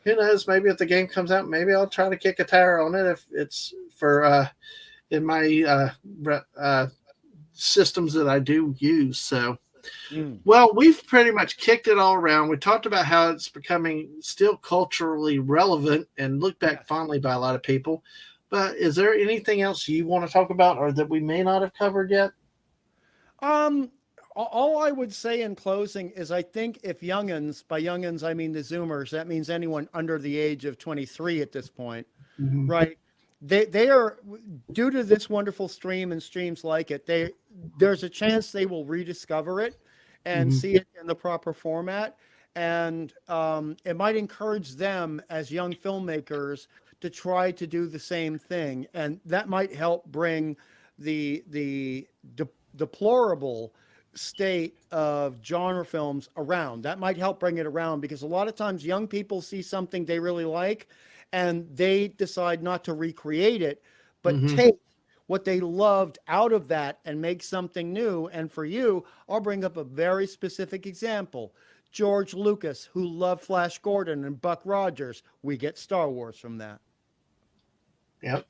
who knows, maybe if the game comes out, maybe I'll try to kick a tire on it if it's for in my systems that I do use. So, Mm, well, we've pretty much kicked it all around. We talked about how it's becoming still culturally relevant and looked back yes. fondly by a lot of people. But is there anything else you want to talk about or that we may not have covered yet? Um, All I would say in closing is I think if youngins, by youngins I mean the Zoomers, that means anyone under the age of 23 at this point, Mm-hmm. right? They are, due to this wonderful stream and streams like it, there's a chance they will rediscover it and Mm-hmm. see it in the proper format, and it might encourage them as young filmmakers to try to do the same thing, and that might help bring the deplorable state of genre films around. That might help bring it around because a lot of times young people see something they really like and they decide not to recreate it, but Mm-hmm. take what they loved out of that and make something new. And for you, I'll bring up a very specific example. George Lucas, who loved Flash Gordon and Buck Rogers, we get Star Wars from that. Yep.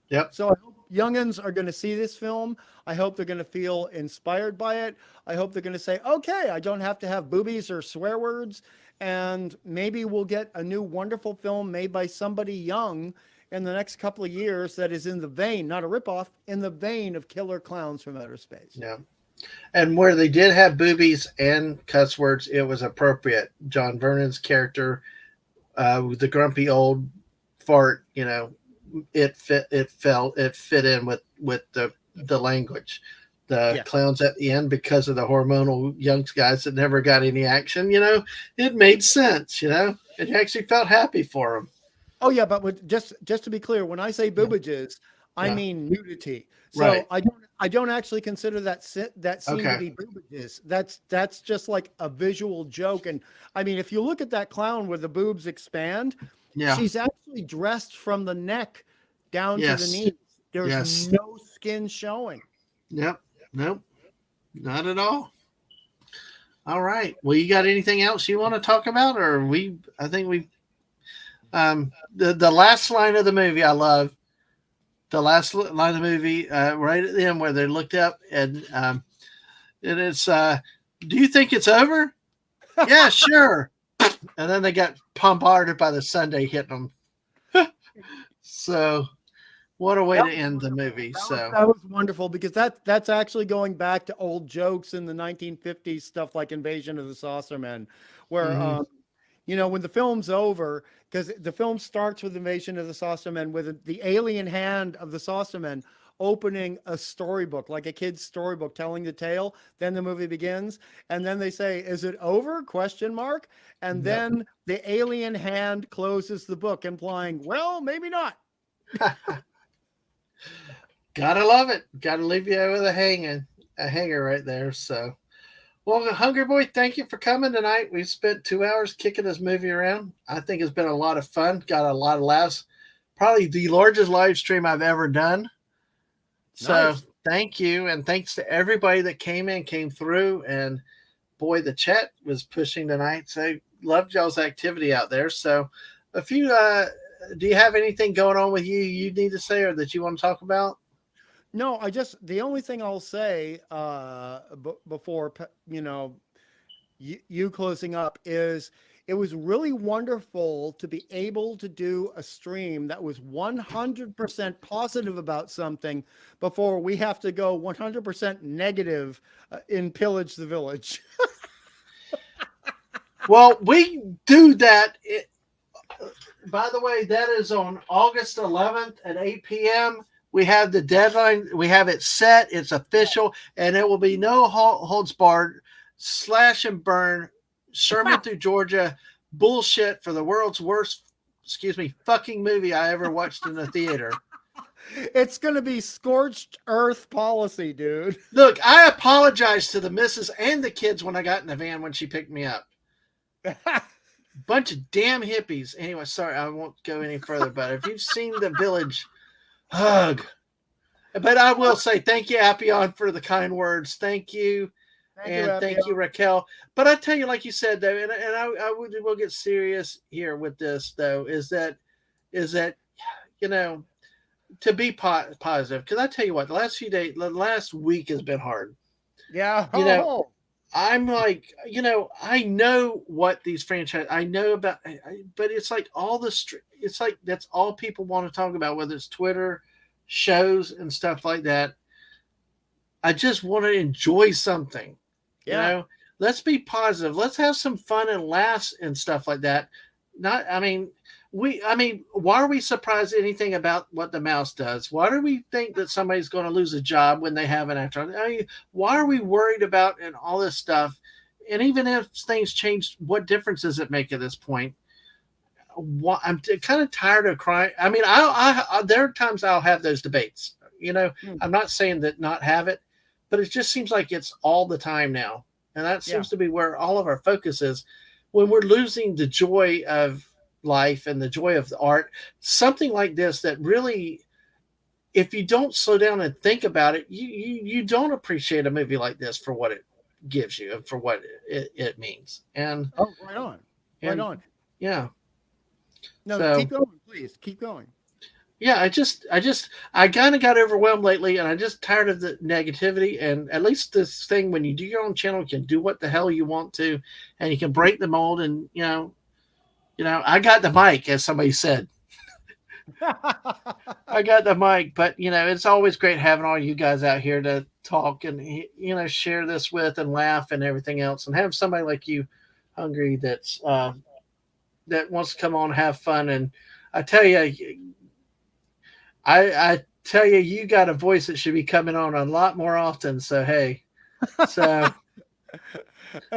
Yep. So I hope youngins are going to see this film. I hope they're going to feel inspired by it. I hope they're going to say, okay, I don't have to have boobies or swear words. And maybe we'll get a new wonderful film made by somebody young in the next couple of years that is in the vein, not a ripoff, in the vein of Killer Clowns from Outer Space. Yeah. And where they did have boobies and cuss words, it was appropriate. John Vernon's character, the grumpy old fart, it fit in with the language. The Yes. clowns at the end, because of the hormonal young guys that never got any action, it made sense. It actually felt happy for them. Oh yeah, but just to be clear, when I say Yeah, boobages, I yeah, mean nudity. right. So I don't actually consider that scene to Okay, be boobages. That's just like a visual joke. And I mean, if you look at that clown where the boobs expand, yeah, she's actually dressed from the neck down to the yes, knees. There's yes, no skin showing. yep, nope, not at all. All right. Well, you got anything else you want to talk about, or we? I think we. The last line of the movie I love. The last line of the movie, right at the end, where they looked up and it's, do you think it's over? Yeah, sure. And then they got bombarded by the Sunday hitting them. So what a way That to was end the wonderful. movie. That was So that was wonderful because that's actually going back to old jokes in the 1950s stuff like Invasion of the Saucermen, where mhm, when the film's over, because the film starts with Invasion of the Saucermen with the alien hand of the Saucermen opening a storybook, like a kid's storybook, telling the tale. Then the movie begins, and then they say, "Is it over?" Question mark. And yep. then the alien hand closes the book, implying, "Well, maybe not." Gotta love it. Gotta leave you with a hanger right there. So, well, Hungry Boy, thank you for coming tonight. We spent 2 hours kicking this movie around. I think it's been a lot of fun. Got a lot of laughs. Probably the largest live stream I've ever done. So Nice. thank you, and thanks to everybody that came through. And boy, the chat was pushing tonight. So loved y'all's activity out there. So, if you do you have anything going on with you need to say or that you want to talk about? No, the only thing I'll say before you closing up is it was really wonderful to be able to do a stream that was 100% positive about something before we have to go 100% negative in Pillage the Village. Well, we do that. By the way, that is on August 11th at 8 p.m. We have the deadline. We have it set. It's official, and it will be no holds barred, slash and burn, Sherman through Georgia bullshit for the world's worst, fucking movie I ever watched in the theater. It's going to be scorched earth policy, dude. Look, I apologize to the missus and the kids when I got in the van when she picked me up. Bunch of damn hippies. Anyway, sorry, I won't go any further. But if you've seen The Village, hug. But I will say thank you, Appion, for the kind words. Thank you. Thank you, And Abby. thank you, Raquel. But I tell you, like you said, though, and I will get serious here with this, though, is that, you know, to be positive. Because I tell you what, the last few days, the last week has been hard. Yeah. You know, Oh. I'm like, I know what these franchises, I know about, but it's like it's like that's all people want to talk about, whether it's Twitter, shows, and stuff like that. I just want to enjoy something. You Yeah. know, let's be positive. Let's have some fun and laughs and stuff like that. Not, I mean, why are we surprised anything about what the mouse does? Why do we think that somebody's going to lose a job when they have an actor? I mean, why are we worried about and all this stuff? And even if things change, what difference does it make at this point? I'm kind of tired of crying. I mean, there are times I'll have those debates. You know, Mm, I'm not saying that not have it, but it just seems like it's all the time now, and that yeah. seems to be where all of our focus is. When we're losing the joy of life and the joy of the art, something like this that really, if you don't slow down and think about it, you don't appreciate a movie like this for what it gives you and for what it means. Oh, right on. Right And on. yeah, No, so keep going, please. Keep going. yeah, I kind of got overwhelmed lately, and I'm just tired of the negativity. And at least this thing, when you do your own channel, you can do what the hell you want to, and you can break the mold. And I got the mic, as somebody said. I got the mic, but it's always great having all you guys out here to talk and share this with and laugh and everything else, and have somebody like you, Hungry, that wants to come on and have fun. And I tell you, I tell you, you got a voice that should be coming on a lot more often. So hey, so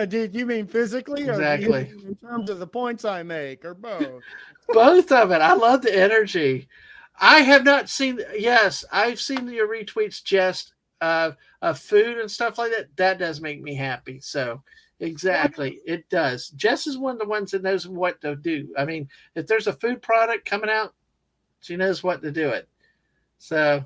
Did you mean physically, or do you exactly, mean in terms of the points I make, or both? both of it. I love the energy. I have not seen. Yes, I've seen your retweets, just of food and stuff like that. That does make me happy. So Well, exactly, it does. Jess is one of the ones that knows what to do. I mean, if there's a food product coming out, she knows what to do it. So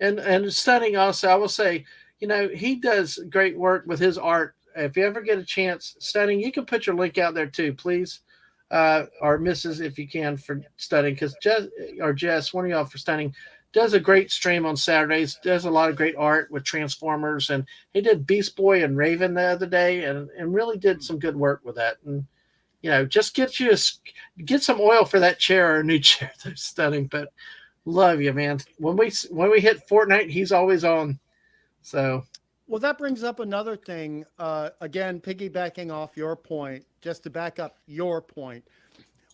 and studying also, I will say, he does great work with his art. If you ever get a chance studying, you can put your link out there too, please, or Mrs. if you can, for studying, because Jess, one of y'all, for studying, does a great stream on Saturdays. Does a lot of great art with Transformers, and he did Beast Boy and Raven the other day, and really did some good work with that. And just get some oil for that chair or a new chair they're studying. But love you, man. When we hit Fortnite, he's always on. So well, that brings up another thing. Again, piggybacking off your point, just to back up your point.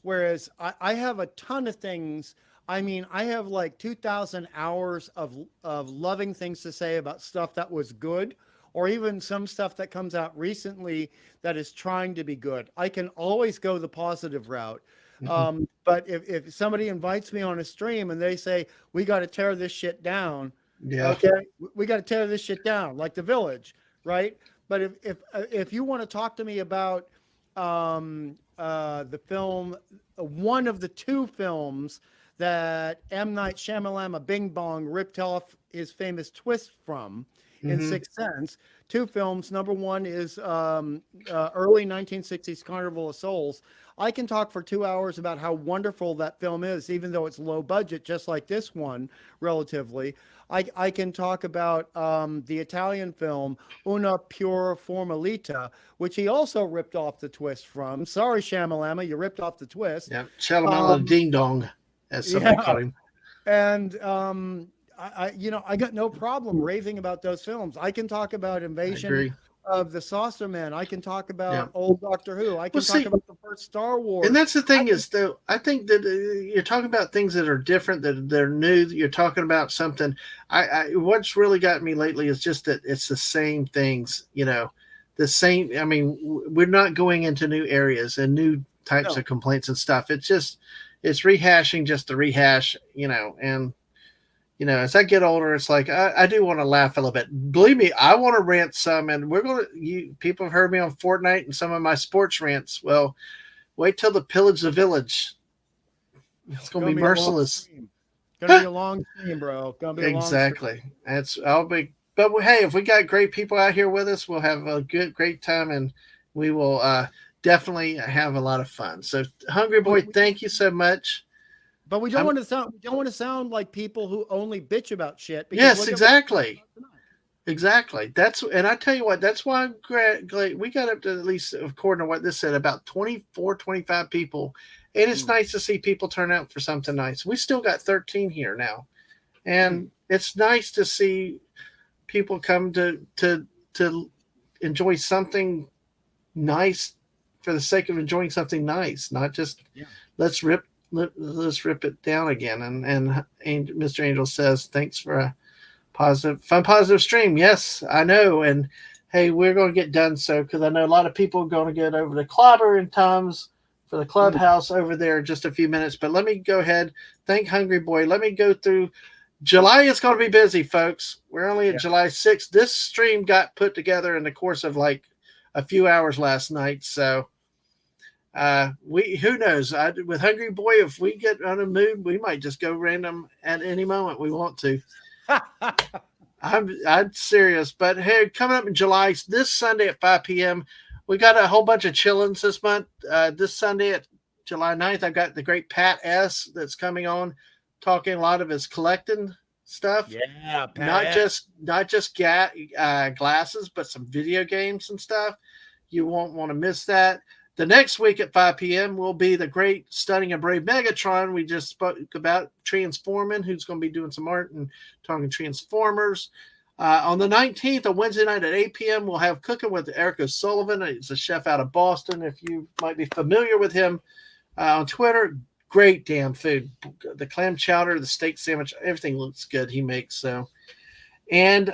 Whereas I have a ton of things. I mean, I have like 2,000 hours of loving things to say about stuff that was good, or even some stuff that comes out recently that is trying to be good. I can always go the positive route. But if somebody invites me on a stream and they say, we got to tear this shit down, yeah. okay, we got to tear this shit down, like the village, right? But if you want to talk to me about the film, one of the two films that M. Night Shyamalan Bing Bong ripped off his famous twist from in Mm-hmm. Sixth Sense. Two films. Number one is early 1960s Carnival of Souls. I can talk for 2 hours about how wonderful that film is, even though it's low budget, just like this one, relatively. I can talk about the Italian film Una Pure Formalita, which he also ripped off the twist from. Sorry, Shamalama, you ripped off the twist. Yeah. Chalamala Um, Ding Dong, as somebody yeah, called him. and I got no problem raving about those films. I can talk about I Invasion agree. of the Saucer Men. I can talk Yeah. about old Doctor Who. I Well, can talk see, about the first Star and Wars. that's the I thing can, is, though, I think that you're talking about things that are different, that they're new. That you're talking about something. What's really got me lately is just that it's the same things. The same. I mean, we're not going into new areas and new types no, of complaints and stuff. It's rehashing just to rehash. And as I get older, it's like I do want to laugh a little bit. Believe me, I want to rant some, and we're gonna. You people have heard me on Fortnite and some of my sports rants. Well, wait till the pillage the village. It's it's gonna gonna be be a long merciless. stream. Gonna be a long stream, bro. Gonna be a long stream. Exactly. I'll be. But hey, if we got great people out here with us, we'll have a great time, and we will definitely have a lot of fun. So, Hungry We, Boy, we, thank you so much. but I'm we don't want to sound like people who only bitch about shit, because yes, look at what we talked exactly. about tonight. Exactly. And I tell you what, that's why I'm glad we got up to, at least according to what this said, about 24, 25 people. And it's Mm, nice to see people turn out for something nice. We still got 13 here now. mm. And it's nice to see people come to enjoy something nice for the sake of enjoying something nice, not just Yeah. let's let's rip it down again. And Mr. Angel says, thanks for a positive stream. Yes, I know. And hey, we're going to get done so because I know a lot of people are going to get over to Clobber in times for the Ooh, clubhouse over there in just a few minutes. But let me go ahead. Thank Hungry Boy. Let me go through. July is going to be busy, folks. We're only at yeah. July 6th. This stream got put together in the course of like a few hours last night. So we who knows? With Hungry Boy, if we get on a mood, we might just go random at any moment we want to. I'm serious, but hey, coming up in July, this Sunday at 5 p.m., we got a whole bunch of chillins this month. This Sunday at July 9th, I've got the great Pat S. that's coming on, talking a lot of his collecting stuff, Yeah, not Pat. just glasses, but some video games and stuff. You won't want to miss that. The next week at 5 p.m. will be the great Stunning and Brave Megatron. We just spoke about Transforming, who's going to be doing some art and talking Transformers. On the 19th, a Wednesday night at 8 p.m., we'll have Cooking with Eric O'Sullivan. He's a chef out of Boston. If you might be familiar with him on Twitter, great damn food. The clam chowder, the steak sandwich, everything looks good he makes. So, and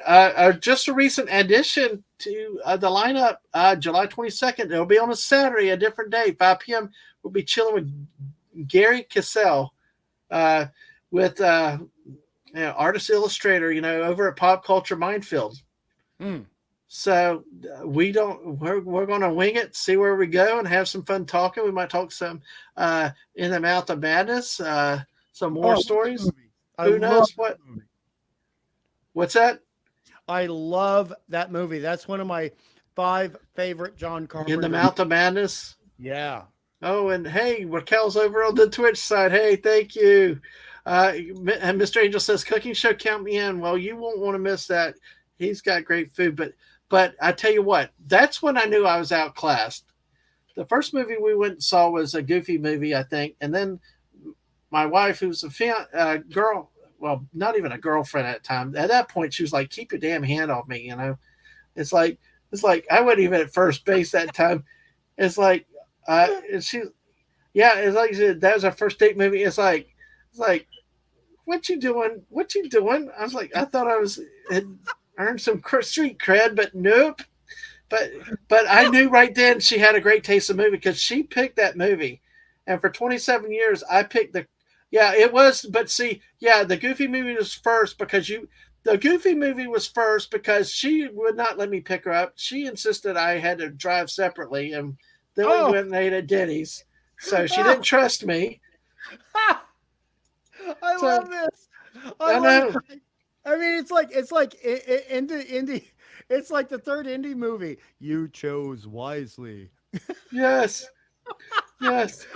just a recent addition to the lineup, July 22nd. It'll be on a Saturday, a different day, 5 p.m. We'll be chilling with Gary Cassell, uh, with artist illustrator, over at Pop Culture Minefield. Mm. So we're going to wing it, see where we go, and have some fun talking. We might talk some In the Mouth of Madness, some Oh, I war love that stories. movie. I Who love knows that what? movie. What's that? I love that movie. That's one of my 5 favorite John In the Carpenter Mouth movies. of Madness. Yeah. Oh, and hey, Raquel's over on the Twitch side. Hey, thank you. And Mr. Angel says, "Cooking show, count me in." Well, you won't want to miss that. He's got great food, but I tell you what, that's when I knew I was outclassed. The first movie we went and saw was a Goofy movie, I think, and then my wife, who's a girl, well, not even a girlfriend at the time. At that point, she was like, "Keep your damn hand off me," It's like I wasn't even at first base that time. It's like, and she, yeah, it's like that was our first date movie. It's like, what you doing? What you doing? I was like, I thought had earned some street cred, but nope. But I knew right then she had a great taste of movie because she picked that movie, and for 27 years I picked the. Yeah, it was. But see, yeah, the Goofy movie was first because you. The Goofy movie was first because she would not let me pick her up. She insisted I had to drive separately, and then we Oh, went and ate at Denny's. So she didn't trust me. I So love this. I I love know. it. I mean, it's like indie. It's like the third indie movie. You chose wisely. Yes, yes,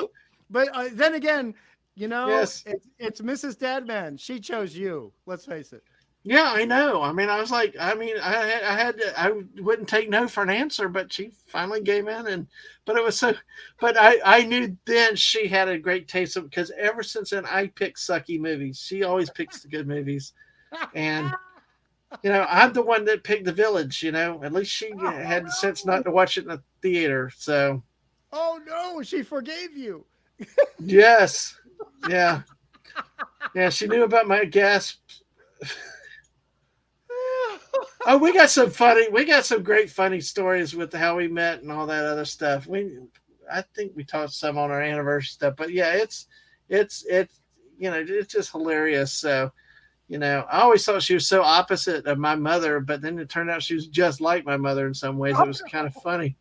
But then again, yes. it's Mrs. Dadman. She chose you. Let's face it. Yeah, I know. I mean, I was like, I had to, I wouldn't take no for an answer, but she finally gave in, but it was so, but I knew then she had a great taste of because ever since then I picked sucky movies. She always picks the good movies, and I'm the one that picked The Village. At least she Oh had the sense not no! to watch it in the theater. So Oh no! She forgave you. yes, yeah, yeah, she knew about my gas. Oh, we got some great funny stories with how we met and all that other stuff. I think we talked some on our anniversary stuff, but yeah, it's it's just hilarious. So, I always thought she was so opposite of my mother, but then it turned out she was just like my mother in some ways. It was kind of funny.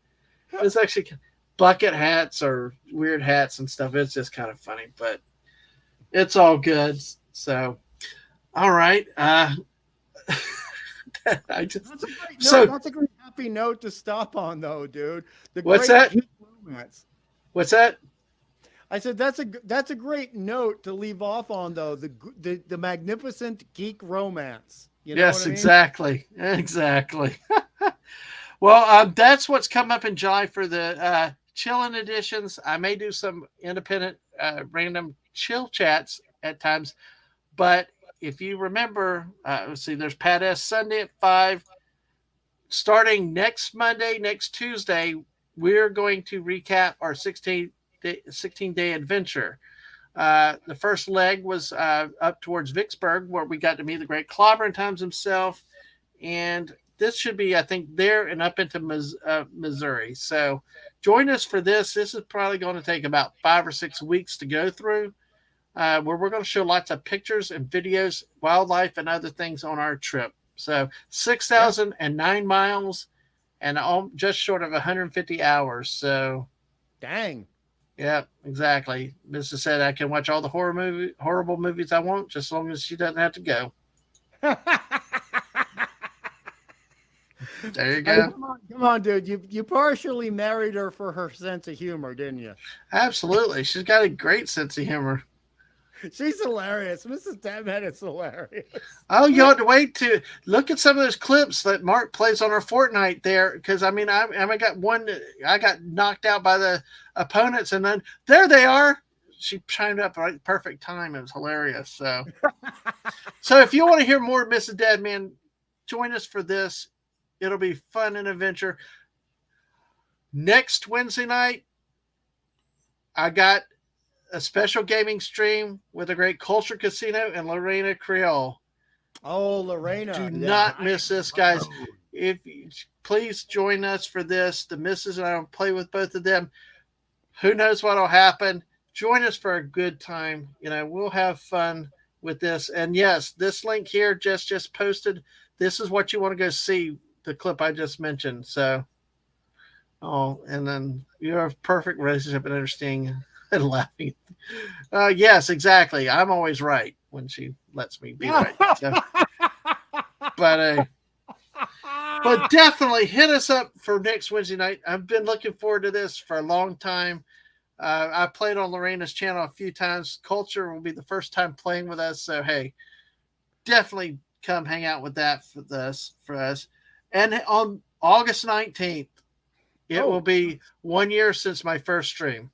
It was actually bucket hats or weird hats and stuff. It's just kind of funny, but it's all good. So, all right. I just That's a great note. so That's a great happy note to stop on, though, dude. The what's great that? geek romance. What's that? I said that's a great note to leave off on, though. The magnificent geek romance. You know what Yes, I mean? exactly, exactly. Well, that's what's come up in July for the chillin' editions. I may do some independent, random chill chats at times, but if you remember, let's see, there's Pat S. Sunday at 5. Starting next Monday, next Tuesday, we're going to recap our 16-day adventure. The first leg was up towards Vicksburg, where we got to meet the great Clobbering Times himself. And this should be, I think, there and up into Missouri. So join us for this. This is probably going to take about 5 or 6 weeks to go through, where we're going to show lots of pictures and videos, wildlife, and other things on our trip. So Yeah. 6,009 miles and just short of 150 hours. So Dang. yeah, exactly. Mrs. said I can watch all the horrible movies I want, just as long as she doesn't have to go. There you I mean, go. come on, dude. You partially married her for her sense of humor, didn't you? Absolutely, she's got a great sense of humor. She's hilarious. Mrs. Deadhead is hilarious. Oh, you ought to wait to look at some of those clips that Mark plays on our Fortnite there, because I mean, I got one. I got knocked out by the opponents, and then there they are. She chimed up right perfect time. It was hilarious. So if you want to hear more of Mrs. Deadman, join us for this. It'll be fun and adventure. Next Wednesday night, I got a special gaming stream with a great Culture Casino and Lorena Creole. Oh, Lorena. Do the not high miss this, guys. road. If please join us for this. The missus and I will play with both of them. Who knows what'll happen? Join us for a good time. We'll have fun with this. And yes, this link here just posted. This is what you want to go see. The clip I just mentioned. So, and then you have a perfect relationship and understanding and laughing. Yes, exactly. I'm always right when she lets me be right. So, but definitely hit us up for next Wednesday night. I've been looking forward to this for a long time. I played on Lorena's channel a few times. Culture will be the first time playing with us. So, hey, definitely come hang out with that for us. And on August 19th, it will be 1 year since my first stream.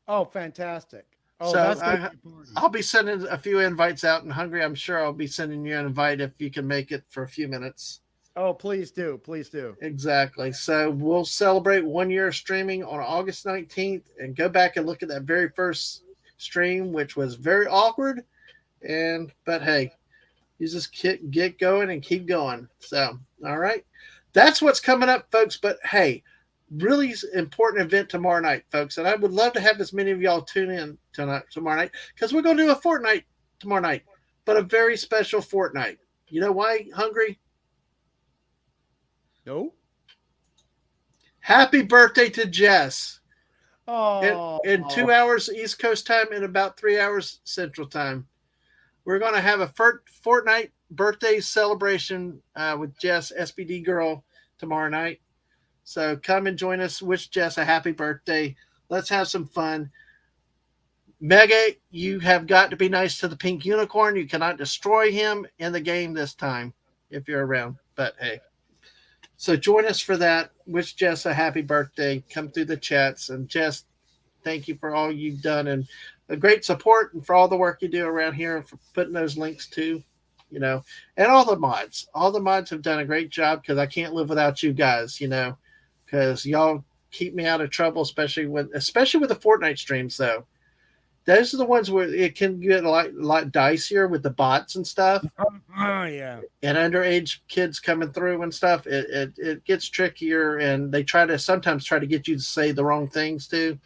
Oh, fantastic. Oh, So that's going to be a party. I'll be sending a few invites out. And Hungry, I'm sure I'll be sending you an invite if you can make it for a few minutes. Oh, please do. Please do. Exactly. So we'll celebrate 1 year of streaming on August 19th and go back and look at that very first stream, which was very awkward. But hey, you just get going and keep going. So, all right. That's what's coming up, folks. But hey, really important event tomorrow night, folks. And I would love to have as many of y'all tune in tomorrow night, because we're going to do a Fortnite tomorrow night, but a very special Fortnite. You know why, Hungry? No. Happy birthday to Jess. Oh. In 2 hours East Coast time and about 3 hours Central time. We're going to have a Fortnite birthday celebration with Jess, SBD Girl, tomorrow night. So come and join us. Wish Jess a happy birthday. Let's have some fun. Mega, you have got to be nice to the pink unicorn. You cannot destroy him in the game this time if you're around. But hey. So join us for that. Wish Jess a happy birthday. Come through the chats. And Jess, thank you for all you've done and a great support, and for all the work you do around here, and for putting those links too, and all the mods. All the mods have done a great job, because I can't live without you guys, because y'all keep me out of trouble, especially with the Fortnite streams, though. Those are the ones where it can get a lot dicier with the bots and stuff. Oh, yeah. And underage kids coming through and stuff. It gets trickier, and they sometimes try to get you to say the wrong things too.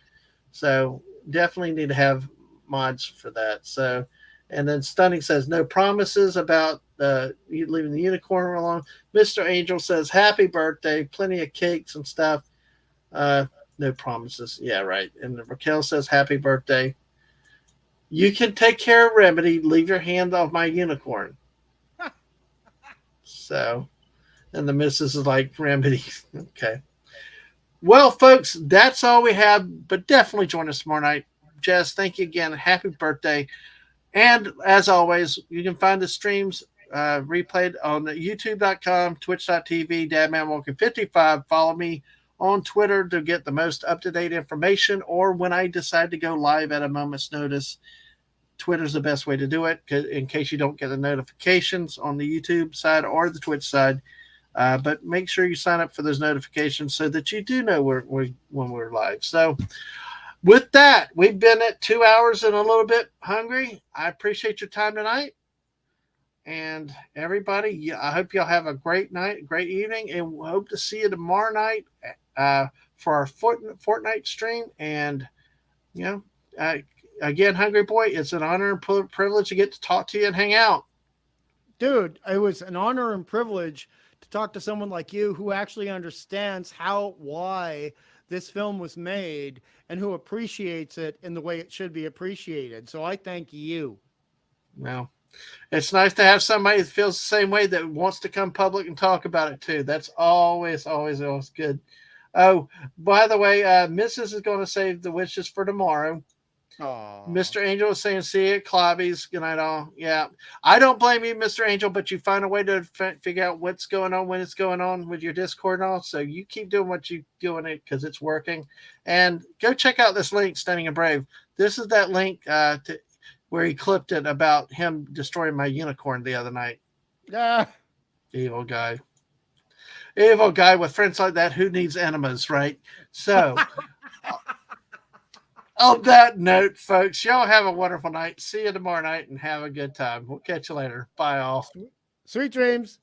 So definitely need to have mods for that. So, and then Stunning says no promises about leaving the unicorn alone. Mr. Angel says happy birthday, plenty of cakes and stuff. No promises. Yeah, right. And Raquel says happy birthday. You can take care of Remedy. Leave your hand off my unicorn. So, and the missus is like, Remedy. Okay. Well, folks, that's all we have. But definitely join us tomorrow night. Jess, thank you again. Happy birthday. And as always, you can find the streams replayed on youtube.com, twitch.tv, dadmanwalking55. Follow me on Twitter to get the most up-to-date information, or when I decide to go live at a moment's notice. Twitter's the best way to do it in case you don't get the notifications on the YouTube side or the Twitch side. But make sure you sign up for those notifications so that you do know when we're live. So, with that, we've been at 2 hours and a little bit hungry. I appreciate your time tonight. And everybody, I hope y'all have a great night, great evening, and we hope to see you tomorrow night uh, for our Fortnite stream. And, you know, uh, again, Hungry Boy, it's an honor and privilege to get to talk to you and hang out. Dude, it was an honor and privilege to talk to someone like you who actually understands why this film was made and who appreciates it in the way it should be appreciated. So I thank you. Well, it's nice to have somebody that feels the same way that wants to come public and talk about it too. That's always, always, always good. Oh, by the way, Mrs. is going to save the wishes for tomorrow. Aww. Mr. Angel is saying, see you at Clobby's. Good night, all. Yeah. I don't blame you, Mr. Angel, but you find a way to figure out what's going on when it's going on with your Discord and all. So you keep doing what you're doing it because it's working. And go check out this link, Stunning and Brave. This is that link where he clipped it about him destroying my unicorn the other night. Ah. Evil guy. Evil guy with friends like that. Who needs enemas, right? So, on that note, folks, y'all have a wonderful night. See you tomorrow night and have a good time. We'll catch you later. Bye, all. Sweet dreams.